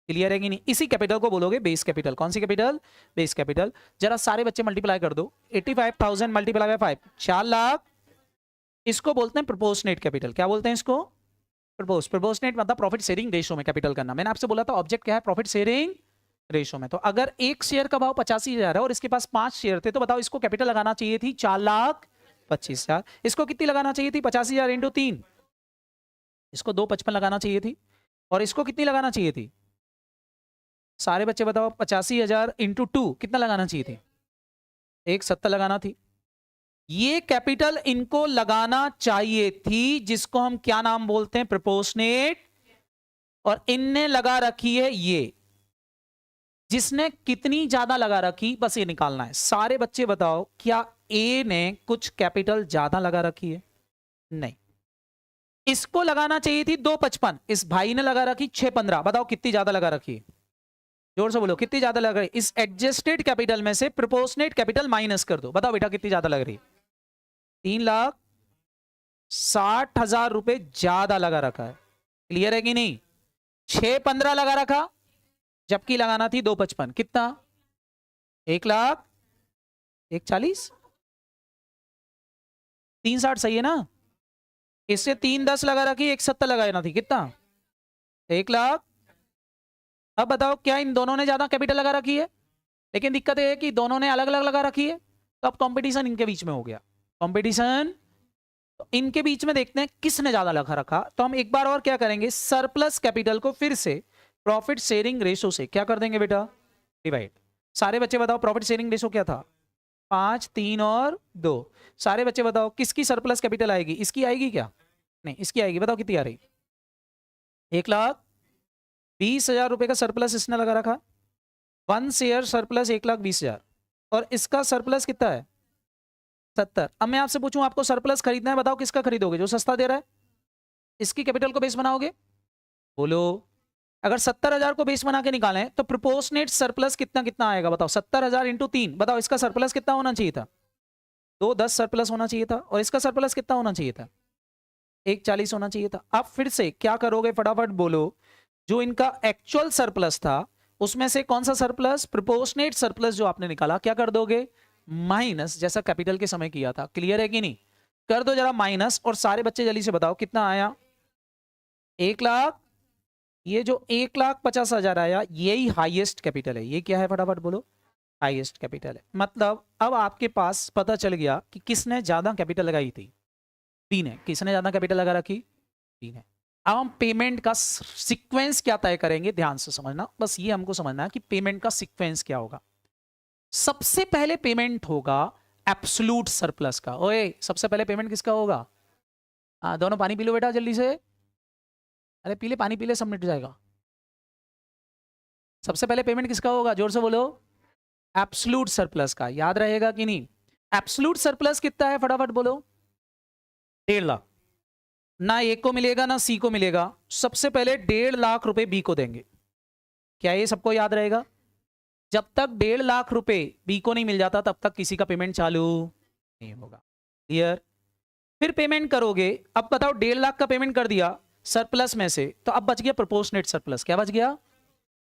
क्लियर है कि नहीं? इसी कैपिटल को बोलोगे बेस कैपिटल। कौन सी कैपिटल? Base capital. जरा सारे बच्चे मल्टीप्लाई कर दो। 85,000 मल्टीप्लाई बाय 5, 4 लाख। इसको बोलते हैं प्रोपोर्शनेट कैपिटल। क्या बोलते हैं इसको? प्रोपोर्शनेट मतलब प्रॉफिट शेयरिंग रेशो में कैपिटल करना। मैंने आपसे बोला था ऑब्जेक्ट क्या है? प्रॉफिट शेयरिंग रेशो में। तो अगर एक शेयर का भाव 85,000 है और इसके पास 5 शेयर थे, तो बताओ इसको कैपिटल लगाना चाहिए थी 4,25,000। इसको कितनी लगाना चाहिए थी? 85,000 इंटू 3, इसको 255 लगाना चाहिए थी। और इसको कितनी लगाना चाहिए थी? सारे बच्चे बताओ, 85,000 इंटू 2 कितना लगाना चाहिए थी? 170 लगाना थी। ये कैपिटल इनको लगाना चाहिए थी, जिसको हम क्या नाम बोलते हैं? प्रोपोर्शनेट। और इनने लगा रखी है ये। जिसने कितनी ज्यादा लगा रखी, बस ये निकालना है। सारे बच्चे बताओ, क्या ए ने कुछ कैपिटल ज्यादा लगा रखी है? नहीं। इसको लगाना चाहिए थी 255, इस भाई ने लगा रखी 615। बताओ कितनी ज्यादा लगा रखी है? जोर से बोलो, कितनी ज्यादा लग रही है? इस एडजस्टेड कैपिटल में से प्रोपोर्शनेट कैपिटल माइनस कर दो। बताओ बेटा कितनी ज्यादा लग रही है? 3,60,000 रुपए ज्यादा लगा रखा है। क्लियर है कि नहीं? 615 लगा रखा, जबकि लगाना थी 255। कितना? 1,40,000। 360 सही है ना? इससे 310 लगा रखी, 170 लगाना थी। कितना? 1,00,000। अब बताओ, क्या इन दोनों ने ज्यादा कैपिटल लगा रखी है? लेकिन दिक्कत यह है कि दोनों ने अलग अलग लगा रखी है। तो अब कंपटीशन इनके बीच में हो गया। कंपटीशन तो इनके बीच में देखते हैं किसने ज्यादा लगा रखा। तो हम एक बार और क्या करेंगे, सरप्लस कैपिटल को फिर से प्रॉफिट शेयरिंग रेशो से क्या कर देंगे बेटा? डिवाइड। सारे बच्चे बताओ प्रॉफिट शेयरिंग रेशो क्या था? 5, 3 और 2। सारे बच्चे बताओ किसकी सरप्लस कैपिटल आएगी? इसकी आएगी क्या? नहीं, इसकी आएगी। बताओ कितनी आ रही? 1,20,000 रुपए का सरप्लस इसने लगा रखा। 1 शेयर सरप्लस 1,20,000। और इसका सरप्लस कितना है? 70। अब मैं आपसे पूछूं, आपको सरप्लस खरीदना है, बताओ किसका खरीदोगे? जो सस्ता दे रहा है। इसकी कैपिटल को बेस बनाओगे? बोलो। अगर 70,000 को बेस बना के निकालें तो प्रोपोर्शनेट सरप्लस कितना कितना आएगा? बताओ। 70,000 इंटू 3। बताओ इसका सरप्लस कितना होना चाहिए था? 210 सरप्लस होना चाहिए था। और इसका सरप्लस कितना होना चाहिए था? 140 होना चाहिए था। अब फिर से क्या करोगे? फटाफट बोलो। जो इनका एक्चुअल सरप्लस था, उसमें से कौन सा सरप्लस? प्रोपोर्शनेट सरप्लस जो आपने निकाला, क्या कर दोगे? माइनस, जैसा कैपिटल के समय किया था। क्लियर है कि नहीं? कर दो जरा माइनस। और सारे बच्चे जल्दी से बताओ कितना आया? 1,00,000। ये जो 1,50,000 आया, यही हाईएस्ट कैपिटल है। ये क्या है? फटाफट बोलो। हाईएस्ट कैपिटल है। मतलब अब आपके पास पता चल गया कि किसने ज्यादा कैपिटल लगाई थी। बी ने। किसने ज्यादा कैपिटल लगा रखी? बी ने। अब हम पेमेंट का सीक्वेंस क्या तय करेंगे, ध्यान से समझना। बस ये हमको समझना है कि पेमेंट का सीक्वेंस क्या होगा। सबसे पहले पेमेंट होगा एब्सोल्यूट सरप्लस का। ओए, सबसे पहले पेमेंट किसका होगा? दोनों पानी पी लो बेटा जल्दी से। अरे पी ले, पानी पी ले, सब मिट जाएगा। सबसे पहले पेमेंट किसका होगा? जोर से बोलो। एब्सोल्यूट सरप्लस का। याद रहेगा कि नहीं? एब्सोल्यूट सरप्लस कितना है? फटाफट बोलो। 1,50,000। ना ए को मिलेगा ना सी को मिलेगा। सबसे पहले 1,50,000 रुपए बी को देंगे। क्या ये सबको याद रहेगा? जब तक 1,50,000 रुपए बी को नहीं मिल जाता, तब तक किसी का पेमेंट चालू नहीं होगा। क्लियर? फिर पेमेंट करोगे। अब बताओ, 1,50,000 का पेमेंट कर दिया सरप्लस में से, तो अब बच गया प्रोपोर्शनेट सरप्लस। क्या बच गया?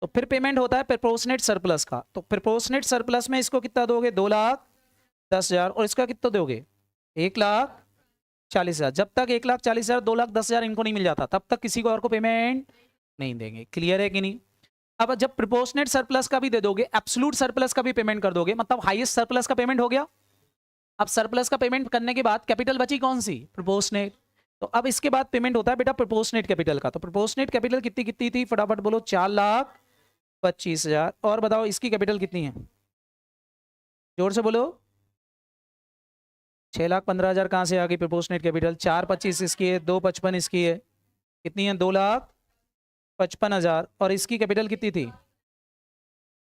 तो फिर पेमेंट होता है प्रोपोर्शनेट सरप्लस का। तो प्रोपोर्शनेट सरप्लस में इसको कितना दोगे? 2,10,000। और इसका कितना दोगे? 1,40,000। जब तक 1,40,000, 2,10,000 इनको नहीं मिल जाता, तब तक किसी को और को पेमेंट नहीं देंगे। क्लियर है कि नहीं? अब जब प्रोपोर्शनेट सरप्लस का भी दे दोगे, एब्सोल्यूट सरप्लस का भी पेमेंट कर दोगे, मतलब हाईएस्ट सरप्लस का पेमेंट हो गया। अब सरप्लस का पेमेंट करने के बाद कैपिटल बची कौन सी? प्रोपोर्शनेट। तो अब इसके बाद पेमेंट होता है बेटा प्रोपोर्शनेट कैपिटल का। तो प्रोपोर्शनेट कैपिटल कितनी कितनी थी? फटाफट बोलो। 4,25,000। और बताओ इसकी कैपिटल कितनी है? जोर से बोलो। 6,15,000 कहां से आ गई प्रोपोर्शनेट कैपिटल? 4,25 इसकी है, 2,55 इसकी है। कितनी है? 2,55,000। और इसकी कैपिटल कितनी थी?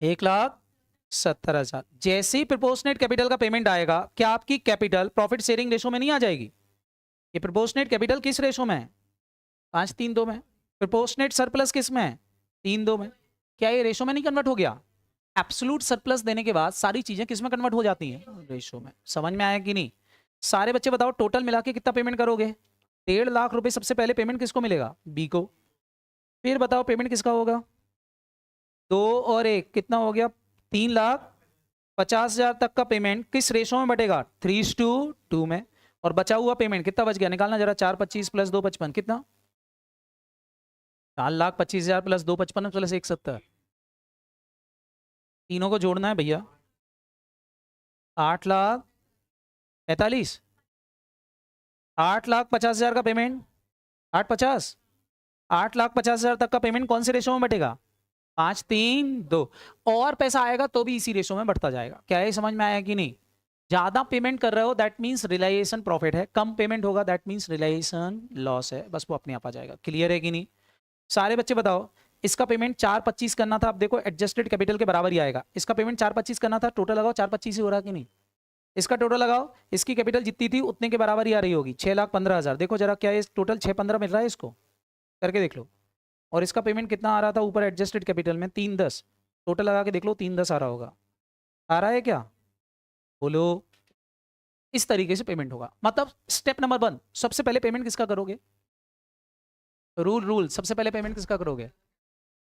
1,70,000। जैसे ही प्रोपोर्शनेट कैपिटल का पेमेंट आएगा, क्या आपकी कैपिटल प्रॉफिट शेयरिंग रेशो में नहीं आ जाएगी? ये प्रोपोर्शनेट कैपिटल किस रेशो में है? 5:3:2 में। प्रोपोर्शनेट सरप्लस किस में है? 3:2 में। क्या ये रेशो में नहीं कन्वर्ट हो गया? एब्सोल्यूट सरप्लस देने के बाद सारी चीजें किस में कन्वर्ट हो जाती हैं? रेशो में। समझ में आया कि नहीं? सारे बच्चे बताओ टोटल मिला के कितना पेमेंट करोगे? 1,50,000 रुपए सबसे पहले पेमेंट किसको मिलेगा? बी को। फिर बताओ पेमेंट किसका होगा? 2 और 1 कितना हो गया? 3,50,000 तक का पेमेंट किस रेशो में बटेगा? 3:2 में। और बचा हुआ पेमेंट कितना बच गया? निकालना जरा। 4,25 प्लस 2,55 कितना? 4,25,000 प्लस 2,55 प्लस 1,70। तीनों को जोड़ना है भैया। 8,45,000, 8,50,000 का पेमेंट, 8,50,000, 8,50,000 तक का पेमेंट कौन से रेशो में बटेगा? 5, 3, 2। और पैसा आएगा तो भी इसी रेशो में बढ़ता जाएगा। क्या ये समझ में आया कि नहीं? ज्यादा पेमेंट कर रहे हो दैट मींस रिलाइजेशन प्रॉफिट है, कम पेमेंट होगा दैट मींस रिलाइजेशन लॉस है। बस वो अपने आप आ जाएगा। क्लियर है कि नहीं? सारे बच्चे बताओ। इसका पेमेंट 4,25 करना था, आप देखो एडजस्टेड कैपिटल के बराबर ही आएगा। इसका पेमेंट 4,25 करना था, टोटल लगाओ 4,25 ही हो रहा कि नहीं? इसका टोटल लगाओ, इसकी कैपिटल जितनी थी उतने के बराबर ही आ रही होगी, 6,15,000। देखो जरा क्या है टोटल 6,15 मिल रहा है, इसको करके देख लो। और इसका पेमेंट कितना आ रहा था ऊपर एडजस्टेड कैपिटल में? 3,10। टोटल लगा के देख लो, 3,10 आ रहा होगा। आ रहा है क्या? बोलो। इस तरीके से पेमेंट होगा। मतलब स्टेप नंबर 1, सबसे पहले पेमेंट किसका करोगे? रूल सबसे पहले पेमेंट किसका करोगे?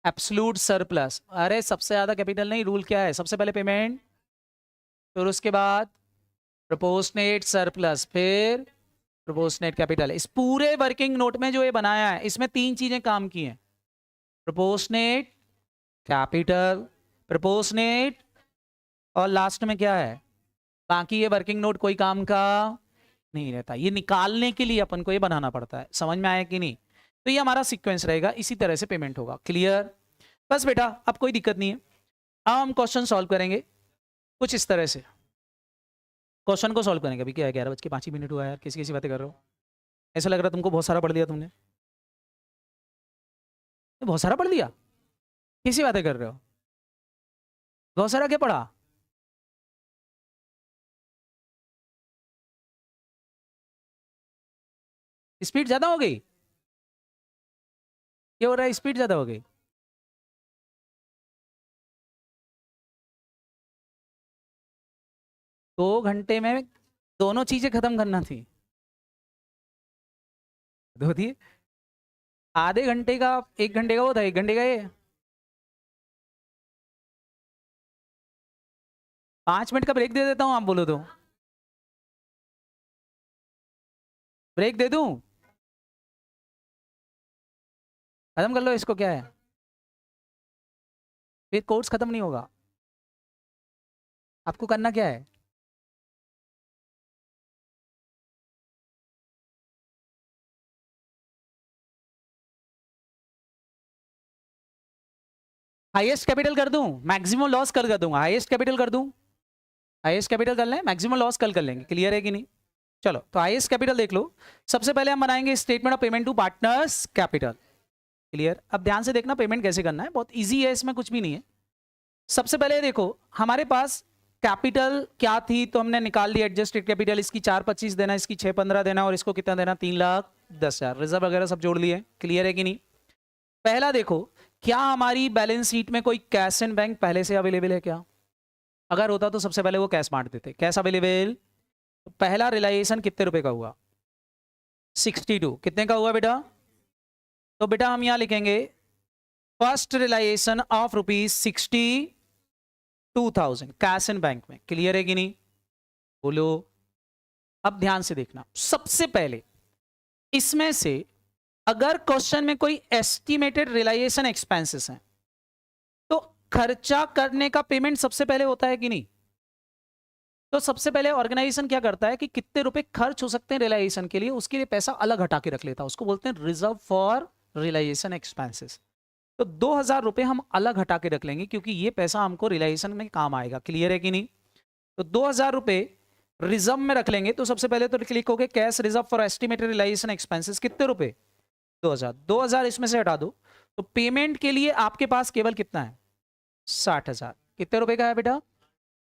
Absolute surplus. अरे सबसे ज्यादा कैपिटल नहीं, रूल क्या है? सबसे पहले पेमेंट, फिर उसके बाद प्रोपोर्शनेट सरप्लस, फिर प्रोपोर्शनेट कैपिटल। इस पूरे वर्किंग नोट में जो ये बनाया है इसमें 3 चीजें काम की हैं। प्रोपोर्शनेट कैपिटल, प्रोपोर्शनेट, और लास्ट में क्या है? बाकी ये वर्किंग नोट कोई काम का नहीं रहता। ये निकालने के लिए अपन को ये बनाना पड़ता है। समझ में आया कि नहीं? तो ये हमारा सीक्वेंस रहेगा, इसी तरह से पेमेंट होगा। क्लियर? बस बेटा अब कोई दिक्कत नहीं है। अब हम क्वेश्चन सॉल्व करेंगे कुछ इस तरह से। क्वेश्चन को सॉल्व करेंगे। अभी क्या है, 11:05 हुआ है यार, किसी किसी बातें कर रहे हो। ऐसा लग रहा तुमको बहुत सारा पढ़ लिया तुमने। बहुत सारा पढ़ लिया, किसी बातें कर रहे हो? बहुत सारा क्या पढ़ा? स्पीड ज्यादा हो गई? क्या हो रहा है, स्पीड ज्यादा हो गई? दो घंटे में दोनों चीजें खत्म करना थी। दो थी, आधे घंटे का, 1 घंटे का वो था, 1 घंटे का ये। 5 मिनट का ब्रेक दे देता हूँ, आप बोलो तो। ब्रेक दे दूं? खत्म कर लो इसको, क्या है? फिर कोर्स खत्म नहीं होगा। आपको करना क्या है? हाईएस्ट कैपिटल कर दूं, मैक्सिमम लॉस कल कर दूंगा। हाईएस्ट कैपिटल कर दूं, हाईएस्ट कैपिटल कर लें, मैक्सिमम लॉस कल कर लेंगे। क्लियर है कि नहीं? चलो तो हाईएस्ट कैपिटल देख लो। सबसे पहले हम बनाएंगे statement of payment to partners capital. Clear? अब ध्यान से देखना पेमेंट कैसे करना है, बहुत इजी है, इसमें कुछ भी नहीं है। सबसे पहले देखो हमारे पास कैपिटल क्या थी, तो हमने निकाल ली एडजस्टेड कैपिटल। इसकी 4,25 देना, इसकी 6,15 देना, और इसको कितना देना? 3,10,000। रिजर्व वगैरह सब जोड़ लिए। क्लियर है कि नहीं? पहला देखो, क्या हमारी बैलेंस शीट में कोई कैश एंड बैंक पहले से अवेलेबल है क्या? अगर होता तो सबसे पहले वो कैश बांट देते। कैश अवेलेबल, तो पहला रिलाइजेशन कितने रुपए का हुआ? 62। कितने का हुआ बेटा? तो बेटा हम यहां लिखेंगे first realisation of ₹62,000 cash and bank में। क्लियर है कि नहीं? बोलो। अब ध्यान से देखना, सबसे पहले इसमें से अगर क्वेश्चन में कोई एस्टिमेटेड रिलाइजेशन एक्सपेंसेस हैं तो खर्चा करने का पेमेंट सबसे पहले होता है कि नहीं? तो सबसे पहले ऑर्गेनाइजेशन क्या करता है कि कितने रुपए खर्च हो सकते हैं रिलाइजेशन के लिए, उसके लिए पैसा अलग हटा के रख लेता है। उसको बोलते हैं रिजर्व फॉर रिलाइजेशन एक्सपेंसेस। तो 2,000 रुपए हम अलग हटा के रख लेंगे क्योंकि ये पैसा हमको रिलाइजेशन में काम आएगा। क्लियर है कि नहीं? तो 2,000 रुपए रिजर्व में रख लेंगे। तो सबसे पहले तो क्लिक होके cash reserve for estimated realisation expenses, कितने रुपए? 2,000। 2,000 इसमें से हटा दो, तो पेमेंट के लिए आपके पास केवल कितना है? 60,000। कितने रुपए का है बेटा?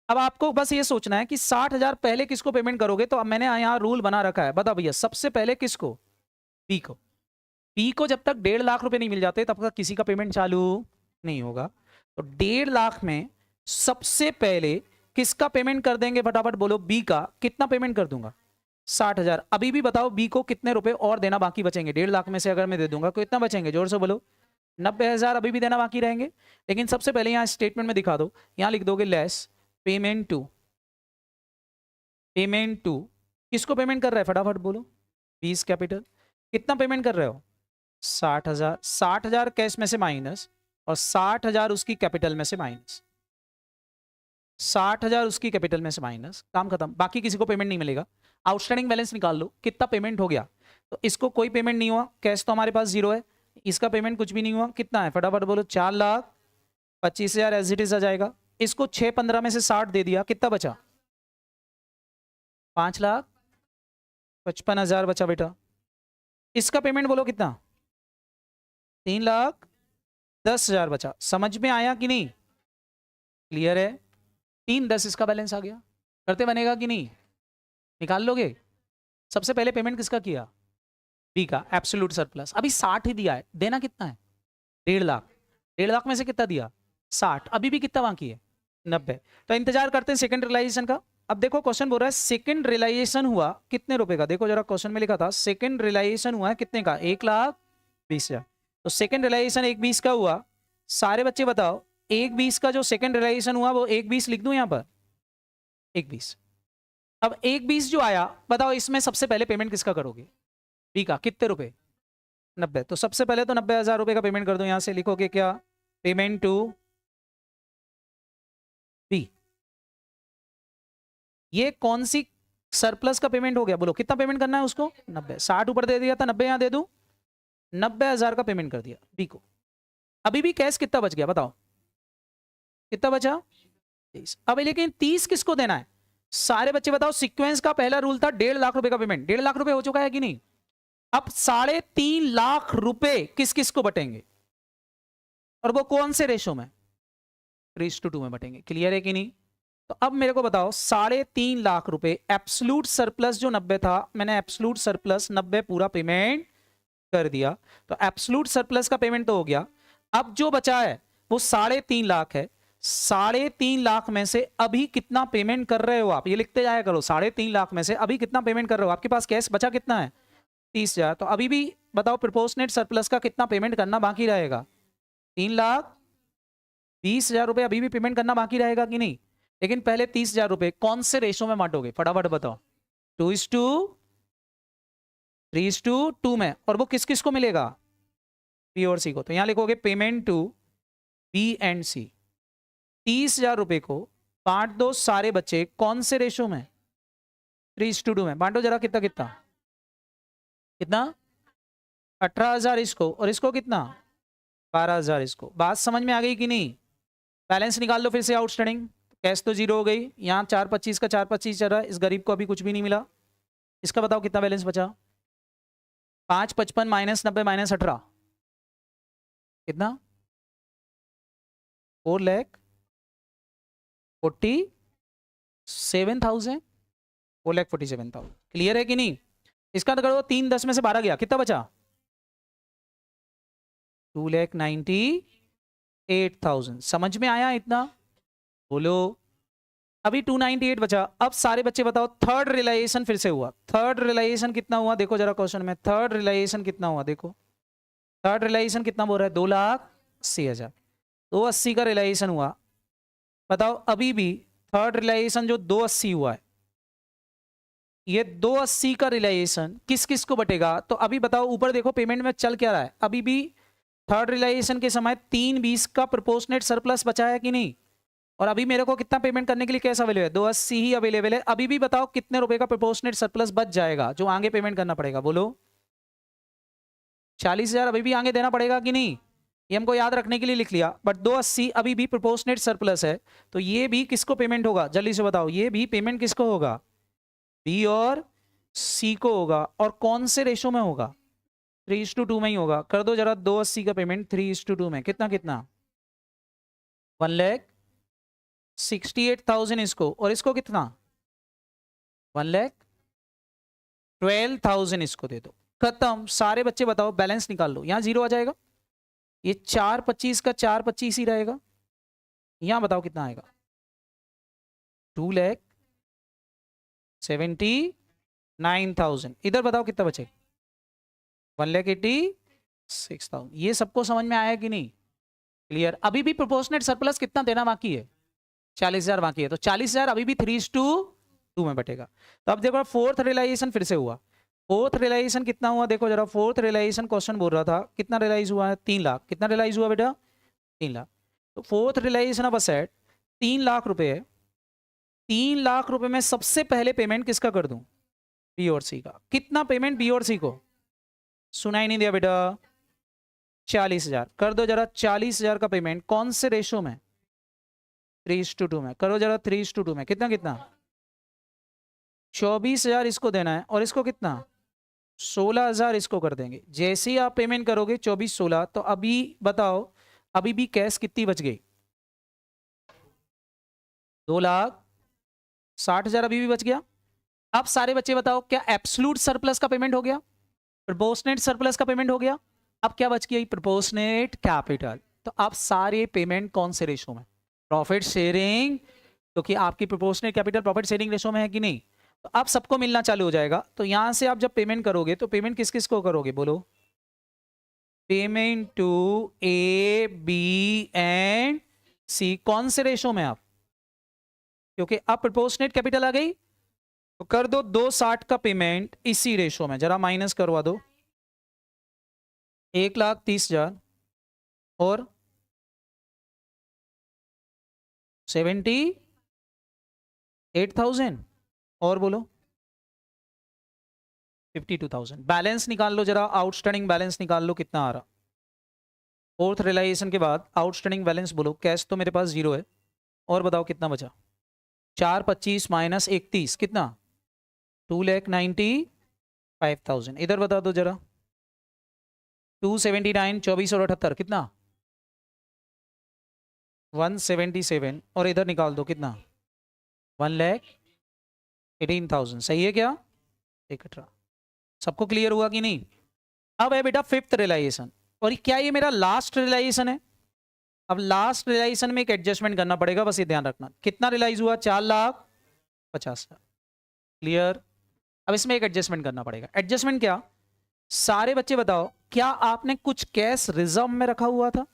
अब आपको बस ये सोचना है कि 60,000 पहले किसको पेमेंट करोगे। तो अब मैंने यहाँ रूल बना रखा है, बताओ भैया सबसे पहले किसको? पी को। पी को जब तक 1.5 लाख रुपए नहीं मिल जाते तब तक किसी का पेमेंट चालू नहीं होगा। तो 1.5 लाख में सबसे पहले किसका पेमेंट कर देंगे फटाफट बोलो? बी का। कितना पेमेंट कर दूंगा? 60,000। अभी भी बताओ बी को कितने रुपए और देना बाकी बचेंगे? 1.5 लाख में से अगर मैं दे दूंगा तो कितना बचेंगे? जोर से बोलो। 90,000 अभी भी देना बाकी रहेंगे। लेकिन सबसे पहले यहाँ स्टेटमेंट में दिखा दो, यहाँ लिख दोगे less payment to. Payment to किसको पेमेंट कर रहा है फटाफट बोलो? बीस कैपिटल। कितना पेमेंट कर रहे हो? 60,000। 60,000 कैश में से माइनस और 60,000 उसकी कैपिटल में से माइनस। 60,000 उसकी कैपिटल में से माइनस, काम खत्म, बाकी किसी को पेमेंट नहीं मिलेगा। आउटस्टैंडिंग बैलेंस निकाल लो, कितना पेमेंट हो गया। तो इसको कोई पेमेंट नहीं हुआ, कैश तो हमारे पास जीरो है, इसका पेमेंट कुछ भी नहीं हुआ, कितना है फटाफट बोलो, 4,25,000 एज इट इज आ जाएगा। इसको 6-15 में से 60 दे दिया, कितना बचा, 5,55,000 बचा बेटा। इसका पेमेंट बोलो कितना, 3,10,000 बचा। समझ में आया कि नहीं, क्लियर है। 3,10 इसका बैलेंस आ गया, करते बनेगा कि नहीं, निकाल लोगे। सबसे पहले पेमेंट किसका किया, बी का, एब्सोल्यूट सरप्लस। अभी 60 ही दिया है, देना कितना है, 1.5 लाख। 1.5 लाख में से कितना दिया, 60, अभी भी कितना बाकी है, 90। तो इंतजार करते हैं सेकंड रियलाइजेशन का। अब देखो क्वेश्चन बोल रहा है सेकंड रियलाइजेशन हुआ कितने रुपए का, देखो जरा क्वेश्चन में लिखा था सेकंड रियलाइजेशन हुआ है कितने का, 1,20,000। तो सेकंड रियलाइजेशन 1,20 का हुआ, सारे बच्चे बताओ 1,20 का जो सेकंड रियलाइजेशन हुआ वो 1,20 लिख दूं यहां पर, 1,20। अब 1,20 जो आया बताओ इसमें सबसे पहले पेमेंट किसका करोगे, बी का, कितने रुपए, 90। तो सबसे पहले तो 90,000 रुपए का पेमेंट कर दो, यहां से लिखोगे क्या, पेमेंट टू बी। ये कौन सी सरप्लस का पेमेंट हो गया, बोलो कितना पेमेंट करना है उसको, 90। 60 ऊपर दे दिया था, 90 यहां दे दूं, 90,000 का पेमेंट कर दिया बी को। अभी भी कैश कितना बच गया बताओ, कितना बचा, 30। अब लेकिन 30 किसको देना है, सारे बच्चे बताओ। सीक्वेंस का पहला रूल था 1.5 लाख रुपए का पेमेंट, 1.5 लाख रुपए हो चुका है कि नहीं। अब 3.5 लाख रुपए किस किस को बटेंगे, और वो कौन से रेशो में, 3:2 में बटेंगे। क्लियर है कि नहीं। तो अब मेरे को बताओ 3.5 लाख रुपए एब्सोल्यूट सरप्लस जो 90 था, मैंने एब्सोल्यूट सरप्लस 90 पूरा पेमेंट कर दिया। तो एब्सोल्यूट सरप्लस का पेमेंट तो हो गया। अब जो बचा है वो 3.5 लाख है। 3.5 लाख में से अभी कितना पेमेंट कर रहे हो आप, ये लिखते जाया करो। 3.5 लाख में से अभी कितना पेमेंट कर रहे हो, आपके पास कैश बचा कितना है, 30,000। तो अभी भी बताओ प्रोपोर्शनेट सरप्लस का कितना पेमेंट करना बाकी रहेगा, 3,20,000 रुपए अभी भी पेमेंट करना बाकी रहेगा कि नहीं। लेकिन पहले 30,000 रुपए कौन से रेशो में बांटोगे, फटाफट बताओ, 2:3:2 में। और वो किस किस को मिलेगा, बी और सी को। तो यहां लिखोगे पेमेंट टू बी एंड सी। 30,000 रुपए को बांट दो सारे बच्चे कौन से रेशो में, 3:2 में। बांटो जरा, कितना कितना कितना, 18,000 इसको, और इसको कितना, 12,000 इसको। बात समझ में आ गई कि नहीं। बैलेंस निकाल लो फिर से आउटस्टैंडिंग। कैश तो जीरो हो गई, यहाँ 4.25 का 4.25 चल रहा है, इस गरीब को अभी कुछ भी नहीं मिला। इसका बताओ कितना बैलेंस बचा, 555 माइनस 90 माइनस 18, कितना, 4,47,000, 4,47,000। क्लियर है कि नहीं। इसका तो करो 3,10 में से 12 गया, कितना बचा, 2,98,000। समझ में आया इतना, बोलो। अभी 298 बचा। अब सारे बच्चे बताओ थर्ड रियलाइजेशन फिर से हुआ। थर्ड रियलाइजेशन कितना हुआ, देखो जरा क्वेश्चन में, थर्ड रियलाइजेशन कितना हुआ देखो। थर्ड रियलाइजेशन कितना बोल रहा है, 2,80,000। 280 का रियलाइजेशन हुआ। बताओ अभी भी थर्ड रियलाइजेशन जो 280 हुआ है, ये 280 का रियलाइजेशन किस किस को बटेगा। तो अभी बताओ ऊपर देखो पेमेंट में चल क्या रहा है। अभी भी थर्ड रियलाइजेशन के समय 320 का प्रोपोर्शनेट सरप्लस बचा है कि नहीं। और अभी मेरे को कितना पेमेंट करने के लिए कैसा अवेलेबल है, 280 ही अवेलेबल है। अभी भी बताओ कितने रुपए का प्रोपोर्शनेट सरप्लस बच जाएगा जो आगे पेमेंट करना पड़ेगा, बोलो। 40,000 अभी भी आगे देना पड़ेगा कि नहीं। ये हमको याद रखने के लिए लिख लिया। बट 280 अभी भी प्रोपोर्शनेट सरप्लस है, तो ये भी किसको पेमेंट होगा, जल्दी से बताओ। ये भी पेमेंट किसको होगा, बी और सी को होगा। और कौन से रेशो में होगा, 3:2 में ही होगा। कर दो जरा 280 का पेमेंट 3:2 में, कितना कितना, 1,68,000 इसको, और इसको कितना, 1,12,000 इसको दे दो। खत्म। सारे बच्चे बताओ बैलेंस निकाल लो। यहां जीरो आ जाएगा, ये 4.25 का 4.25 ही रहेगा। यहां बताओ कितना आएगा, 2,79,000। इधर बताओ कितना बचेगा, 1,86,000। ये सबको समझ में आया कि नहीं, क्लियर। अभी भी प्रोपोर्शनेट सरप्लस कितना देना बाकी है, 40,000 बाकी है। तो 40,000 अभी भी 3:2 में बटेगा। तो अब देखो फोर्थ रियलाइजेशन फिर से हुआ। फोर्थ रियलाइजेशन कितना हुआ देखो जरा। फोर्थ रियलाइजेशन क्वेश्चन बोल रहा था कितना रियलाइज हुआ है, 3 लाख। कितना रियलाइज हुआ बेटा, 3 लाख। तो fourth realisation of asset 3 lakh रुपए है। 3 लाख रुपए में सबसे पहले पेमेंट किसका कर दूं? बी और सी का। कितना पेमेंट बी और सी को? सुना ही नहीं दिया बेटा। 40,000 कर दो जरा। 40,000 का पेमेंट कौन से रेशो में? 3:2 में। करो जरा 3:2 में। कितना कितना? 24,000 इसको देना है और इसको कितना? 16,000 इसको कर देंगे। जैसे ही आप पेमेंट करोगे 24-16, तो अभी बताओ अभी भी कैश कितनी बच गई? 2,60,000 अभी भी बच गया। अब सारे बच्चे बताओ, क्या एब्सोल्यूट सरप्लस का पेमेंट हो गया? प्रोपोर्शनेट सरप्लस का पेमेंट हो गया? अब क्या बच गया? Proportionate capital. तो आप सारे पेमेंट कौन से रेशो में? Profit sharing. क्योंकि आपकी proportionate capital profit sharing ratio में है कि नहीं? तो अब सबको मिलना चालू हो जाएगा। तो यहां से आप जब पेमेंट करोगे तो पेमेंट किस किस को करोगे? बोलो। Payment to A B and C. कौन से रेशो में? आप क्योंकि अब प्रोपोर्शनेट कैपिटल आ गई तो कर दो 260 का पेमेंट इसी रेशो में। जरा माइनस करवा दो। 1,30,000 और 78,000 और बोलो 52,000। बैलेंस निकाल लो जरा। आउटस्टैंडिंग बैलेंस निकाल लो कितना आ रहा। फोर्थ रियलाइजेशन के बाद आउटस्टैंडिंग बैलेंस बोलो। कैश तो मेरे पास 0 है। और बताओ कितना बचा? 425 माइनस 31 कितना? 2,95,000। इधर बता दो जरा। 279 24 और 78 कितना? 177। और इधर निकाल दो कितना? 1,18,000। सही है क्या? 18। सबको क्लियर हुआ कि नहीं? अब है बेटा फिफ्थ रियलाइजेशन। और क्या ये मेरा लास्ट रियलाइजेशन है? अब लास्ट रियलाइजेशन में एक एडजस्टमेंट करना पड़ेगा, बस ये ध्यान रखना। कितना रियलाइज हुआ? 4,50,000। क्लियर? अब इसमें एक एडजस्टमेंट करना पड़ेगा। एडजस्टमेंट क्या? सारे बच्चे बताओ, क्या आपने कुछ कैश रिजर्व में रखा हुआ था?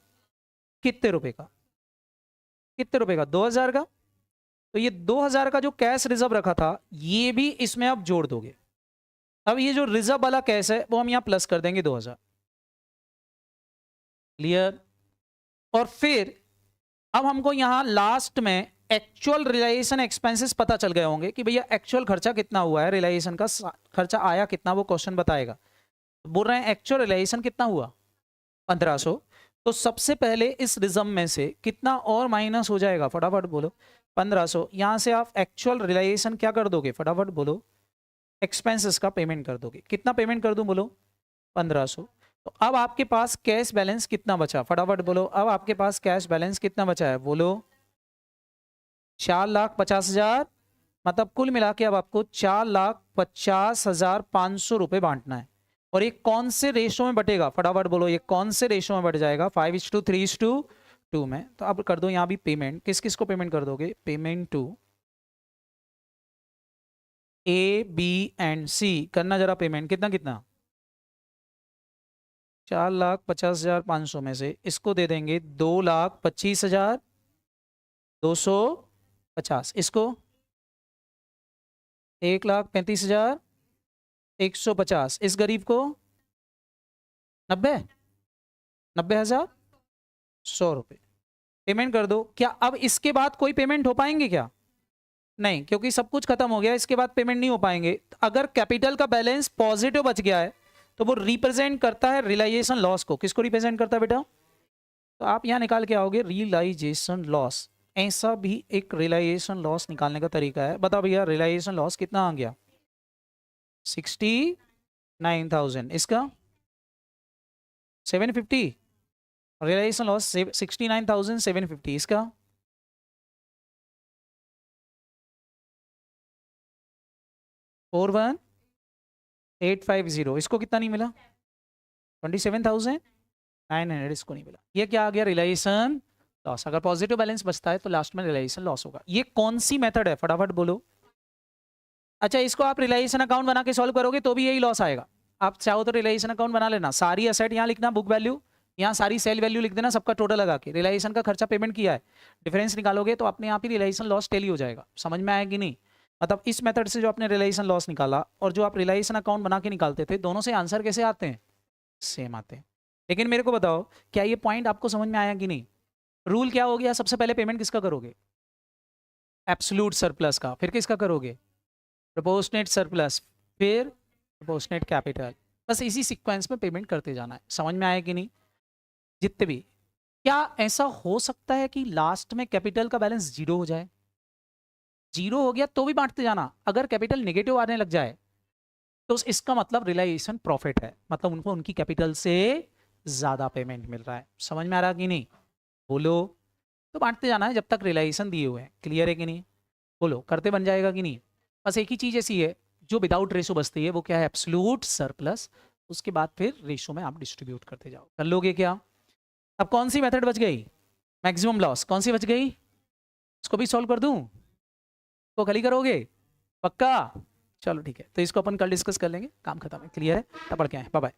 कितने रुपए का? कितने रुपए का? 2,000 का। तो ये 2,000 का जो कैश रिजर्व रखा था, ये भी इसमें आप जोड़ दोगे। अब ये जो रिजर्व वाला कैश है वो हम यहां प्लस कर देंगे 2,000। क्लियर? और फिर अब हमको यहां लास्ट में एक्चुअल रियलाइजेशन एक्सपेंसेस पता चल गए होंगे कि भैया एक्चुअल खर्चा कितना हुआ है, रियलाइजेशन का खर्चा आया कितना, वो क्वेश्चन बताएगा। बोल रहे हैं एक्चुअल रियलाइजेशन कितना हुआ? 1,500। तो सबसे पहले इस रिजर्व में से कितना और माइनस हो जाएगा? फटाफट बोलो। 1,500। यहां से आप एक्चुअल रियलाइजेशन क्या कर दोगे? फटाफट बोलो। एक्सपेंसेस का पेमेंट कर दोगे। कितना पेमेंट कर दूं? बोलो 1,500। तो अब आपके पास कैश बैलेंस कितना बचा? फटाफट बोलो। अब आपके पास कैश बैलेंस कितना बचा है? बोलो 4,50,000। मतलब कुल मिला के अब आपको 4,50,500 रुपए बांटना है। और ये कौन से रेशो में बटेगा? फटाफट बोलो। ये कौन से रेशो में बट जाएगा? 5:3:2 में। तो अब कर दो यहां भी पेमेंट। किस किस को पेमेंट कर दोगे? Payment to A B and C करना जरा पेमेंट। कितना कितना? 4,50,500 में से इसको दे देंगे 2,25,250। इसको 1,35,150। इस गरीब को 90,100 रुपये पेमेंट कर दो। क्या अब इसके बाद कोई पेमेंट हो पाएंगे क्या? नहीं, क्योंकि सब कुछ खत्म हो गया। इसके बाद पेमेंट नहीं हो पाएंगे। अगर कैपिटल का बैलेंस पॉजिटिव बच गया है तो वो रिप्रेजेंट करता है रियलाइजेशन लॉस को। किसको रिप्रेजेंट करता है बेटा? तो आप यहां निकाल के आओगे रियलाइजेशन लॉस। ऐसा भी एक रियलाइजेशन लॉस निकालने का तरीका है। बताओ भैया रियलाइजेशन लॉस कितना आ गया? 69,000। इसका 750। Realisation loss 69,750। इसका 41,850। इसको कितना नहीं मिला? 27,900। इसको नहीं मिला। ये क्या आ गया? Realisation loss. अगर पॉजिटिव बैलेंस बचता है तो लास्ट में रियलाइजेशन लॉस होगा। ये कौन सी मेथड है? फटाफट बोलो। अच्छा, इसको आप रियलाइजेशन अकाउंट बना के सॉल्व करोगे तो भी यही लॉस आएगा। आप चाहो तो रियलाइजेशन अकाउंट बना लेना। सारी असेट यहाँ लिखना, बुक वैल्यू यहाँ, सारी सेल वैल्यू लिख देना, सबका टोटल लगा के रियलाइजेशन का खर्चा पेमेंट किया है, डिफरेंस निकालोगे तो अपने आप ही रियलाइजेशन लॉस टेली हो जाएगा। समझ में आया कि नहीं? मतलब इस मेथड से जो आपने रियलाइजेशन लॉस निकाला और जो आप रियलाइजेशन अकाउंट बना के निकालते थे, दोनों से आंसर कैसे आते हैं? सेम आते हैं। लेकिन मेरे को बताओ, क्या ये पॉइंट आपको समझ में आया कि नहीं? रूल क्या हो गया? सबसे पहले पेमेंट किसका करोगे? एब्सोल्यूट सरप्लस का, फिर किसका करोगे, प्रोपोर्शनेट सरप्लस, फिर प्रोपोर्शनेट कैपिटल। बस इसी सीक्वेंस में पेमेंट करते जाना है। समझ में आया कि नहीं? जितने भी, क्या ऐसा हो सकता है कि लास्ट में कैपिटल का बैलेंस जीरो हो जाए? जीरो हो गया तो भी बांटते जाना। अगर कैपिटल नेगेटिव आने लग जाए तो इसका मतलब रियलाइजेशन प्रॉफिट है, मतलब उनको उनकी कैपिटल से ज्यादा पेमेंट मिल रहा है। समझ में आ रहा कि नहीं? बोलो। तो बांटते जाना है जब तक रियलाइजेशन दिए हुए हैं। क्लियर है कि नहीं? बोलो, करते बन जाएगा कि नहीं? बस एक ही चीज ऐसी है जो विदाउट रेशो बचती है, वो क्या है, एब्सोल्यूट सरप्लस। उसके बाद फिर रेशो में आप डिस्ट्रीब्यूट करते जाओ। कर लोगे क्या? अब कौन सी मेथड बच गई? मैक्सिमम लॉस कौन सी बच गई? इसको भी सॉल्व कर दूं? तो खाली करोगे? पक्का? चलो ठीक है, तो इसको अपन कल डिस्कस कर लेंगे। काम खत्म है। क्लियर है? तब बढ़ के आए। Bye bye.